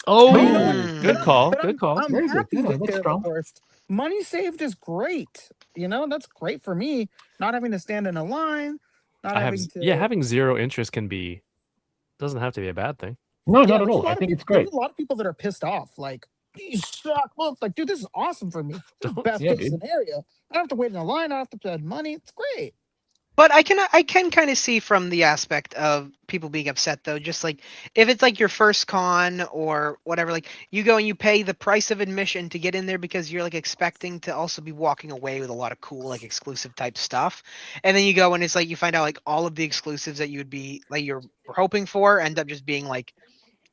Oh, But you know what? good call. But Good call. I'm Very good. happy Yeah, that that's they're strong. the worst. Money saved is great. You know, that's great for me. Not having to stand in a line. Not I have having to. having zero interest doesn't have to be a bad thing. No, Yeah, not at there's a all. lot I of think people- it's great. There's a lot of people that are pissed off. Like, these suck. Well, it's like, dude, this is awesome for me. This is Don't- best yeah, case dude. scenario. I don't have to wait in a line. I don't have to spend money. It's great. But I can kind of see from the aspect of people being upset though, just like if it's like your first con or whatever, like you go and you pay the price of admission to get in there because you're like expecting to also be walking away with a lot of cool like exclusive type stuff, and then you go and it's like you find out like all of the exclusives that you would be like you're hoping for end up just being like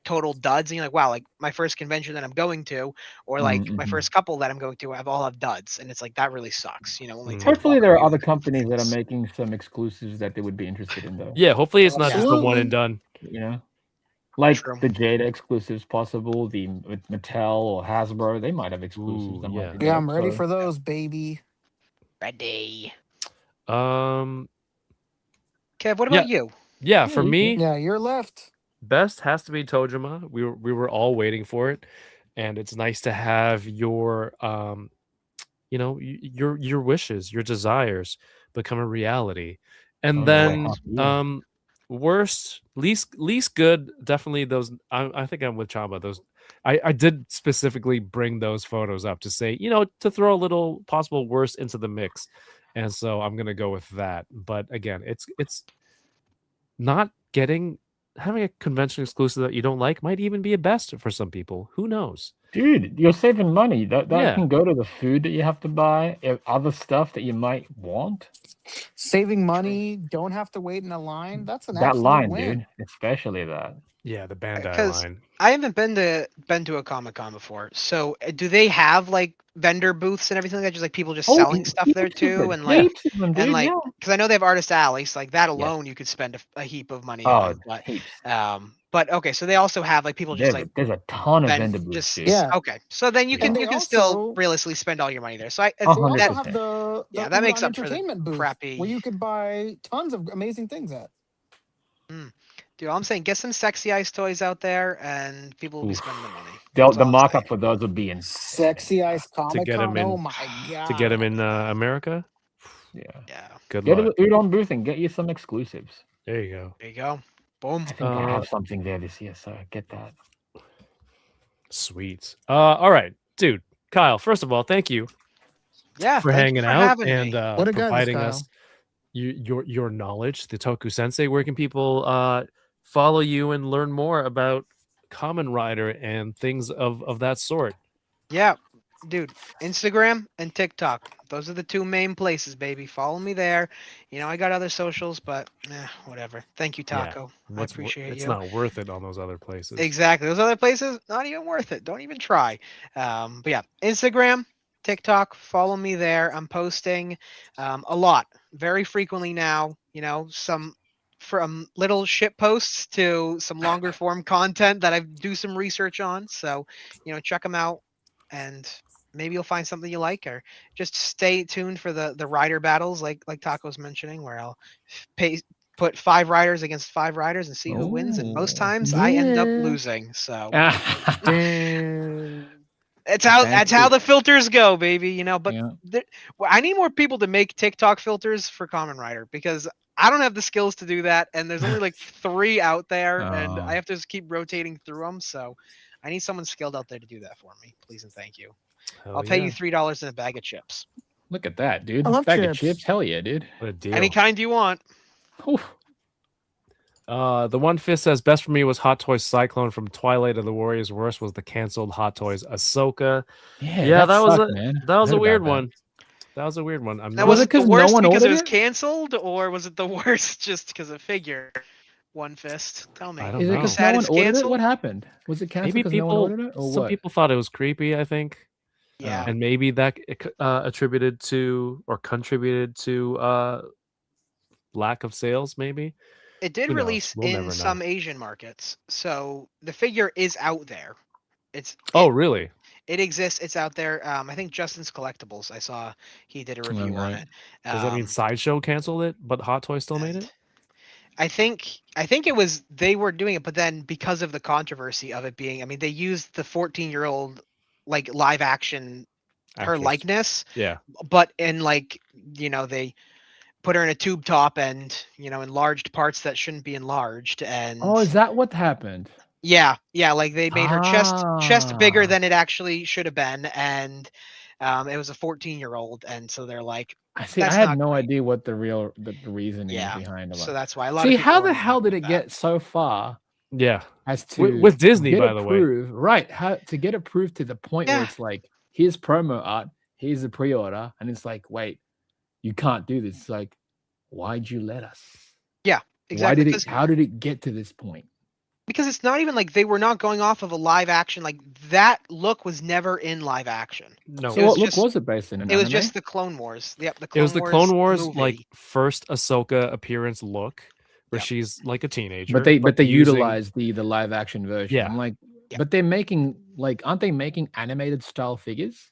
total duds, and you're like, wow, like my first convention that I'm going to, or like my Mhm. first couple that I'm going to, I've all have duds, and it's like that really sucks, you know. Only to Hopefully, walk there are away other with it. companies that are making some exclusives that they would be interested in, though. Yeah, hopefully it's not just the one Absolutely. and done. You know, like True. the Jada exclusives, possible. The with Mattel or Hasbro, they might have exclusives. Ooh, that might yeah. be Yeah, dope, I'm ready so- for those, baby. Ready. Um, Kev, what about you? yeah, for you me, Yeah, you're left. best has to be Tojima. We were all waiting for it, and it's nice to have your your wishes, your desires become a reality. And Oh, then wow, yeah. worst, least good, definitely those. I think I'm with Chamba. Those I did specifically bring those photos up to say, to throw a little possible worst into the mix. And so I'm gonna go with that. But again, it's not having a convention exclusive that you don't like might even be a best for some people. Who knows? Dude, you're saving money. That Yeah. can go to the food that you have to buy, other stuff that you might want. Saving money, don't have to wait in a line. That's an That absolute line, win. dude, especially that. Yeah, the Bandai 'Cause- line. I haven't been to a Comic-Con before, so do they have like vendor booths and everything like that? Just like people just selling stuff there too, and like heaps of them, dude, and like yeah. because I know they have artist alleys, like that alone you could spend a heap of money on. Heaps. But okay, so they also have like people just like There's a ton of ven- vendor booths, just dude. Yeah. okay. So then you Yeah. can And you they can still also- realistically spend all your money there. So They also 100%. have the Yeah, that makes Udon up for the entertainment booth crappy- where you could buy tons of amazing things at. dude, I'm saying get some Sexy Ice toys out there, and people will be Oof. spending the money. The That's all I'm markup saying. for those would be insane. Sexy Ice Comic get 'em Con. in- Oh my god. To get them in America. Yeah. Yeah, Good Go to luck. the Udon booth and get you some exclusives. There you go. there you go. Boom. I think I have something there this year, so get that. Sweet. All right, dude. Kyle, first of all, thank you Yeah, for thank you hanging for out having and me. What a guy, this providing Kyle. us your knowledge, the Toku Sensei. Where can people follow you and learn more about Kamen Rider and things of that sort? Yeah, dude, Instagram and TikTok. Those are the two main places, baby. Follow me there. You know, I got other socials, but whatever. Thank you, Yeah, Taco. I What's appreciate it's you. not worth it on those other places. Exactly. Those other places, not even worth it. Don't even try. But yeah, Instagram, TikTok, follow me there. I'm posting a lot, very frequently now. You know, from little shit posts to some longer form content that I do some research on. So, you know, check them out, and maybe you'll find something you like, or just stay tuned for the rider battles, like Taco's mentioning, where I'll put 5 riders against 5 riders and see who wins. And most Ooh. times I end up Yeah. losing. So Damn. that's how Fancy. the filters go, baby. You know, but Yeah. I need more people to make TikTok filters for Kamen Rider, because I don't have the skills to do that, and there's only like 3 out there, and Oh. I have to just keep rotating through them. So I need someone skilled out there to do that for me, please and thank you. Hell I'll pay yeah. you $3 in a bag of chips, Look at that, dude. I love Bag of chips. chips. Hell yeah, dude. What a deal. any kind you want. Oof. The One Fist says best for me was Hot Toys Cyclone from Twilight of the Warriors. Worst was the canceled Hot Toys Ahsoka. Yeah, that was sucked, a man. that was Heard a about weird that. one. That was a weird one. I'm Now, not- was it it the 'cause no worst one because it ordered was it? canceled, or was it the worst just because of figure? One Fist. Tell me. I don't Is it know. because Sad no one it's ordered it? canceled? What happened? Was it canceled Maybe because no one people, ordered it, or some what? people thought it was creepy. I think, Yeah. and maybe that attributed to or contributed to lack of sales. Maybe. It did Who knows? release We'll never in know. some Asian markets, so the figure is out there. Oh, really? It exists. It's out there. I think Justin's Collectibles. I saw he did a review on right. it. Does that mean Sideshow canceled it, but Hot Toys still made it? I think it was they were doing it, but then because of the controversy of it being, I mean, they used the 14-year-old like live action her Actress. likeness, Yeah. but in like they put her in a tube top and enlarged parts that shouldn't be enlarged, and Oh, is that what happened? yeah, like they made her chest bigger Ah. than it actually should have been, and it was a 14-year-old, and so they're like, I see. I that's had not no great. idea what the reasoning Yeah, behind it was. so that's why a lot See, of people how are the hell unhappy did with it that. get so far Yeah. as to With Disney, get by the way. approved? Right. How to get approved to the point where Yeah. it's like, here's promo art, here's a pre-order, and it's like, wait, you can't do this. It's like, why'd you let us? Yeah, exactly. Why did because- it? How did it get to this point? Because it's not even like they were not going off of a live action. Like that look was never in live action. No. So It was what look just- was it based in? An It was anime? just the Clone Wars. Yep, the It Clone was the Clone Wars movie. like first Ahsoka appearance look, where Yep. she's like a teenager. but they using- utilize the live action version. Yeah. I'm like, Yeah. but they're making aren't they making animated style figures?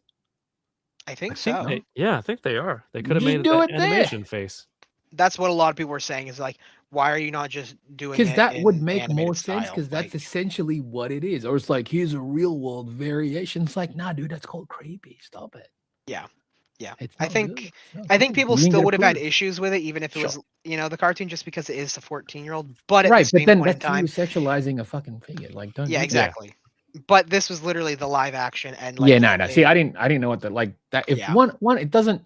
I think I so. think They- yeah, I think they are. They could have Just made do an it there. animation face. That's what a lot of people were saying is like, why are you not just doing it? Because that would in make more animated sense. style? Because that's Like, essentially what it is. Or it's like, here's a real world variation. It's like, nah, dude, that's called creepy. Stop it. yeah. It's I not think- good. It's not I think good. people You didn't still get would have had approved. issues with it, even if it Sure. was, the cartoon, just because it is a 14-year-old. But at Right, the but same then point in that's time, you sexualizing a fucking figure. Like, don't. yeah, do that. exactly. But this was literally the live action, and Yeah, like, no. See, I didn't know what the like that. If Yeah. one, it doesn't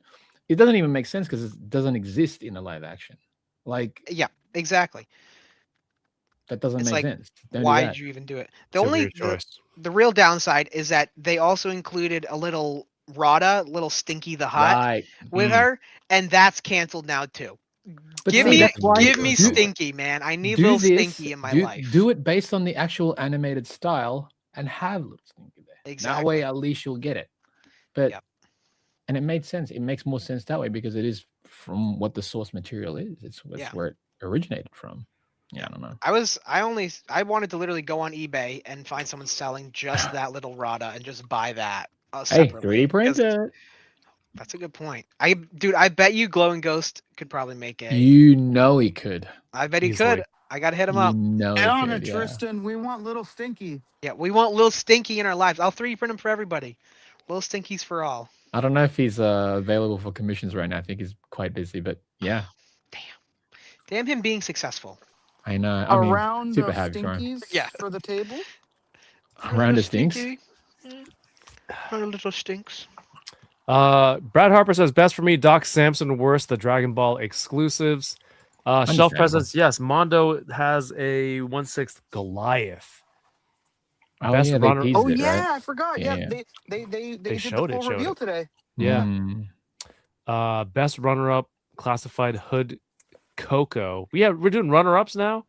even make sense because it doesn't exist in a live action. Like yeah, exactly. that doesn't It's make like, sense. Don't do Why that. did you even do it? It's a weird choice. The real downside is that they also included a little Rada, little Stinky the Hut Right. with her, and that's canceled now too. But give see, me that's why- give me do- Stinky, man. I need do little this, Stinky in my do, life. Do it based on the actual animated style and have little Stinky there. That Exactly. way, at least you'll get it. But Yep. and it made sense. It makes more sense that way because it is from what the source material is. It's Yeah. where it originated from. Yeah, I don't know. I wanted to literally go on eBay and find someone selling just that little Rada and just buy that. Hey, Separately, 3D because- printer. That's a good point. I bet you Glowing Ghost could probably make a. You know he could. I bet he Easily. could. I gotta hit him You up. know Get he on could, it, yeah. Tristan. We want little Stinky. Yeah, we want little Stinky in our lives. I'll 3D print him for everybody. Little Stinkies for all. I don't know if he's available for commissions right now. I think he's quite busy, but yeah, Damn him being successful. I know. A I mean, round super of happy for him. Stinkies Yeah. for the table. Round of stinks. Our little stinks. Brad Harper says best for me, Doc Samson, worst, the Dragon Ball exclusives. Shelf Understandable. presence, yes. Mondo has a 1/6 Goliath. Oh Best yeah, they runner- teased Oh it, yeah, right? I forgot. Yeah, Yeah, yeah. they did showed the it, full showed reveal it. today. Yeah. Mm. Best runner-up, classified hood Coco. We're doing runner-ups now.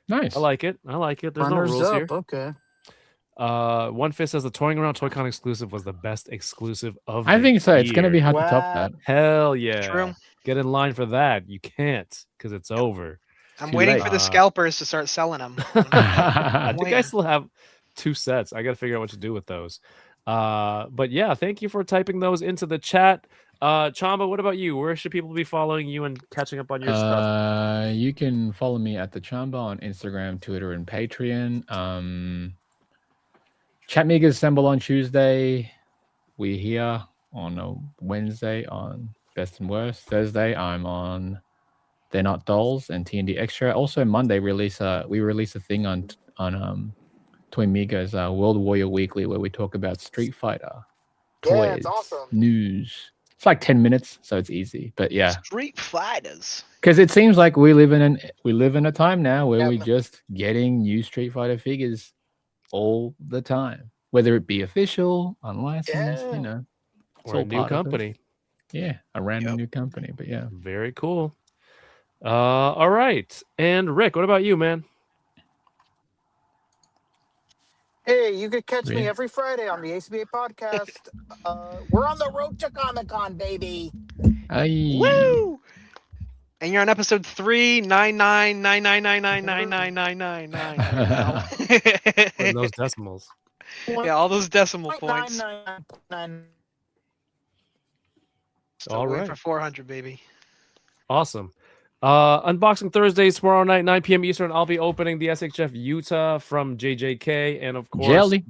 Nice. I like it. There's Runners no rules up. here. Okay. One Fist says the Toying Around Toy-Con exclusive was the best exclusive of I the think so. It's gonna be year. hard to top Wow. that. Hell yeah. True. Get in line for that. You can't because it's over. I'm Too waiting late. for the scalpers to start selling them. I think I waiting. still have 2 sets. I got to figure out what to do with those. But yeah, thank you for typing those into the chat. Chamba, what about you? Where should people be following you and catching up on your stuff? You can follow me at the Chamba on Instagram, Twitter, and Patreon. Chat Megas assemble on Tuesday. We're here on a Wednesday on Best and Worst. Thursday, I'm on They're Not Dolls and T&D Extra. Also Monday we release a thing on Toy Migo's World Warrior Weekly where we talk about Street Fighter Yeah, toys, it's awesome. news. It's like 10 minutes, so it's easy. But yeah, Street Fighters. because it seems like we live in a time now where Yeah, we're just getting new Street Fighter figures all the time, whether it be official, unlicensed, Yeah. you know, it's Or a all new part of it. company. Yeah, a random new company. But yeah, Very cool. All right. And Rick, what about you, man? Hey, you could catch me Yeah. every Friday on the ACBA podcast. We're on the road to Comic-Con, baby. Woo! And you're on episode 39999999999. Putting those decimals. Yeah, all those decimal points. 0.99999. Still All waiting right. for 400, baby. Awesome. Unboxing Thursdays tomorrow night, 9 p.m. Eastern. I'll be opening the SH Utah from JJK and of course Jelly.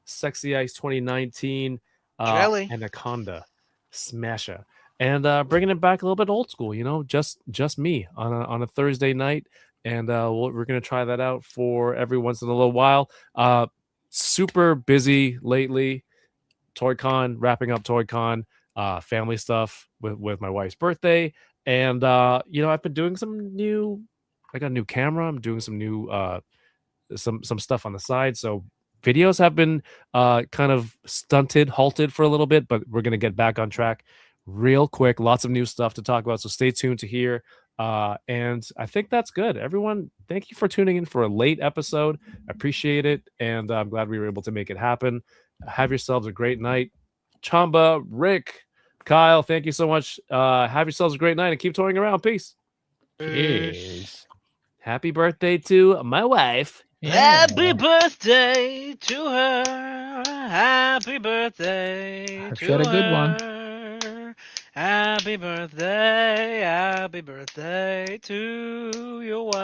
Sexyice2019 Jelly. Anaconda Smasher. And bringing it back a little bit old school, you know, just me on a Thursday night. And we're going to try that out for every once in a little while. Super busy lately. ToyCon, wrapping up ToyCon, family stuff with my wife's birthday. And, you know, I've been doing I got a new camera. I'm doing some new, some stuff on the side. So videos have been kind of halted for a little bit, but we're going to get back on track real quick. Lots of new stuff to talk about. So stay tuned to hear. And I think that's good. Everyone, thank you for tuning in for a late episode. I appreciate it. And I'm glad we were able to make it happen. Have yourselves a great night. Chamba, Rick, Kyle, thank you so much. Have yourselves a great night and keep touring around. Peace. Cheers. Happy birthday to my wife. Happy birthday to her. Happy birthday Hope to she had a good one. her. Happy birthday to your wife.